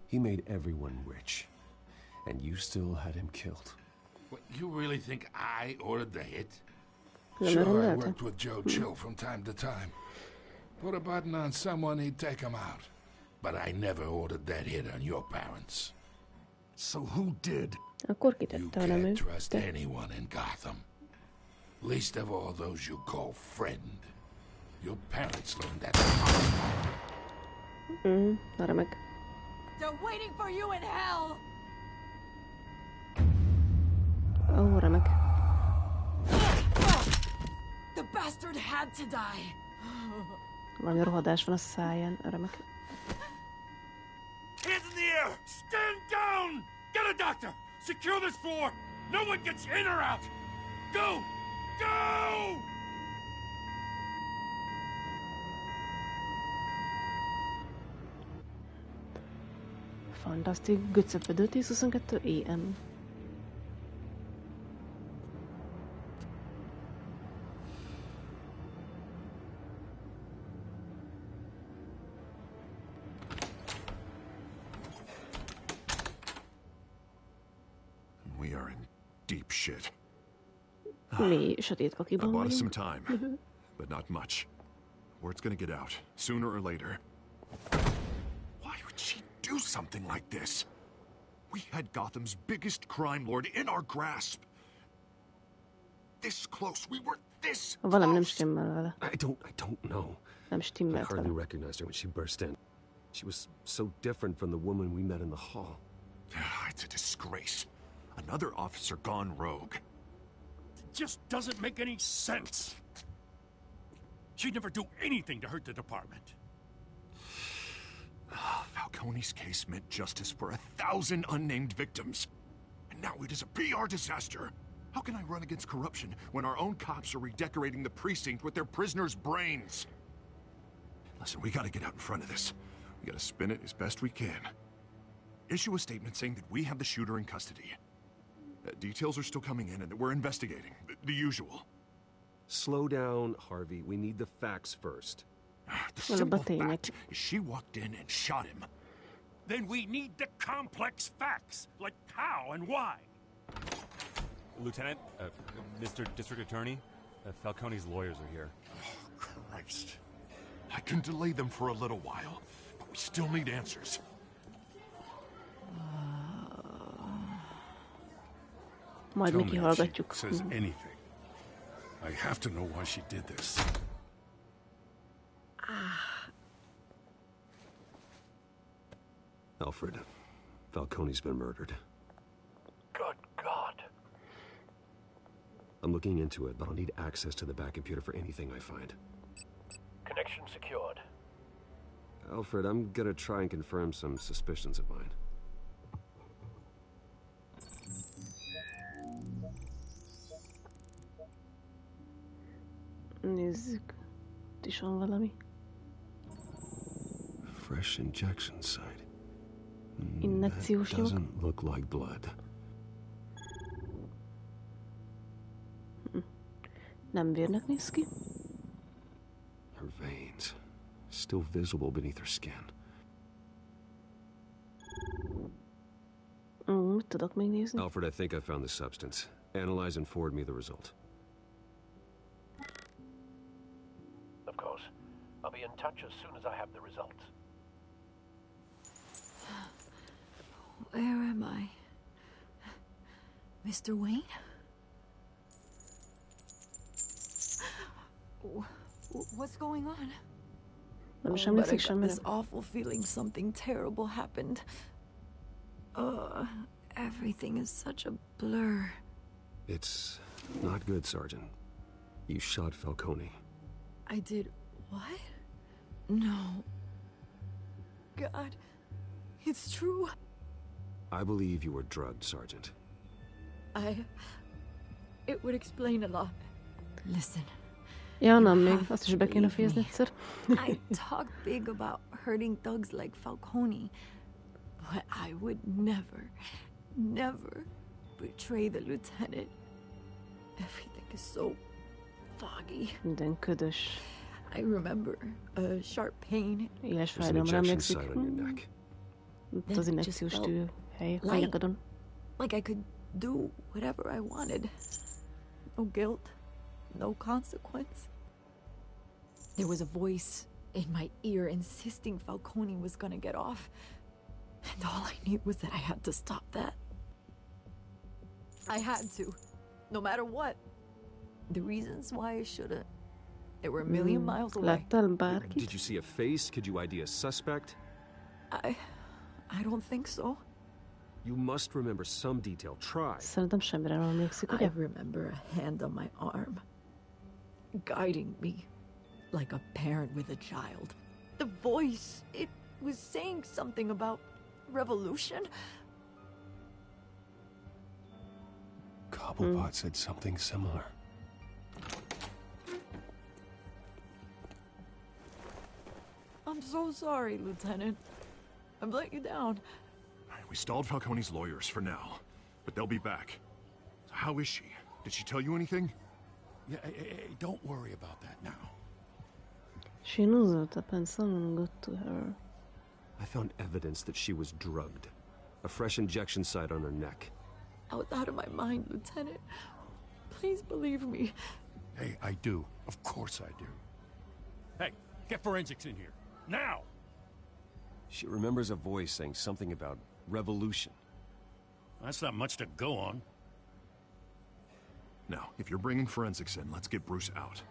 He made everyone rich, and you still had him killed. What, you really think I ordered the hit? Sure, I worked with Joe Chill from time to time. Put a button on someone, he'd take him out. But I never ordered that hit on your parents. So who did? You can't trust anyone in Gotham. Least of all those you call friend. Your parents learned that. They're waiting for you in hell! Oh, remek. The bastard had to die. Valami rohadás van a száján, remek. Hands in the air! Stand down! Get a doctor! Secure this floor! No one gets in or out! Go! Go! Fantastic. Göccöpödő 10:22 AM. We are in deep shit. Mi sötét kakiban I bought us some vagyunk. time, but not much. Word's gonna get out, sooner or later. Why would she do something like this? We had Gotham's biggest crime lord in our grasp. This close, we were this Valami nem stimmel vele. I don't know. Nem I stimmelt hardly vele. recognized her when she burst in. She was so different from the woman we met in the hall. It's a disgrace. Another officer gone rogue. It just doesn't make any sense. She'd never do anything to hurt the department. Falcone's case meant justice for 1,000 unnamed victims. And now it is a PR disaster. How can I run against corruption when our own cops are redecorating the precinct with their prisoners' brains? Listen, we gotta get out in front of this. We gotta spin it as best we can. Issue a statement saying that we have the shooter in custody. Details are still coming in and that we're investigating. The usual. Slow down, Harvey. We need the facts first. The simple fact is she walked in and shot him. Then we need the complex facts, like how and why. Lieutenant, Mr. District Attorney, Falcone's lawyers are here. Oh, Christ. I can delay them for a little while, but we still need answers. Majd mi kihallgatjuk. Says anything. I have to know why she did this. Alfred, Falcone's been murdered. Good God. I'm looking into it, but I'll need access to the back computer for anything I find. Connection secured. Alfred, I'm gonna try and confirm some suspicions of mine. Nézzük. Itt is van valami. Fresh injection site. Injekciós That doesn't look like blood. Nem vérnek néz ki. Her veins, still visible beneath her skin. Mit tudok még nézni? Alfred, I think I found the substance. Analyze and forward me the result. Of course. I'll be in touch as soon as I have the results. Where am I? Mr. Wayne? What's going on? Nem sem emlékszik This semmire. awful feeling something terrible happened. Everything is such a blur. It's not good, Sergeant. You shot Falcone. I did what? No. God, it's true. I believe you were drugged, Sergeant. It would explain a lot. Listen. Ja, nem még. Azt is be kéne fejezni egyszer. I talk big about hurting thugs like Falcone, but I would never betray the lieutenant. Everything is so foggy. Minden ködös. I remember a sharp pain. Éles fájdalomra emlékszik. Itt az injekciós tű hely a nyakadon. Like I could do whatever I wanted. No guilt, no consequence. There was a voice in my ear insisting Falcone was gonna get off. And all I knew was that I had to stop that. I had to, no matter what. The reasons why I shouldn't, they were a million miles away. Did you see a face? Could you ID a suspect? I don't think so. You must remember some detail. Try. Szerintem semmire nem emlékszik, ugye? I remember a hand on my arm, guiding me like a parent with a child. The voice, it was saying something about revolution. Cobblepot said something similar. I'm so sorry, Lieutenant. I've let you down. We stalled Falcone's lawyers for now, but they'll be back. How is she? Did she tell you anything? Yeah, hey, don't worry about that now. She knows that happened. Someone got to her. I found evidence that she was drugged. A fresh injection site on her neck. I was out of my mind, Lieutenant. Please believe me. Hey, I do. Of course I do. Hey, get forensics in here. Now! She remembers a voice saying something about revolution. That's not much to go on. Now, if you're bringing forensics in, let's get Bruce out.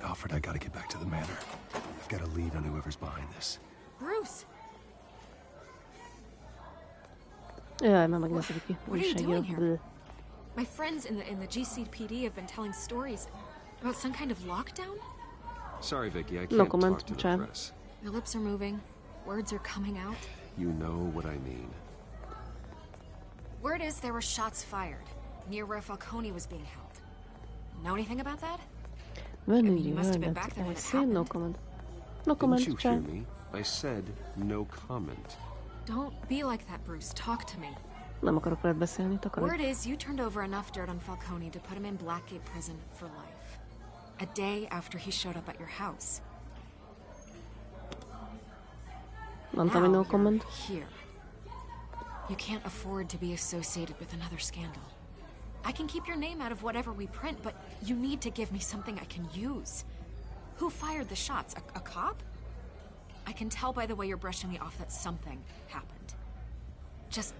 Alfred, I gotta get back to the manor. I've got a lead on whoever's behind this. Bruce! Jaj, már megnézhetik ki. What are you doing here? My friends in the GCPD have been telling stories about some kind of lockdown? Sorry, Vicky, I can't talk to the press. Your lips are moving. Words are coming out. You know what I mean. Word is there were shots fired near where Falcone was being held. Know anything about that? I mean, you must have been back there when it happened. No comment. No comment, Didn't you hear me? I said no comment. Don't be like that, Bruce. Talk to me. Nem akarok veled beszélni, Word is you turned over enough dirt on Falcone to put him in Blackgate Prison for life. A day after he showed up at your house. Mondtam, hogy no comment. Here. You can't afford to be associated with another scandal. I can keep your name out of whatever we print, but you need to give me something I can use. Who fired the shots? A cop? I can tell by the way you're brushing me off that something happened. Just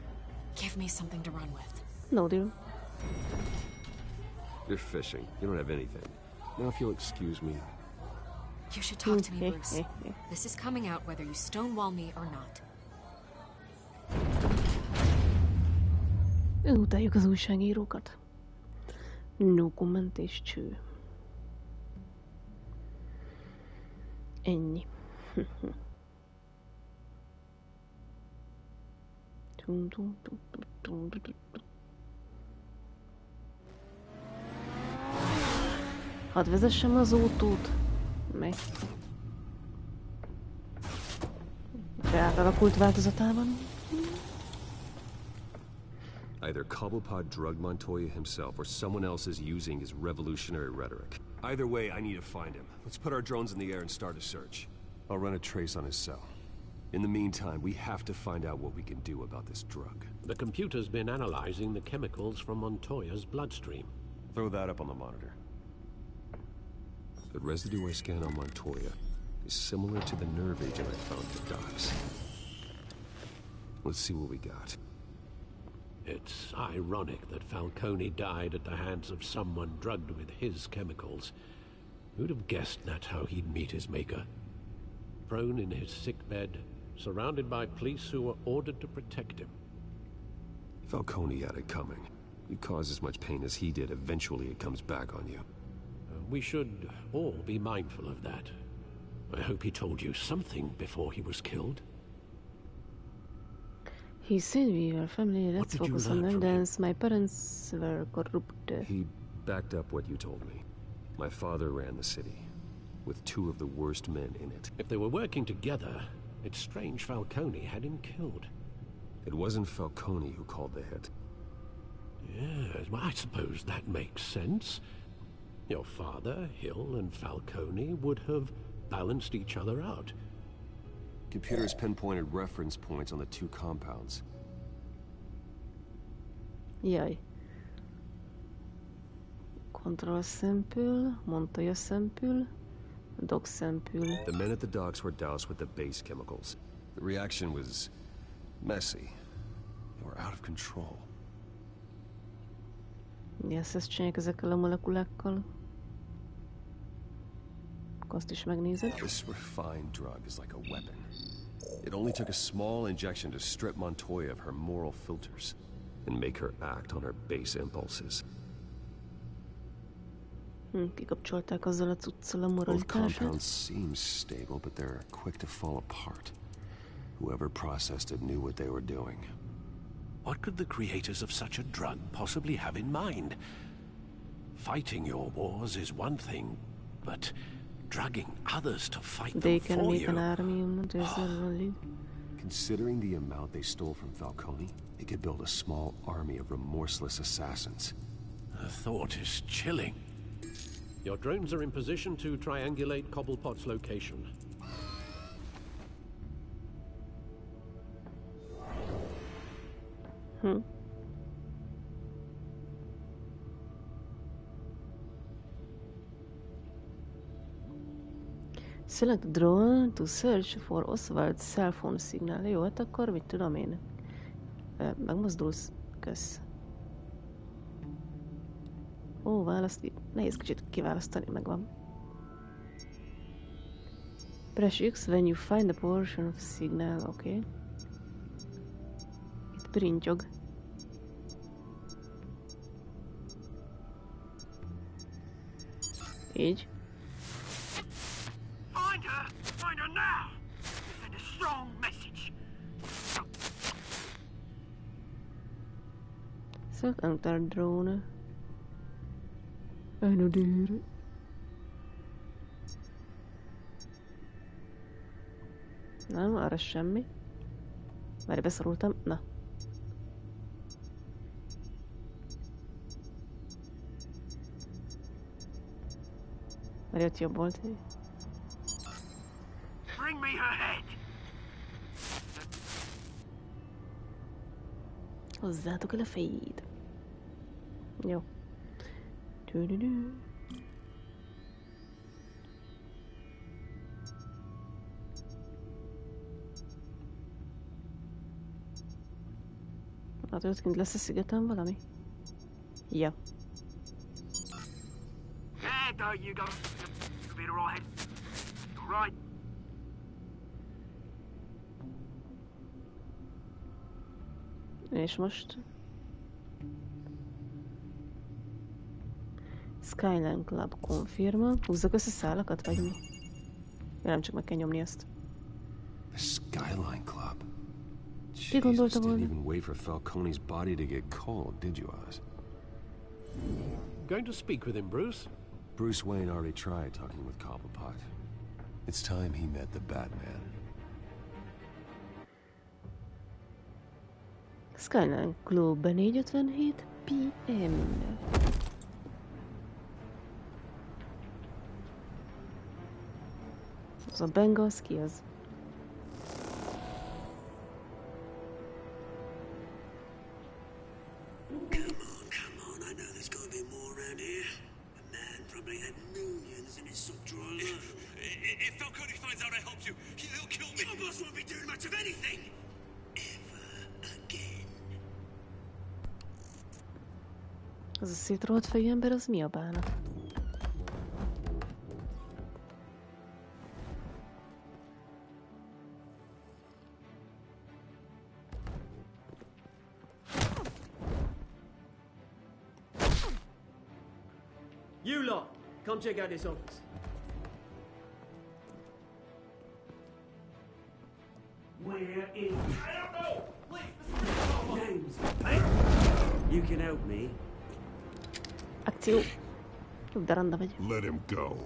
give me something to run with. No, dear. You're fishing. You don't have anything. Now, if you'll excuse me. You should talk to me, Bruce. This is coming out whether you stonewall me or not. Utáljuk az újságírókat. No comment és cső. Ennyi. Hadd vezessem az autót. Meg. Átalakult változatában. Either Cobblepot drugged Montoya himself or someone else is using his revolutionary rhetoric. Either way, I need to find him. Let's put our drones in the air and start a search. I'll run a trace on his cell. In the meantime, we have to find out what we can do about this drug. The computer's been analyzing the chemicals from Montoya's bloodstream. Throw that up on the monitor. The residue I scan on Montoya is similar to the nerve agent I found at the docks. Let's see what we got. It's ironic that Falcone died at the hands of someone drugged with his chemicals. Who'd have guessed that's how he'd meet his maker? Prone in his sickbed, surrounded by police who were ordered to protect him. Falcone had it coming. You cause as much pain as he did, eventually it comes back on you. We should all be mindful of that. I hope he told you something before he was killed. He said we were family, let's focus on evidence. My parents were corrupt. He backed up what you told me. My father ran the city, with two of the worst men in it. If they were working together, it's strange Falcone had him killed. It wasn't Falcone who called the hit. Yes, well, I suppose that makes sense. Your father, Hill, and Falcone would have balanced each other out. Computers pinpointed reference points on the two compounds. Jaj. Control szempül, Montoya szempül, Doc szempül. The men at the docks were doused with the base chemicals. The reaction was messy. They were out of control. Mi ezt csinálják ezekkel a molekulákkal? Azt is megnézed. This refined drug is like a weapon. It only took a small injection to strip Montoya of her moral filters and make her act on her base impulses. Kikapcsolták azzal a cuccal a Both moralitását. compounds seem stable, but they're quick to fall apart. Whoever processed it knew what they were doing. What could the creators of such a drug possibly have in mind? Fighting your wars is one thing, but drugging others to fight them for you. Considering the amount they stole from Falcone, they could build a small army of remorseless assassins. The thought is chilling. Your drones are in position to triangulate Cobblepot's location. Select drone to search for Oswald's cell phone signal. Jó, hát akkor mit tudom én? Megmozdulsz? Kösz. Ó, választ. Nehéz kicsit kiválasztani, megvan. Press X when you find a portion of signal. Oké. Itt printyog. Így. Find her now! Send a strong message. Select another drone. Another. Nem, arra semmi. Már beszorultam. Na. Már jött jobb volt. Bring me her head. Hozzátok el a fejét. Jó. Tüdüdü. Hát ott kint lesz a szigeten valami? Ja. There you go. You'll be all right. All right. És most? Skyline Club konfirma. Húzzak össze szálakat, vagy mi? Nem, csak meg kell nyomni ezt. The Skyline Club. Ki gondolta volna? Didn't even wait for Falcone's body to get cold, did you, Oz? Going to speak with him, Bruce? Bruce Wayne already tried talking with Cobblepot. It's time he met the Batman. Skyline Club 4:57 PM. Az a Bengals ki az? If Falcone finds out I helped you, he'll kill me. Your boss won't be doing much of anything. Ever again. Az a szétrohadt fejű ember, az mi a bánat? You lot, come check out this office. Where is... I don't know! Please, names. You can help me. Akció. Jobb daranda vagy. Let him go.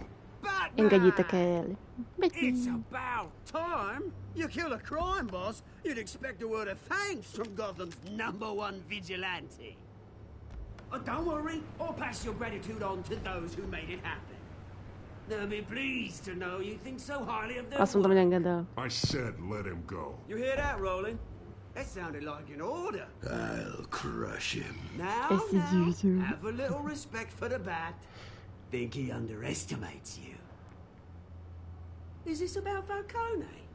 Engedjétek el. It's about time. You kill a crime boss, you'd expect a word of thanks from Gotham's #1 vigilante. Oh, don't worry. I'll pass your gratitude on to those who made it happen. They'll be pleased to know you think so highly of them. Azt mondom, hogy engedd el. I said let him go. You hear that, Roland? That sounded like an order. I'll crush him. Now, have a little respect for the bat. Think he underestimates you. Is this about Falcone?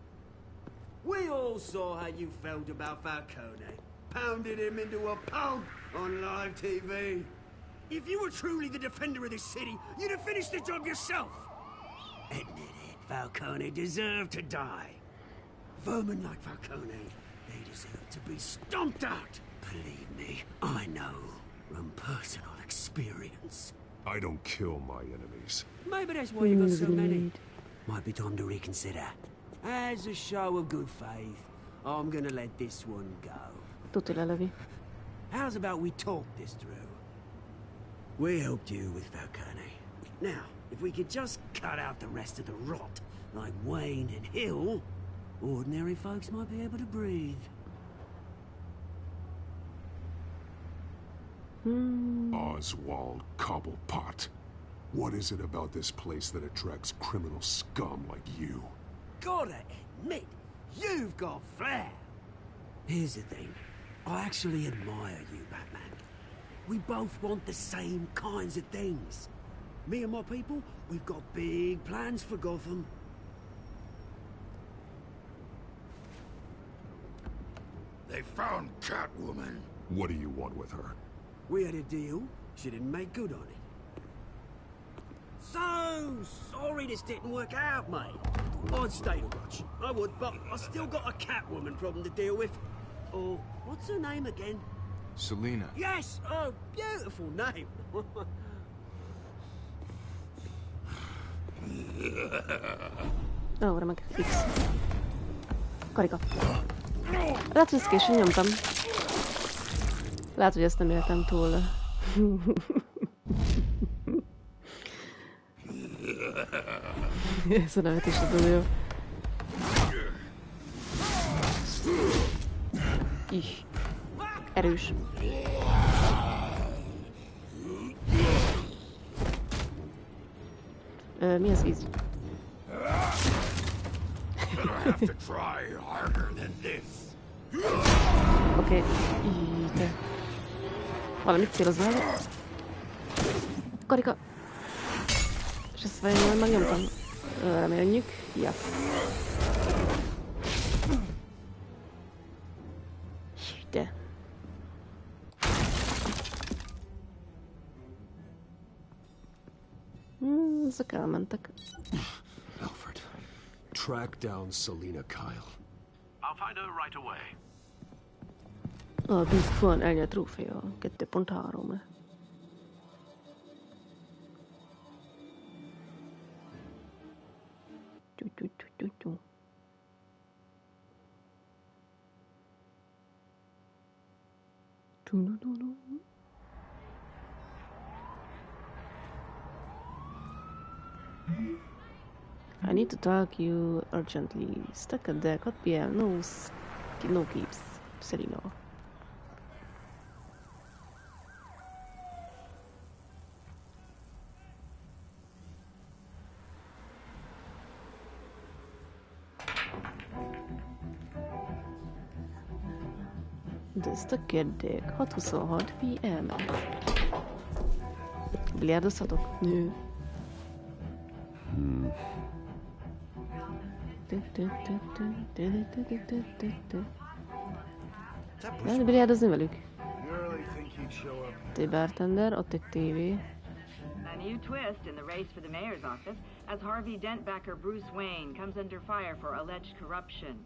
We all saw how you felt about Falcone. Pounded him into a pulp on live TV. If you were truly the defender of this city, you'd have finished the job yourself. Admit it, Falcone deserved to die. Vermin like Falcone, they deserve to be stomped out. Believe me, I know from personal experience. I don't kill my enemies. Maybe that's why you got so many. Might be time to reconsider. As a show of good faith, I'm gonna let this one go. How's about we talk this through? We helped you with Falcone. Now, if we could just cut out the rest of the rot, like Wayne and Hill, ordinary folks might be able to breathe. Oswald Cobblepot. What is it about this place that attracts criminal scum like you? Gotta admit, you've got flair. Here's the thing. I actually admire you, Batman. We both want the same kinds of things. Me and my people, we've got big plans for Gotham. They found Catwoman. What do you want with her? We had a deal. She didn't make good on it. So sorry this didn't work out, mate. I'd stay to watch. I would, but I still got a Catwoman problem to deal with. Oh, what's her name again? Selina. Yes! Oh, beautiful name. Ó, remek, fix. Karika. Lehet, hogy ezt későn nyomtam. Lehet, hogy ezt nem éltem túl. Ez a nevetés az jó. Ih. Erős. Mi az víz? Oké. Te. Valamit célozva el. Karika. És ezt vajon megnyomtam. Reméljük. Ja. De. Ezek elmentek. Alfred, track down Selina Kyle. I'll find her right away. A Beast van elnyert trófea 2.3. I need to talk you urgently. Stuck at the cut PL. No keeps. Selina. De stöckedek 6:26 PM. Biliárdozhatok? Nő. Lehet biliárdozni velük? Egy bartender, ott egy tévé. A new twist in the race for the mayor's office as Harvey Dent backer Bruce Wayne comes under fire for alleged corruption.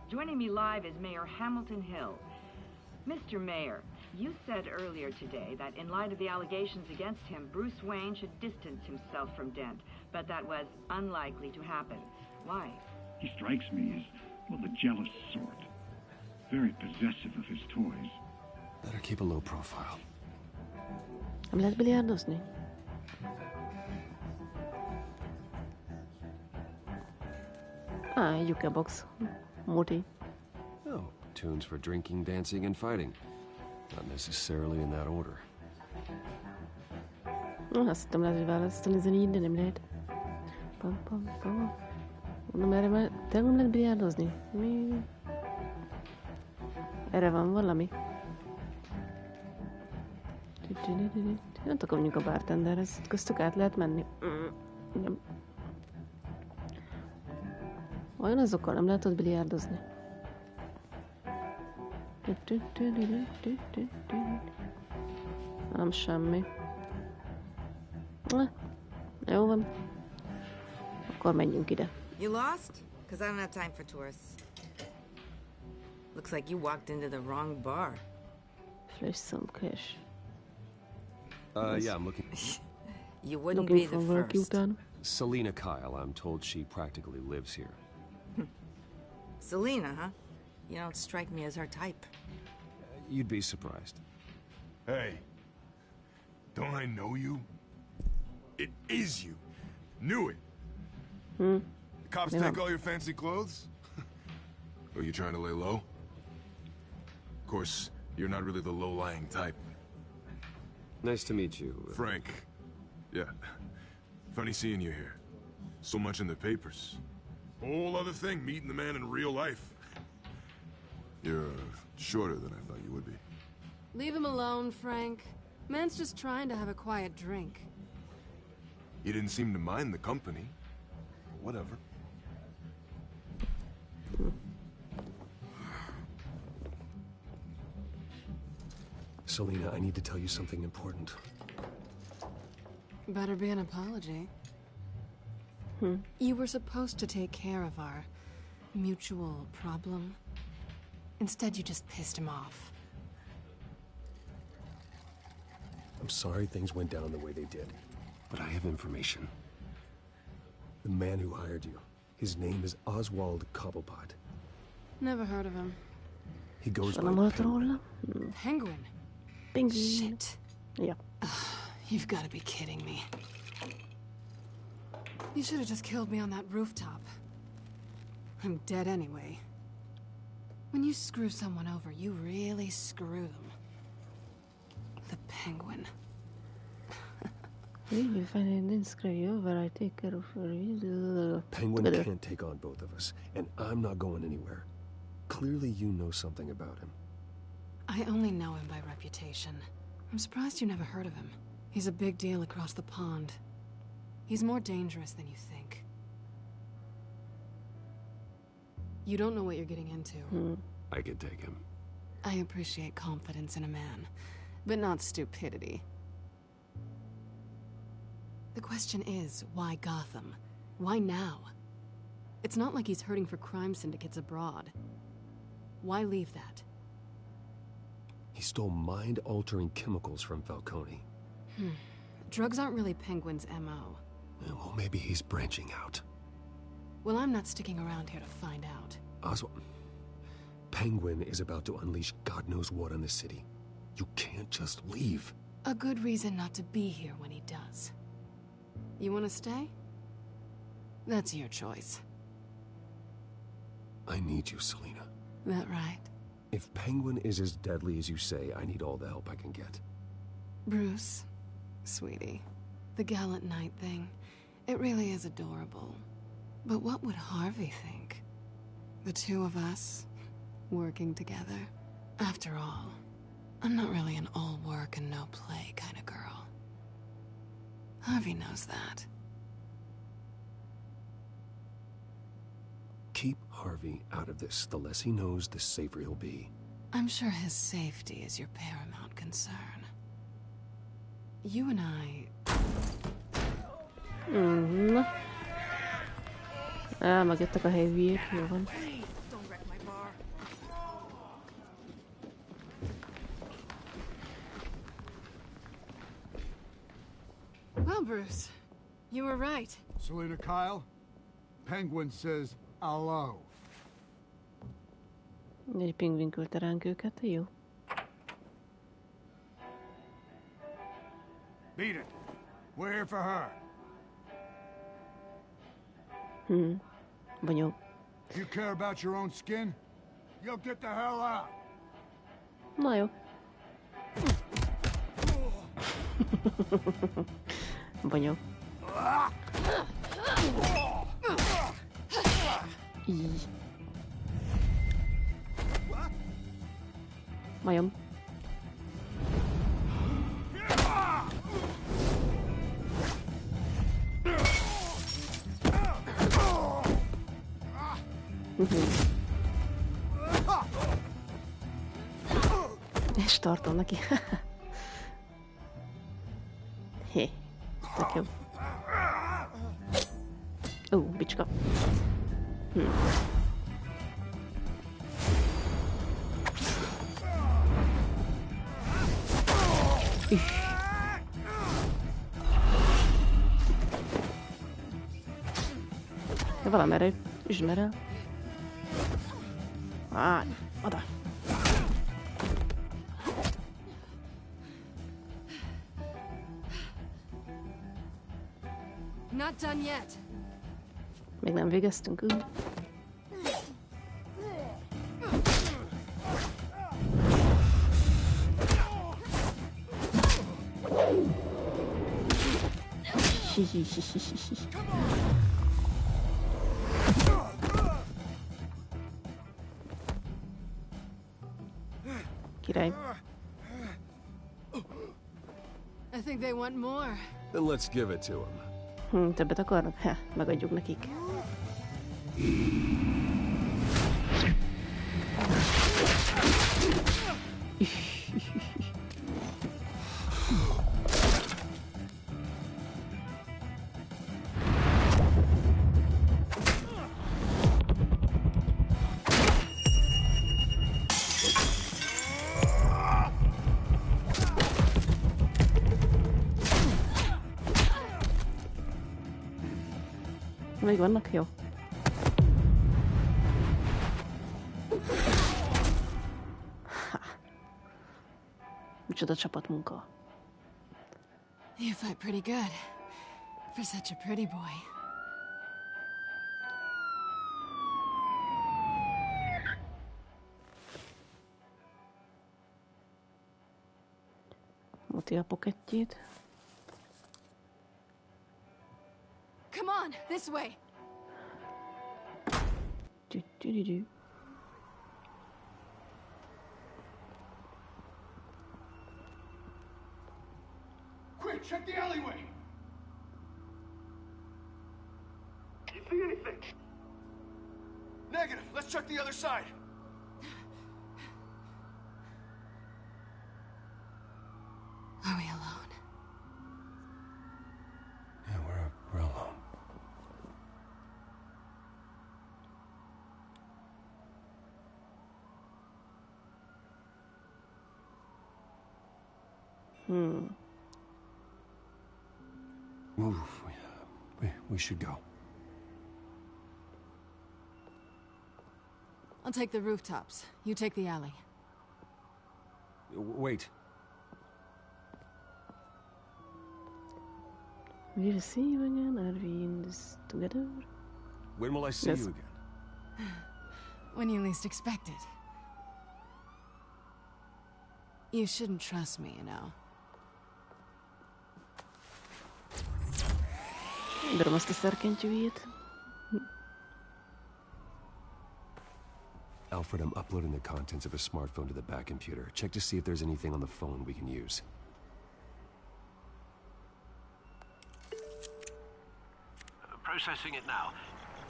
Joining me live is Mayor Hamilton Hill. Mr. Mayor, you said earlier today that in light of the allegations against him, Bruce Wayne should distance himself from Dent, but that was unlikely to happen. Why? He strikes me as, well, the jealous sort. Very possessive of his toys. Better keep a low profile. Nem lehet biliárdozni? Jukebox. Morty. Oh, tunes for drinking, dancing, and fighting. Not necessarily in that order. Azt hittem lehet, hogy választani zenét, de nem lehet. Pam, pam, pam. Mondom, erre már tényleg nem lehet biliárdozni? Mi? Erre van valami? Nem tudom, mondjuk a bartender, ezt köztük át lehet menni? Nem. Vajon azokkal nem lehet ott biliárdozni? Nem semmi. Jó van. Akkor menjünk ide. You lost? Because I don't have time for tourists. Looks like you walked into the wrong bar. Flash some cash. Yeah, I'm looking... You wouldn't be the first. Selena Kyle, I'm told she practically lives here. Selena, huh? You don't strike me as her type. You'd be surprised. Hey, don't I know you? It is you. Knew it. The cops take all your fancy clothes? Are you trying to lay low? Of course, you're not really the low-lying type. Nice to meet you. Frank. Yeah. Funny seeing you here. So much in the papers. Whole other thing, meeting the man in real life. You're shorter than I thought you would be. Leave him alone, Frank. Man's just trying to have a quiet drink. You didn't seem to mind the company. Whatever. Selena, I need to tell you something important. Better be an apology. You were supposed to take care of our mutual problem. Instead, you just pissed him off. I'm sorry things went down the way they did, but I have information. The man who hired you, his name is Oswald Cobblepot. Never heard of him. He goes by Penguin. Penguin? Penguin. Shit. Yeah. You've got to be kidding me. You should have just killed me on that rooftop. I'm dead anyway. When you screw someone over, you really screw them. The Penguin. If I didn't screw you over, I take care of you. Penguin can't take on both of us, and I'm not going anywhere. Clearly you know something about him. I only know him by reputation. I'm surprised you never heard of him. He's a big deal across the pond. He's more dangerous than you think. You don't know what you're getting into. I could take him. I appreciate confidence in a man, but not stupidity. The question is, why Gotham? Why now? It's not like he's hurting for crime syndicates abroad. Why leave that? He stole mind-altering chemicals from Falcone. Drugs aren't really Penguin's M.O. Well, maybe he's branching out. Well, I'm not sticking around here to find out. Oswald, Penguin is about to unleash God knows what on the city. You can't just leave. A good reason not to be here when he does. You want to stay? That's your choice. I need you, Selena. That right? If Penguin is as deadly as you say, I need all the help I can get. Bruce, sweetie, the gallant knight thing, it really is adorable. But what would Harvey think? The two of us, working together. After all, I'm not really an all work and no play kind of girl. Harvey knows that. Keep Harvey out of this. The less he knows, the safer he'll be. I'm sure his safety is your paramount concern. You and I... Megjöttek a helyviek, jó van. Well, Bruce, you were right. Selena Kyle, Penguin says hello. Egy pingvin küldte ránk őket, jó? Beat it. We're here for her. Bonyolult. If you care about your own skin, you'll get the hell out. Na jó. Bonyó. Így. Majom. És tartom neki. Hé, tök jó. Ó, bicska. Ja, valamerre ismerel. Oda. Not done yet. Még nem végeztünk. Király. I think they want more. Then let's give it to them. Többet akarnak? Megadjuk nekik. Még vannak? Jó. Micsoda csapatmunka. You fight pretty good for such a pretty boy. Moti a pokettjét. Come on, this way. Quick, check the alleyway. You see anything? Negative. Let's check the other side. Are we alone? Yeah, we're alone. Move. We should go. I'll take the rooftops. You take the alley. Wait. We'll see you again. Are we in this together? When will I see you again? When you least expect it. You shouldn't trust me, you know. Berom azt a szerkentyűjét. Alfred, I'm uploading the contents of a smartphone to the back computer. Check to see if there's anything on the phone we can use. Processing it now.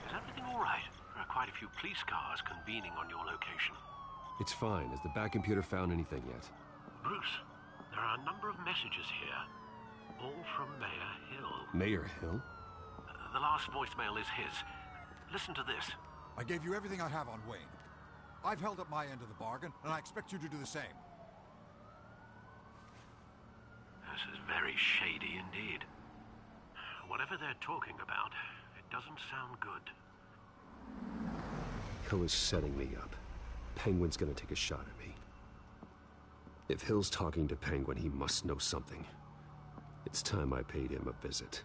Is everything all right? There are quite a few police cars convening on your location. It's fine. Has the back computer found anything yet? Bruce, there are a number of messages here. All from Mayor Hill. Mayor Hill? The last voicemail is his. Listen to this. I gave you everything I have on Wayne. I've held up my end of the bargain, and I expect you to do the same. This is very shady indeed. Whatever they're talking about, it doesn't sound good. Hill is setting me up. Penguin's gonna take a shot at me. If Hill's talking to Penguin, he must know something. It's time I paid him a visit.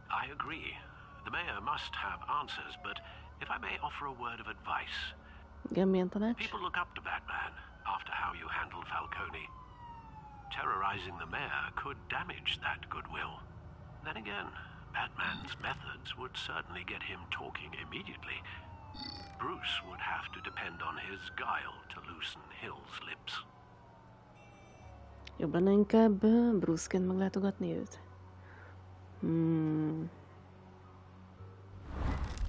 I agree. The mayor must have answers, but if I may offer a word of advice. People look up to Batman after how you handled Falcone. Terrorizing the mayor could damage that goodwill. Then again, Batman's methods would certainly get him talking immediately. Bruce would have to depend on his guile to loosen Hill's lips. Jobb lenne inkább Bruce-ként meglátogatni őt.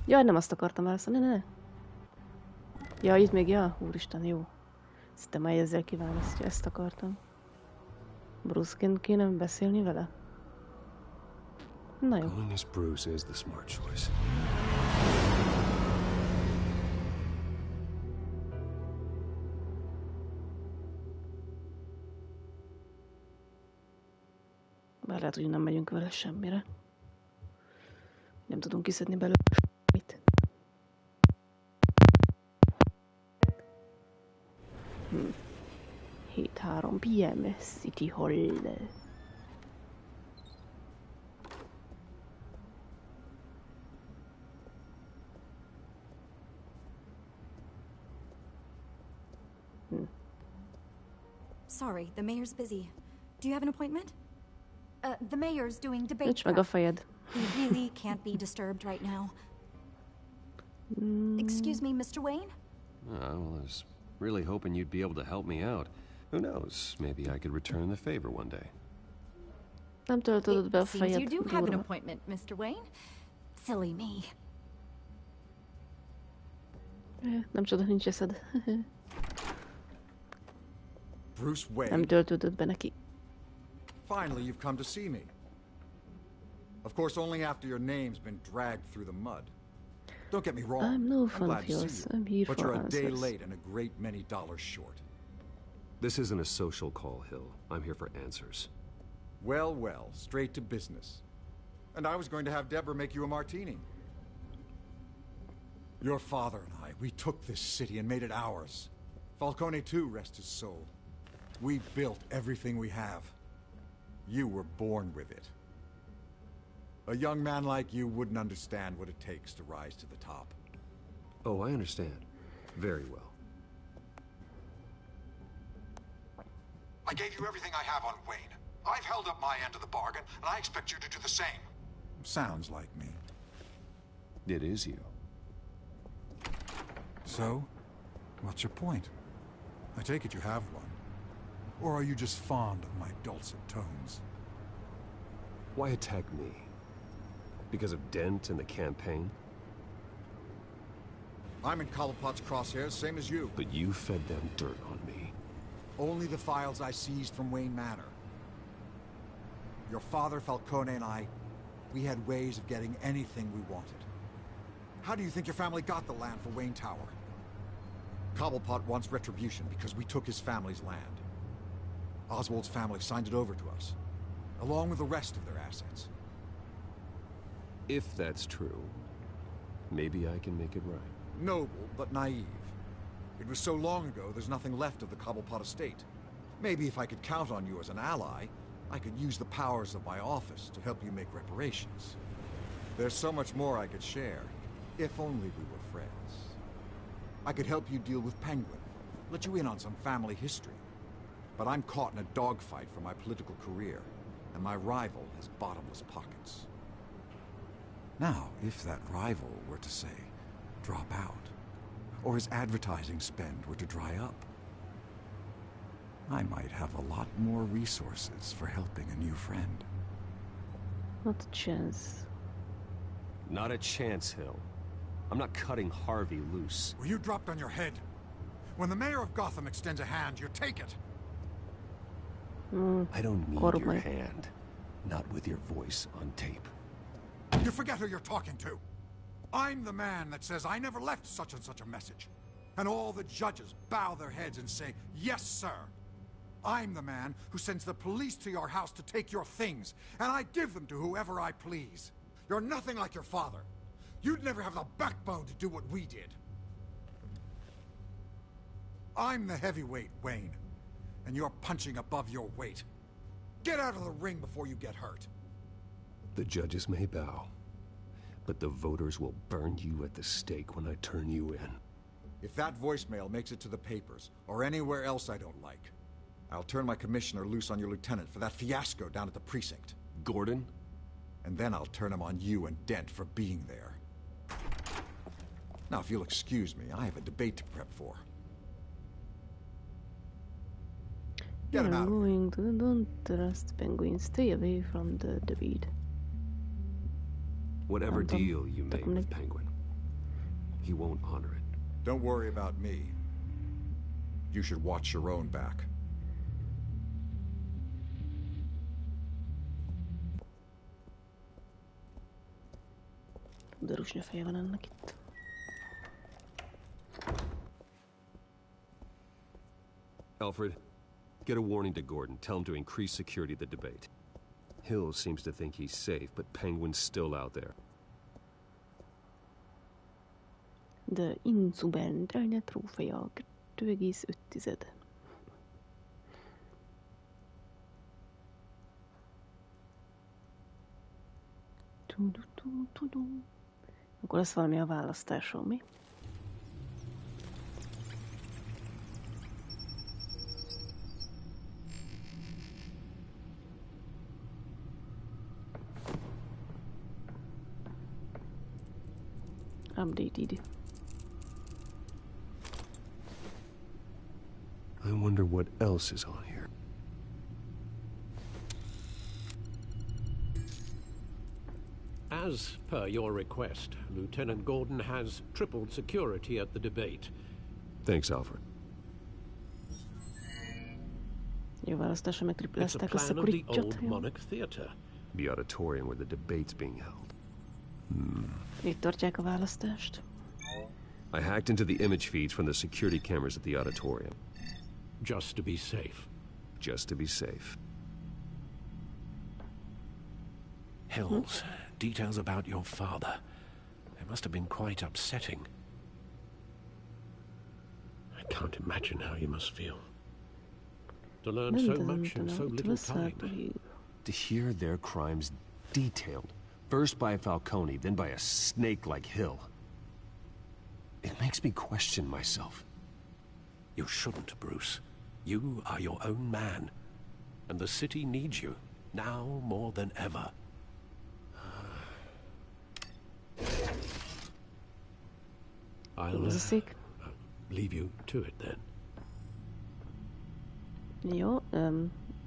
Jaj, nem azt akartam válaszolni, ne. Ja, itt még, ja, úristen, jó. Szerintem már ezzel kiválasztja, ezt akartam. Bruce-ként kéne beszélni vele? Na jó. Calling as Bruce is the smart choice. Bár lehet, hogy nem megyünk vele semmire. Nem tudunk kiszedni belőle semmit. 7:03 p.m. City Hall. Sorry, the mayor's busy. Do you have an appointment? The mayor's doing debate. Nincs meg a fejed. We really can't be disturbed right now. Excuse me, Mr. Wayne? Well, I was really hoping you'd be able to help me out. Who knows? Maybe I could return the favor one day. Nem töltöd be a fejed. Seems you do have an appointment, Mr. Wayne. Silly me. Nem csoda, nincs eszed. Bruce Wayne. Nem töltődött be neki. Finally, you've come to see me. Of course, only after your name's been dragged through the mud. Don't get me wrong. I'm no fan glad of to see yours. you, I'm here but for you're a day answers. late and a great many dollars short. This isn't a social call, Hill. I'm here for answers. Well, well, straight to business. And I was going to have Deborah make you a martini. Your father and I, we took this city and made it ours. Falcone too, rest his soul. We built everything we have. You were born with it. A young man like you wouldn't understand what it takes to rise to the top. Oh, I understand. Very well. I gave you everything I have on Wayne. I've held up my end of the bargain, and I expect you to do the same. Sounds like me. It is you. So, what's your point? I take it you have one. Or are you just fond of my dulcet tones? Why attack me? Because of Dent and the campaign? I'm in Cobblepot's crosshairs, same as you. But you fed them dirt on me. Only the files I seized from Wayne Manor. Your father, Falcone, and I, we had ways of getting anything we wanted. How do you think your family got the land for Wayne Tower? Cobblepot wants retribution because we took his family's land. Oswald's family signed it over to us, along with the rest of their assets. If that's true, maybe I can make it right. Noble, but naive. It was so long ago, there's nothing left of the Cobblepot estate. Maybe if I could count on you as an ally, I could use the powers of my office to help you make reparations. There's so much more I could share, if only we were friends. I could help you deal with Penguin, let you in on some family history. But I'm caught in a dogfight for my political career, and my rival has bottomless pockets. Now, if that rival were to say, drop out, or his advertising spend were to dry up, I might have a lot more resources for helping a new friend. Not a chance. Not a chance, Hill. I'm not cutting Harvey loose. Were you dropped on your head? When the mayor of Gotham extends a hand, you take it. I don't need your hand. Not with your voice on tape. You forget who you're talking to. I'm the man that says I never left such and such a message. And all the judges bow their heads and say, yes, sir. I'm the man who sends the police to your house to take your things, and I give them to whoever I please. You're nothing like your father. You'd never have the backbone to do what we did. I'm the heavyweight, Wayne, and you're punching above your weight. Get out of the ring before you get hurt. The judges may bow, but the voters will burn you at the stake when I turn you in. If that voicemail makes it to the papers, or anywhere else I don't like, I'll turn my commissioner loose on your lieutenant for that fiasco down at the precinct. Gordon? and then I'll turn them on you and Dent for being there. Now, if you'll excuse me, I have a debate to prep for. Get him out. Going to don't trust Penguin. Stay away from the debate. Whatever deal you make with Penguin, he won't honor it. Don't worry about me. You should watch your own back. De rusnya feje van ennek itt. Alfred, get a warning to Gordon. Tell him to increase security at the debate. Hill seems to think he's safe, but Penguin's still out there. De Incuben elnyert trófeja 2,5. Akkor lesz valami a választáson, mi? Updated. I wonder what else is on here. As per your request, Lieutenant Gordon has tripled security at the debate. Thanks, Alfred. Jó választásra megtripleztek a It's a plan of the szekuritjat. old Monarch Theatre. The auditorium where the debate's being held. Itt tartják a választást. I hacked into the image feeds from the security cameras at the auditorium. Just to be safe. Just to be safe. Hills, details about your father. They must have been quite upsetting. I can't imagine how you must feel. To learn so much in so little time. To hear their crimes detailed. First by Falcone, then by a snake like Hill. It makes me question myself. You shouldn't, Bruce. You are your own man. And the city needs you, now more than ever. I'll leave you to it then. Jó,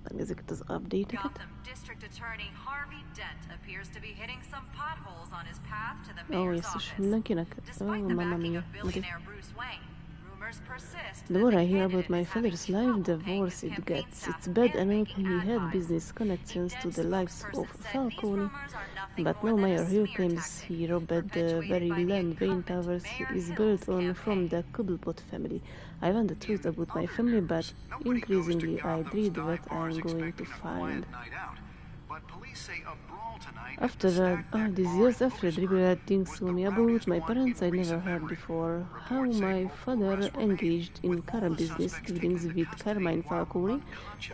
megnézzük itt az update-eket. Gotham District Attorney Harvey Dent appears to be hitting some potholes on his path to the mayor's office. Mindenkinek. Despite the backing of billionaire Bruce Wayne, rumors persist. The more I hear about my father's life, the worse it gets. It's bad enough he had business connections to the likes of Falcone, but now Mayor Hill claims he robbed the very land Wayne Towers is built on from the Cobblepot family. I want the truth about my family, but increasingly I dread what I'm going to find. After all these years, Alfred revealed things to me about my parents I never heard before. How my father engaged in car business dealings with Carmine Falcone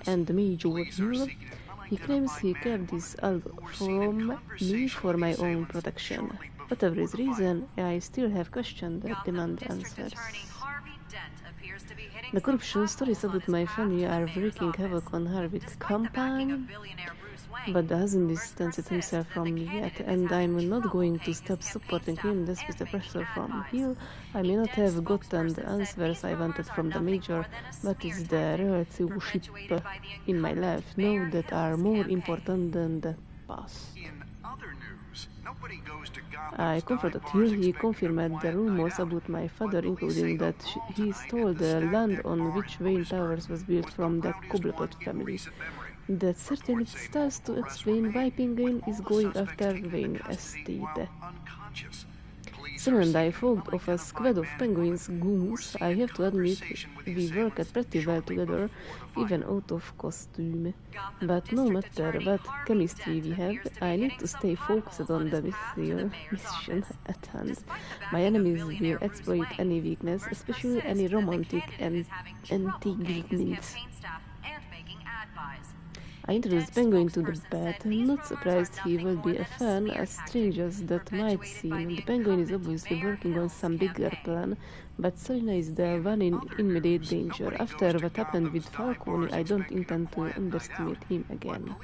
and Major Hill. He claims he kept this all from me for my own protection. Whatever his reason, I still have questions that demand answers. The corruption stories about my family are wreaking havoc on Harvey's campaign, but the husband distanced himself from me yet, and I'm not going to stop supporting him despite the pressure from Hill. I may not have gotten the answers I wanted from the Major, but it's the relationship in my life now that are more important than the past. I confronted Hill. He confirmed the rumors about my father, including that he stole the land on which Wayne Towers was built from the Cobblepot family. That certainly starts to explain why Penguin is going after Wayne estate. Sam and I fought off a squad of Penguin's goons. I have to admit, we worked pretty well together, even out of costume. But no matter what chemistry we have, I need to stay focused on the mission at hand. My enemies will exploit any weakness, especially any romantic and entanglements. I introduced Penguin to the bat, not surprised he will be a fan, as strange as that might seem. The Penguin is obviously working on some bigger plan, but Selina is the one in immediate danger. After what happened with Falcone, I don't intend to underestimate him again.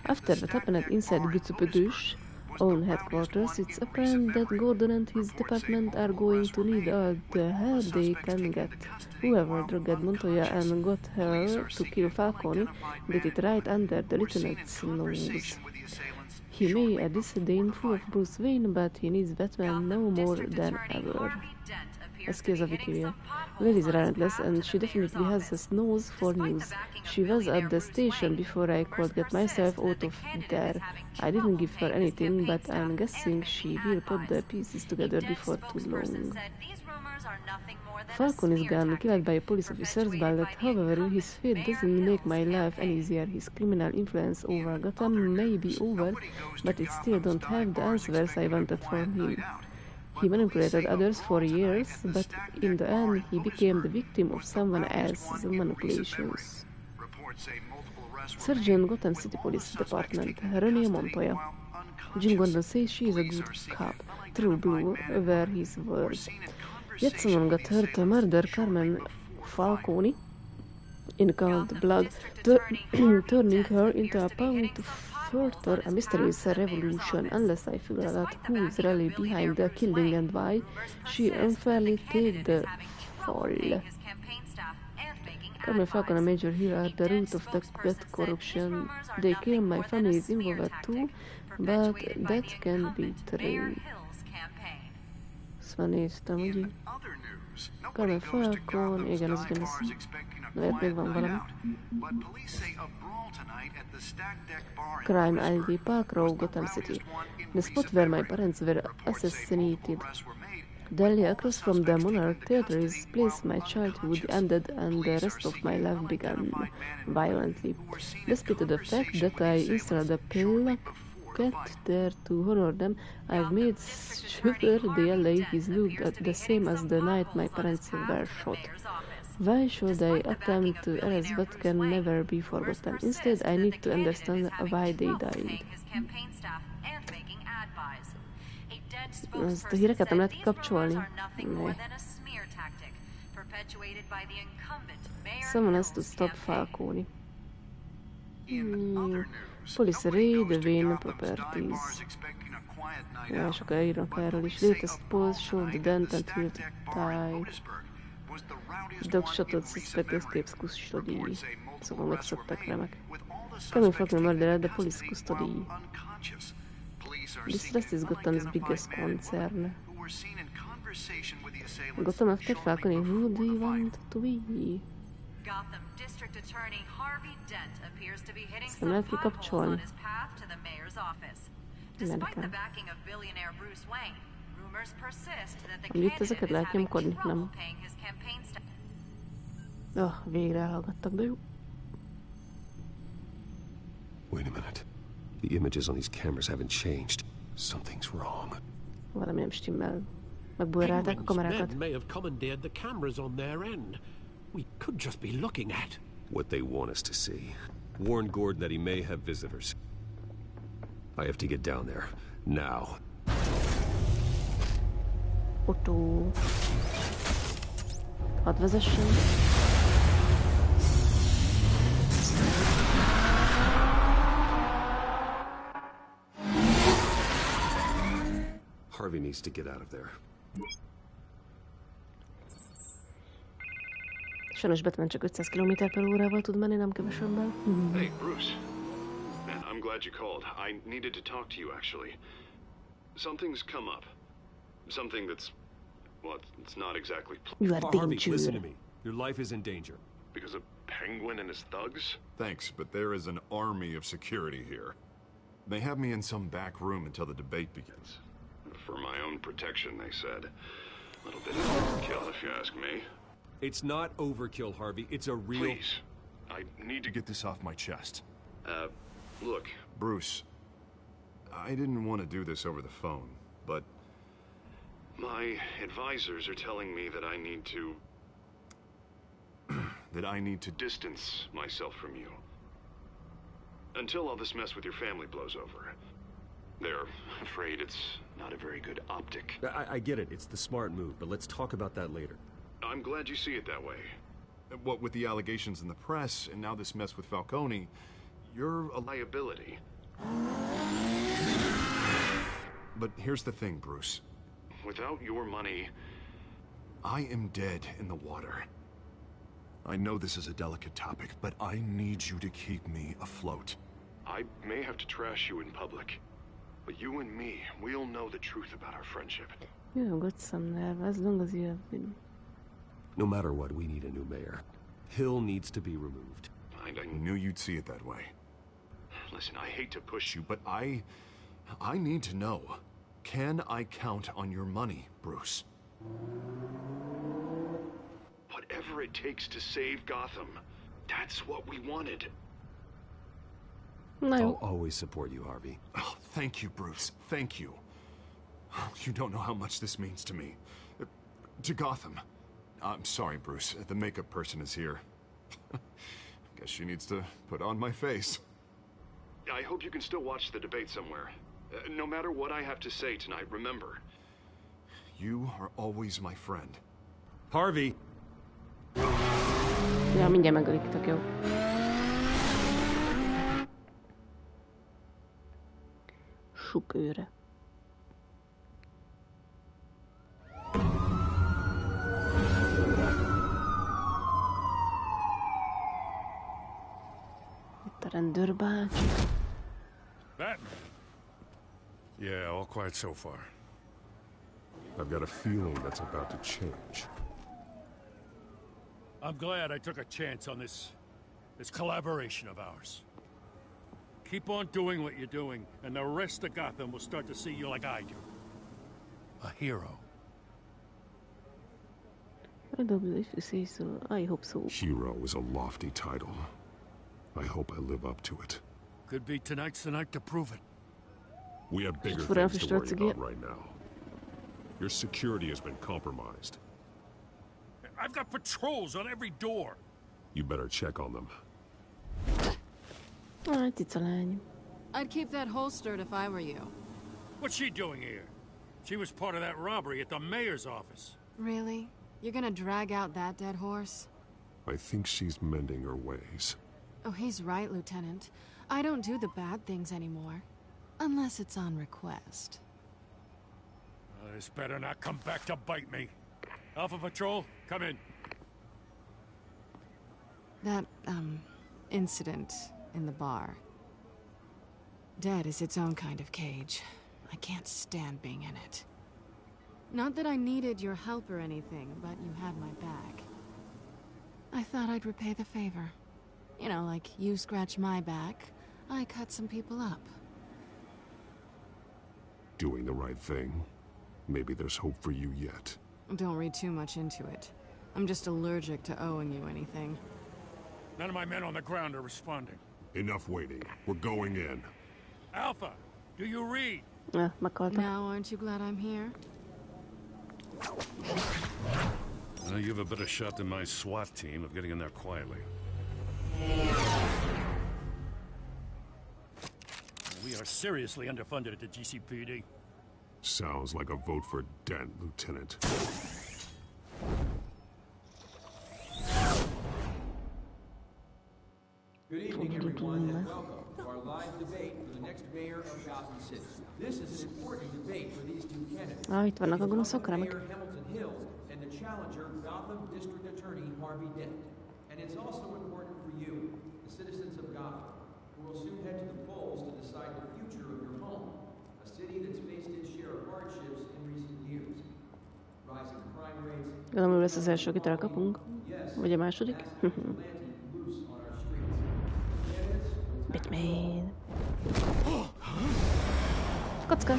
After what happened inside Gutsupedus own headquarters, it's apparent that Gordon and his department are going to need all the help they can get. Whoever drugged Montoya and got her to kill Falcone did it right under the lieutenant's nose. He may a disdainful of Bruce Wayne, but he needs Batman now more than ever. Ez ki az a Wikivél. Will is relentless, and she definitely has a nose for news. She was at the station before I could get myself out of there. I didn't give her anything, but I'm guessing she will put the pieces together before too long. Falcon is gone, killed by police officers, but however, his fate doesn't make my life any easier. His criminal influence over Gotham may be over, but it still don't have the answers I wanted from him. He manipulated others for years, but in the end, he became the victim of someone else's manipulations. Sergeant, Gotham City Police Department, Renee Montoya. Jim Gordon says she is a good cop. True blue were his words. Yet someone got her to murder Carmen Falcone in cold blood, turning her into a pawn to further a mysterious revolution. Unless I figure out who is really behind the killing and why, she unfairly take the fall. Carmen Falcone, a major hero, at the root of that corruption. They kill my family is involved too, but that can be true. Szóval néztem, ugye? Carmen Falcone, igen, az ugyanaz. Lehet még van valami. Crime ID, Park Row, Gotham City. The spot where my parents were assassinated. Delhi, across from the Monarch Telltales place my childhood ended and the rest of my life began violently. Despite the fact that I installed a plaque there to honor them, I've made sure the LA is looked at the same as the night my parents were shot. Why should I attempt to erase what can never be forgotten? Instead, I need to understand why they died. Ezt a híreket nem lehet kikapcsolni? Ne. Someone has to stop Falcone. Police raid Wayne properties. Ja, sokkal írnak erről is. Latest post showed the dent and healed tie. Dog shot at suspect escapes custody. Szóval megszoktak remek. Coming Falcone murdered the police custody. This rest is Gotham's biggest concern. Gotham after Falcone, who do you want to be? Gotham District Attorney Harvey Dent appears to be hitting some potholes on his path to the mayor's office. Despite the backing of billionaire Bruce Wayne, rumors persist that the candidate is having trouble paying his campaign staff. Végre elhallgattak, de jó. Wait a minute. The images on these cameras haven't changed. Something's wrong. Valami nem stimmel. Megbújrálták a kamerákat. Men may have commandeered the cameras on their end. We could just be looking at what they want us to see. Warn Gordon that he may have visitors. I have to get down there now. Otto. Hadd vezessen. Harvey needs to get out of there. Sajnos Batman csak 500 km/h tud menni, nem kevesebbel. Hey, Bruce. Man, I'm glad you called. I needed to talk to you, actually. Something's come up. Something that's... well, it's not exactly... You are Harvey, listen to me. Your life is in danger. Because of Penguin and his thugs? Thanks, but there is an army of security here. They have me in some back room until the debate begins. For my own protection, they said. A little bit of overkill, if you ask me. It's not overkill, Harvey. It's a real... Please. I need to get this off my chest. Look. Bruce, I didn't want to do this over the phone, but... my advisors are telling me that I need to... that I need to... distance myself from you. Until all this mess with your family blows over. They're afraid it's not a very good optic. I get it. It's the smart move, but let's talk about that later. I'm glad you see it that way. What with the allegations in the press, and now this mess with Falcone, You're a liability. But here's the thing, Bruce. Without your money... I am dead in the water. I know this is a delicate topic, but I need you to keep me afloat. I may have to trash you in public, but you and me, we'll know the truth about our friendship. You got some nerve, as long as you have been. No matter what, we need a new mayor. Hill needs to be removed. I knew you'd see it that way. Listen, I hate to push you, but I need to know. Can I count on your money, Bruce? Whatever it takes to save Gotham. That's what we wanted. No. I'll always support you, Harvey. Oh, thank you, Bruce. Thank you. You don't know how much this means to me. To Gotham. I'm sorry, Bruce. The makeup person is here. Guess she needs to put on my face. I hope you can still watch the debate somewhere. No matter what I have to say tonight, remember. You are always my friend. Harvey! Ja, mindjárt megölik, tök jó. Suk őre. Itt a rendőrbácsi. Batman. Yeah, all quiet so far. I've got a feeling that's about to change. I'm glad I took a chance on this collaboration of ours. Keep on doing what you're doing, and the rest of Gotham will start to see you like I do. A hero. If you say so, I hope so. Hero is a lofty title. I hope I live up to it. Could be tonight's the night to prove it. We have bigger things to worry about right now. Your security has been compromised. I've got patrols on every door. You better check on them. I'd keep that holstered if I were you. What's she doing here? She was part of that robbery at the mayor's office. Really? You're gonna drag out that dead horse? I think she's mending her ways. Oh, he's right, Lieutenant. I don't do the bad things anymore. Unless it's on request. This better not come back to bite me. Alpha Patrol, come in. That, incident in the bar. Dead is its own kind of cage. I can't stand being in it. Not that I needed your help or anything, but you had my back. I thought I'd repay the favor. You know, like you scratch my back, I cut some people up. Doing the right thing. Maybe there's hope for you yet. Don't read too much into it. I'm just allergic to owing you anything. None of my men on the ground are responding. Enough waiting. We're going in. Alpha, do you read? Now, aren't you glad I'm here? You have a better shot than my SWAT team of getting in there quietly. We are seriously underfunded at the GCPD. Sounds like a vote for Dent, Lieutenant. Good evening, everyone, and welcome to our live debate for the next mayor of Gotham City. This is an important debate for these two candidates. Itt vannak a gonoszok, remek. Mayor Hamilton Hill and the challenger, Gotham District Attorney Harvey Dent. And it's also important for you, the citizens of Gotham, who will soon head to the polls to decide the future of your home, a city that's faced its share of hardships in recent years. Rising crime rates. Gondolom, ő lesz az első, akit elkapunk. Vagy a második? Batman. Kocka!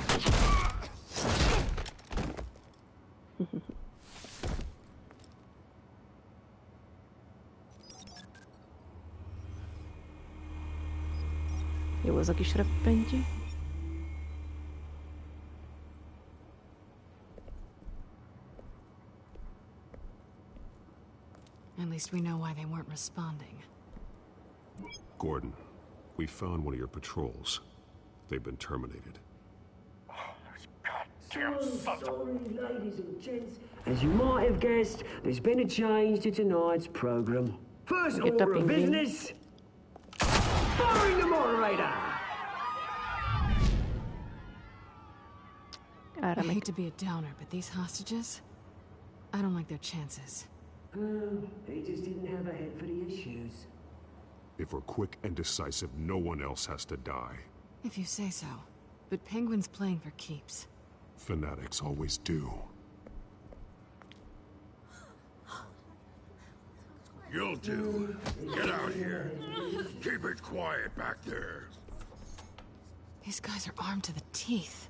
Jó az a kis reppentyű. At least we know why they weren't responding. Gordon, we found one of your patrols. They've been terminated. Sorry, ladies and gents. As you might have guessed, there's been a change to tonight's program. First order of business. Firing the moderator! I hate to be a downer, but these hostages, I don't like their chances. They just didn't have a head for the issues. If we're quick and decisive, no one else has to die. If you say so. But Penguin's playing for keeps. Fanatics always do. You'll do. Get out here. Keep it quiet back there. These guys are armed to the teeth.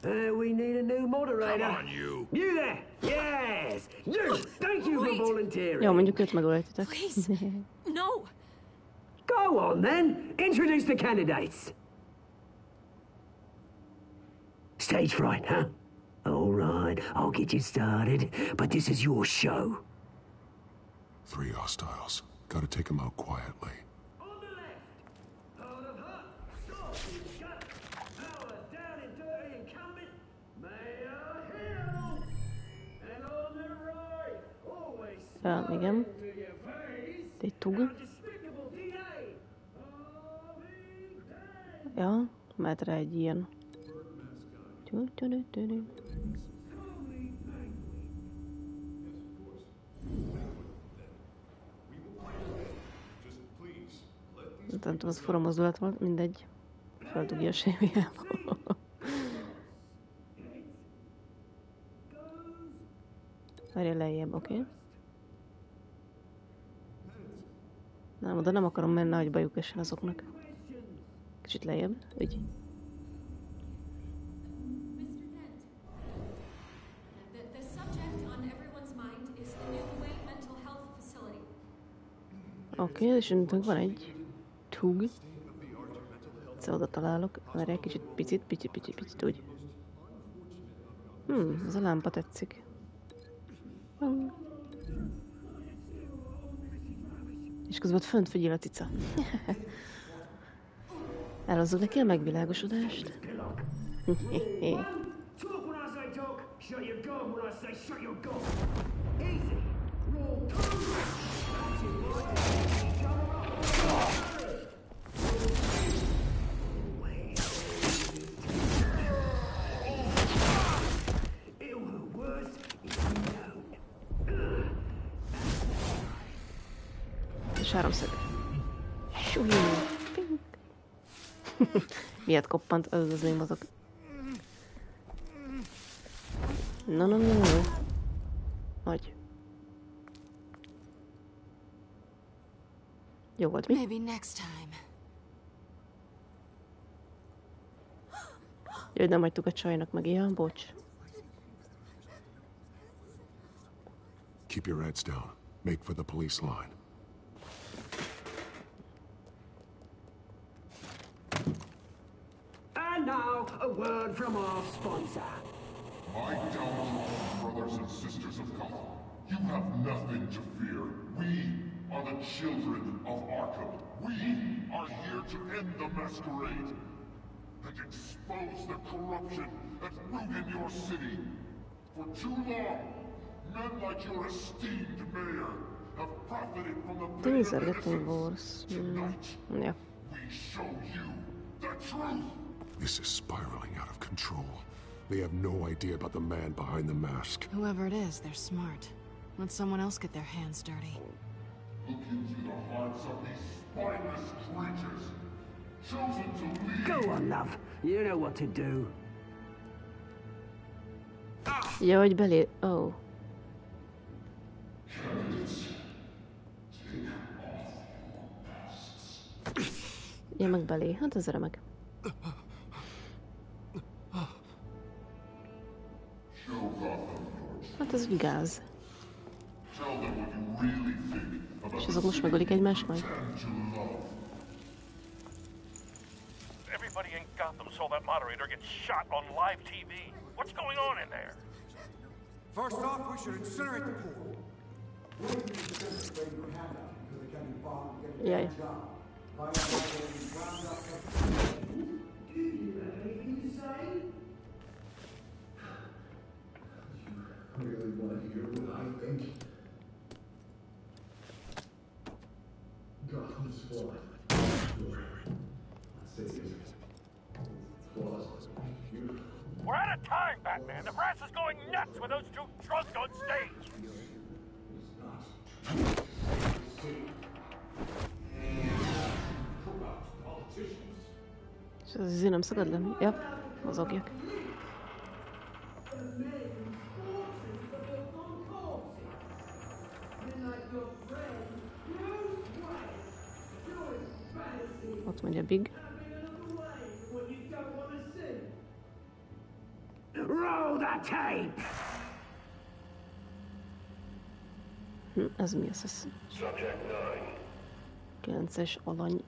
We need a new moderator. Come on, you. You there! Yes! You! Thank you for volunteering. Jó, mondjuk őt megöltitek. Please. No. Go on then. Introduce the candidates. Stage fright, huh? All right, I'll get you started, but this is your show. 3 hostiles. Gotta take them out quietly. On the left, out of her, Sausage Gut, our down and dirty incumbent, Mayor Hill. And on the right, always Igen. to your face, Egy tug. despicable DA, Harvey Dent. Ja, mehet rá egy ilyen. Nem tudom, az fura mozdulat volt, mindegy. Feldugja a sémiába. Várja lejjebb, oké. Nem, oda nem akarom menni, hogy bajuk essen azoknak. Kicsit lejjebb, ügy. Oké, és öntünk van egy tug. Egyszer oda találok. Várj egy kicsit, picit, úgy. Ez a lámpa tetszik. És közben ott fönt figyel a cica. Elhozzuk neki a megvilágosodást. És háromszög. Súlyú. Miért koppant? Az én mozog. No. Nagy. Jó volt, mi? Maybe next time. Jó, nem hagytuk a csajnak meg ilyen, bocs. Keep your heads down. Make for the police line. And now, a word from our sponsor. My downfall, brothers and sisters of Gotham. You have nothing to fear. We are the children of Arkham. We are here to end the masquerade and expose the corruption that's rooted your city. For too long, men like your esteemed mayor have profited from the pain of innocence. Tonight, Yeah. we show you the truth. This is spiraling out of control. They have no idea about the man behind the mask. Whoever it is, they're smart. Let someone else get their hands dirty. Look into the hearts of these spineless creatures, chosen to lead. Go on, love. You know what to do. Ja, hogy belé... Oh. Ja, meg belé. Hát ez remek. Hát ez gáz. És azok most megölik egymást majd? Everybody in Gotham saw that moderator get shot on live TV. What's going on in there? First off, we should incinerate the pool. Jaj. Really want to hear what I think? We're out of time, Batman. The brass is going nuts with those two drunks on stage. És ez azért nem szakad le? Ja, mozogjak. Ott megy a Big. Roll the tape! Ez mi ez? 9-es alany.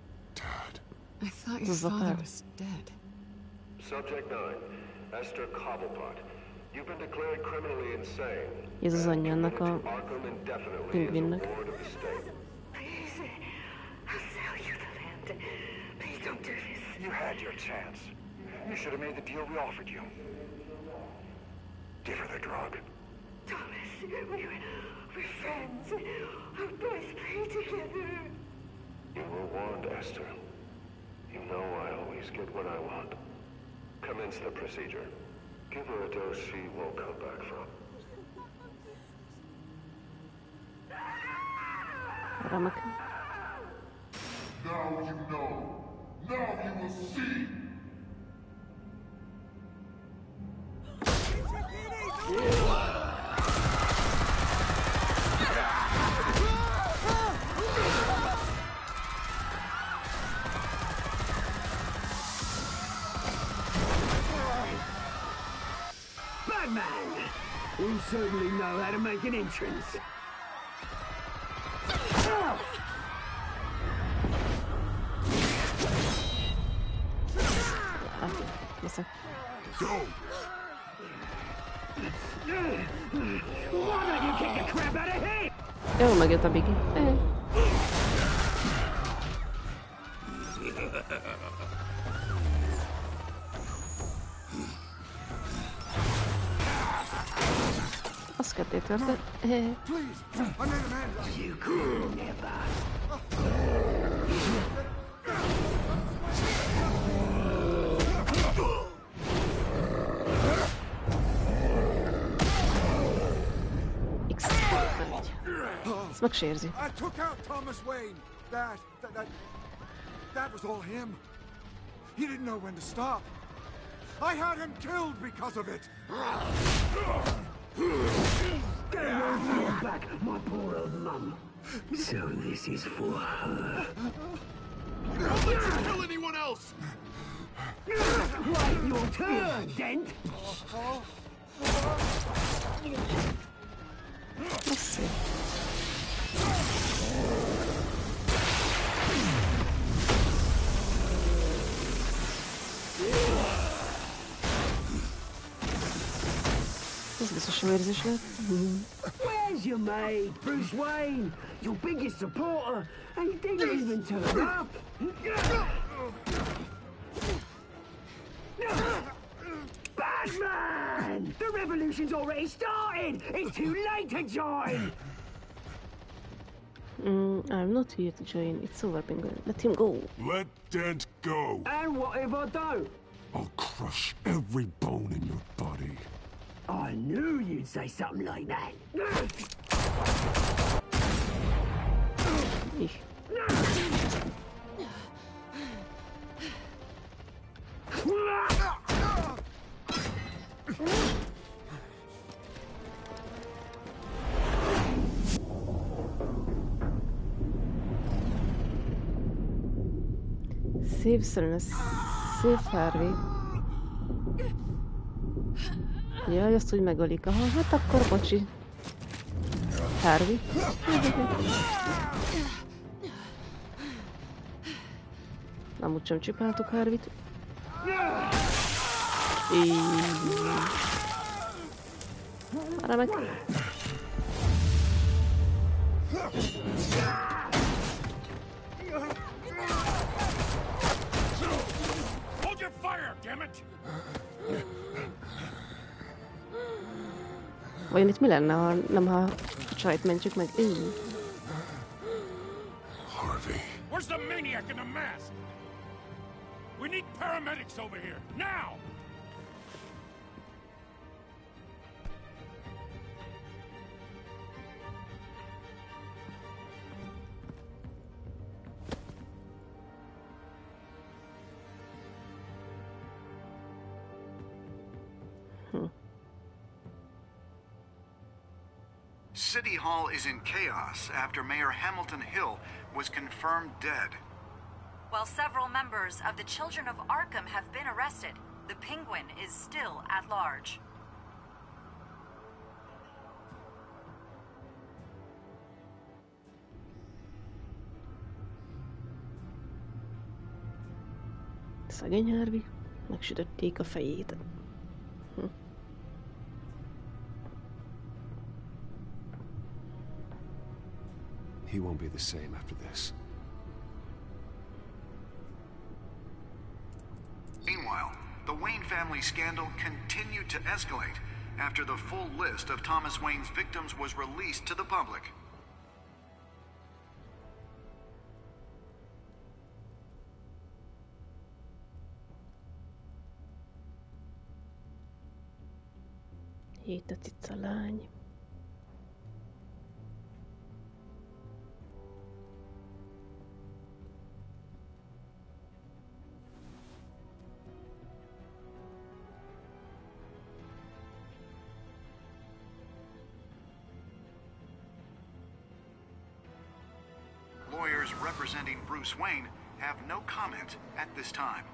I thought your father was dead. Subject 9, Esther Cobblepot. You've been declared criminally insane. Ez az anyja annak a pingvinnek. Please, I'll sell you the land. Please don't do this. You had your chance. You should have made the deal we offered you. Give her the drug. Thomas, we're friends. Our boys play together. You were warned, Esther. You know I always get what I want. Commence the procedure. Give her a dose she won't come back from. Ramak. Now you know. Now you will see. Batman! You certainly know how to make an entrance. Go! Why don't you kick the crap out of him? Jó, megjött a Biggie. Az ketté törte. You could never. Ezt megsérzi. I took out Thomas Wayne. That was all him. He didn't know when to stop. I had him killed because of it. Get away back, my poor old mum. So this is for her. Don't let you kill anyone else! Wait your turn, Dent! Let's see. Ez biztos jó érzés lett. Where's your mate, Bruce Wayne? Your biggest supporter, and he didn't even turn up. Batman! The revolution's already started! It's too late to join! I'm not here to join. It's over, Penguin. Let him go. Let Dent go. And what if I don't? I'll crush every bone in your body. I knew you'd say something like that. Szívszerűen, szép Harvey. Jaj, azt úgy megölik. Aha, hát akkor bocsi. Harvey. Amúgy sem csipáltuk Harvey-t. Remek. Hold your fire, damn it! Vajon itt mi lenne, ha nem ha a csajt mentjük meg? Harvey. Where's the maniac in the mask? We need paramedics over here, now! City Hall is in chaos after Mayor Hamilton Hill was confirmed dead. While several members of the Children of Arkham have been arrested, the Penguin is still at large. Szegény Harvey, megsütötték a fejét. He won't be the same after this. Meanwhile, the Wayne family scandal continued to escalate after the full list of Thomas Wayne's victims was released to the public. Itt a cica lány. Lawyers representing Bruce Wayne have no comment at this time.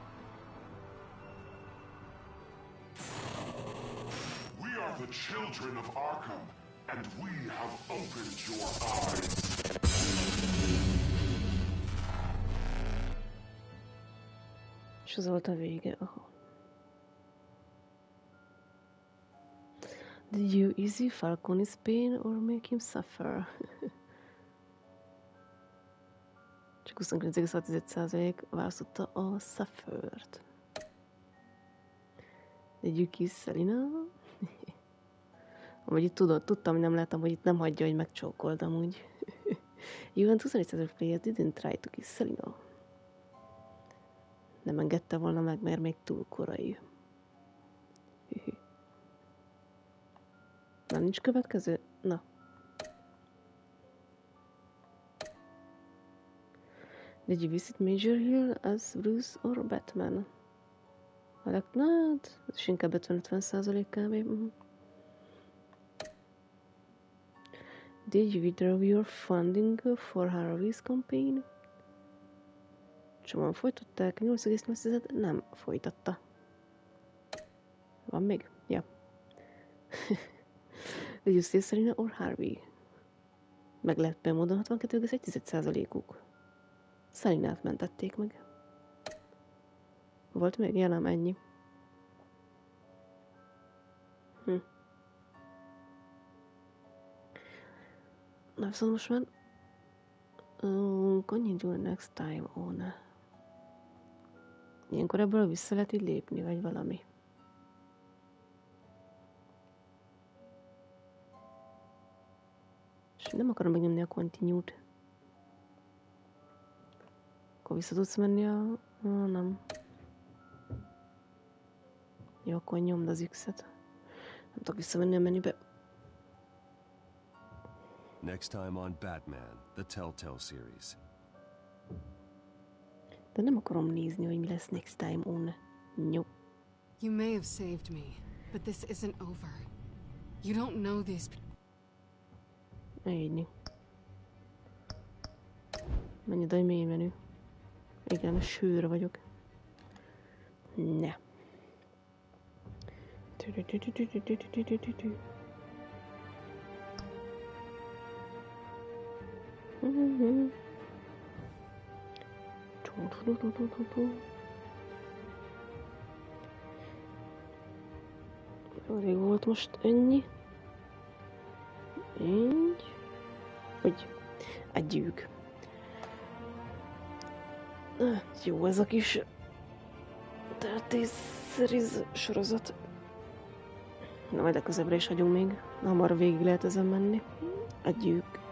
We are the children of Arkham, and we have opened your eyes. És az volt a vége. Aha. Did you ease Falcone's pain or make him suffer? Csak 29,6% választotta a suffer-t. Did you kiss Selina? Amúgy itt tudtam, nem láttam, hogy itt nem hagyja, hogy megcsókoldam úgy. Even 21% players didn't try to kiss Selina. Nem engedte volna meg, mert még túl korai. Na, nincs következő? Na. Did you visit Major Hill as Bruce or Batman? Ez is inkább 50-50% kb. Did you withdraw your funding for Harvey's campaign? Csomóan folytatták, 8,8 nem folytatta. Van még? Ja. Did you see Selina or Harvey? Meglepő módon 62,1%-uk. Selinát mentették meg. Volt még? Ja, nem, ennyi. Na, viszont most már continue next time on. Ilyenkor ebből vissza lehet így lépni, vagy valami. És nem akarom megnyomni a continue-t. Akkor vissza tudsz menni a... nem. Jó, akkor nyomd az X-et. Nem tudok visszamenni a menübe. Next time on Batman, the Telltales series. De nem akarom nézni, hogy mi lesz next time on. Nyom. You may have saved me, but this isn't over. You don't know these people. Így. Menj oda, hogy mély menü. Igen, sűr vagyok. Ne. Elég volt most ennyi. Így. Hogy adjuk. Jó ez a kis Telltales sorozat. Na, majd legközelebbre is hagyunk még. Hamar végig lehet ezen menni. Adjuk.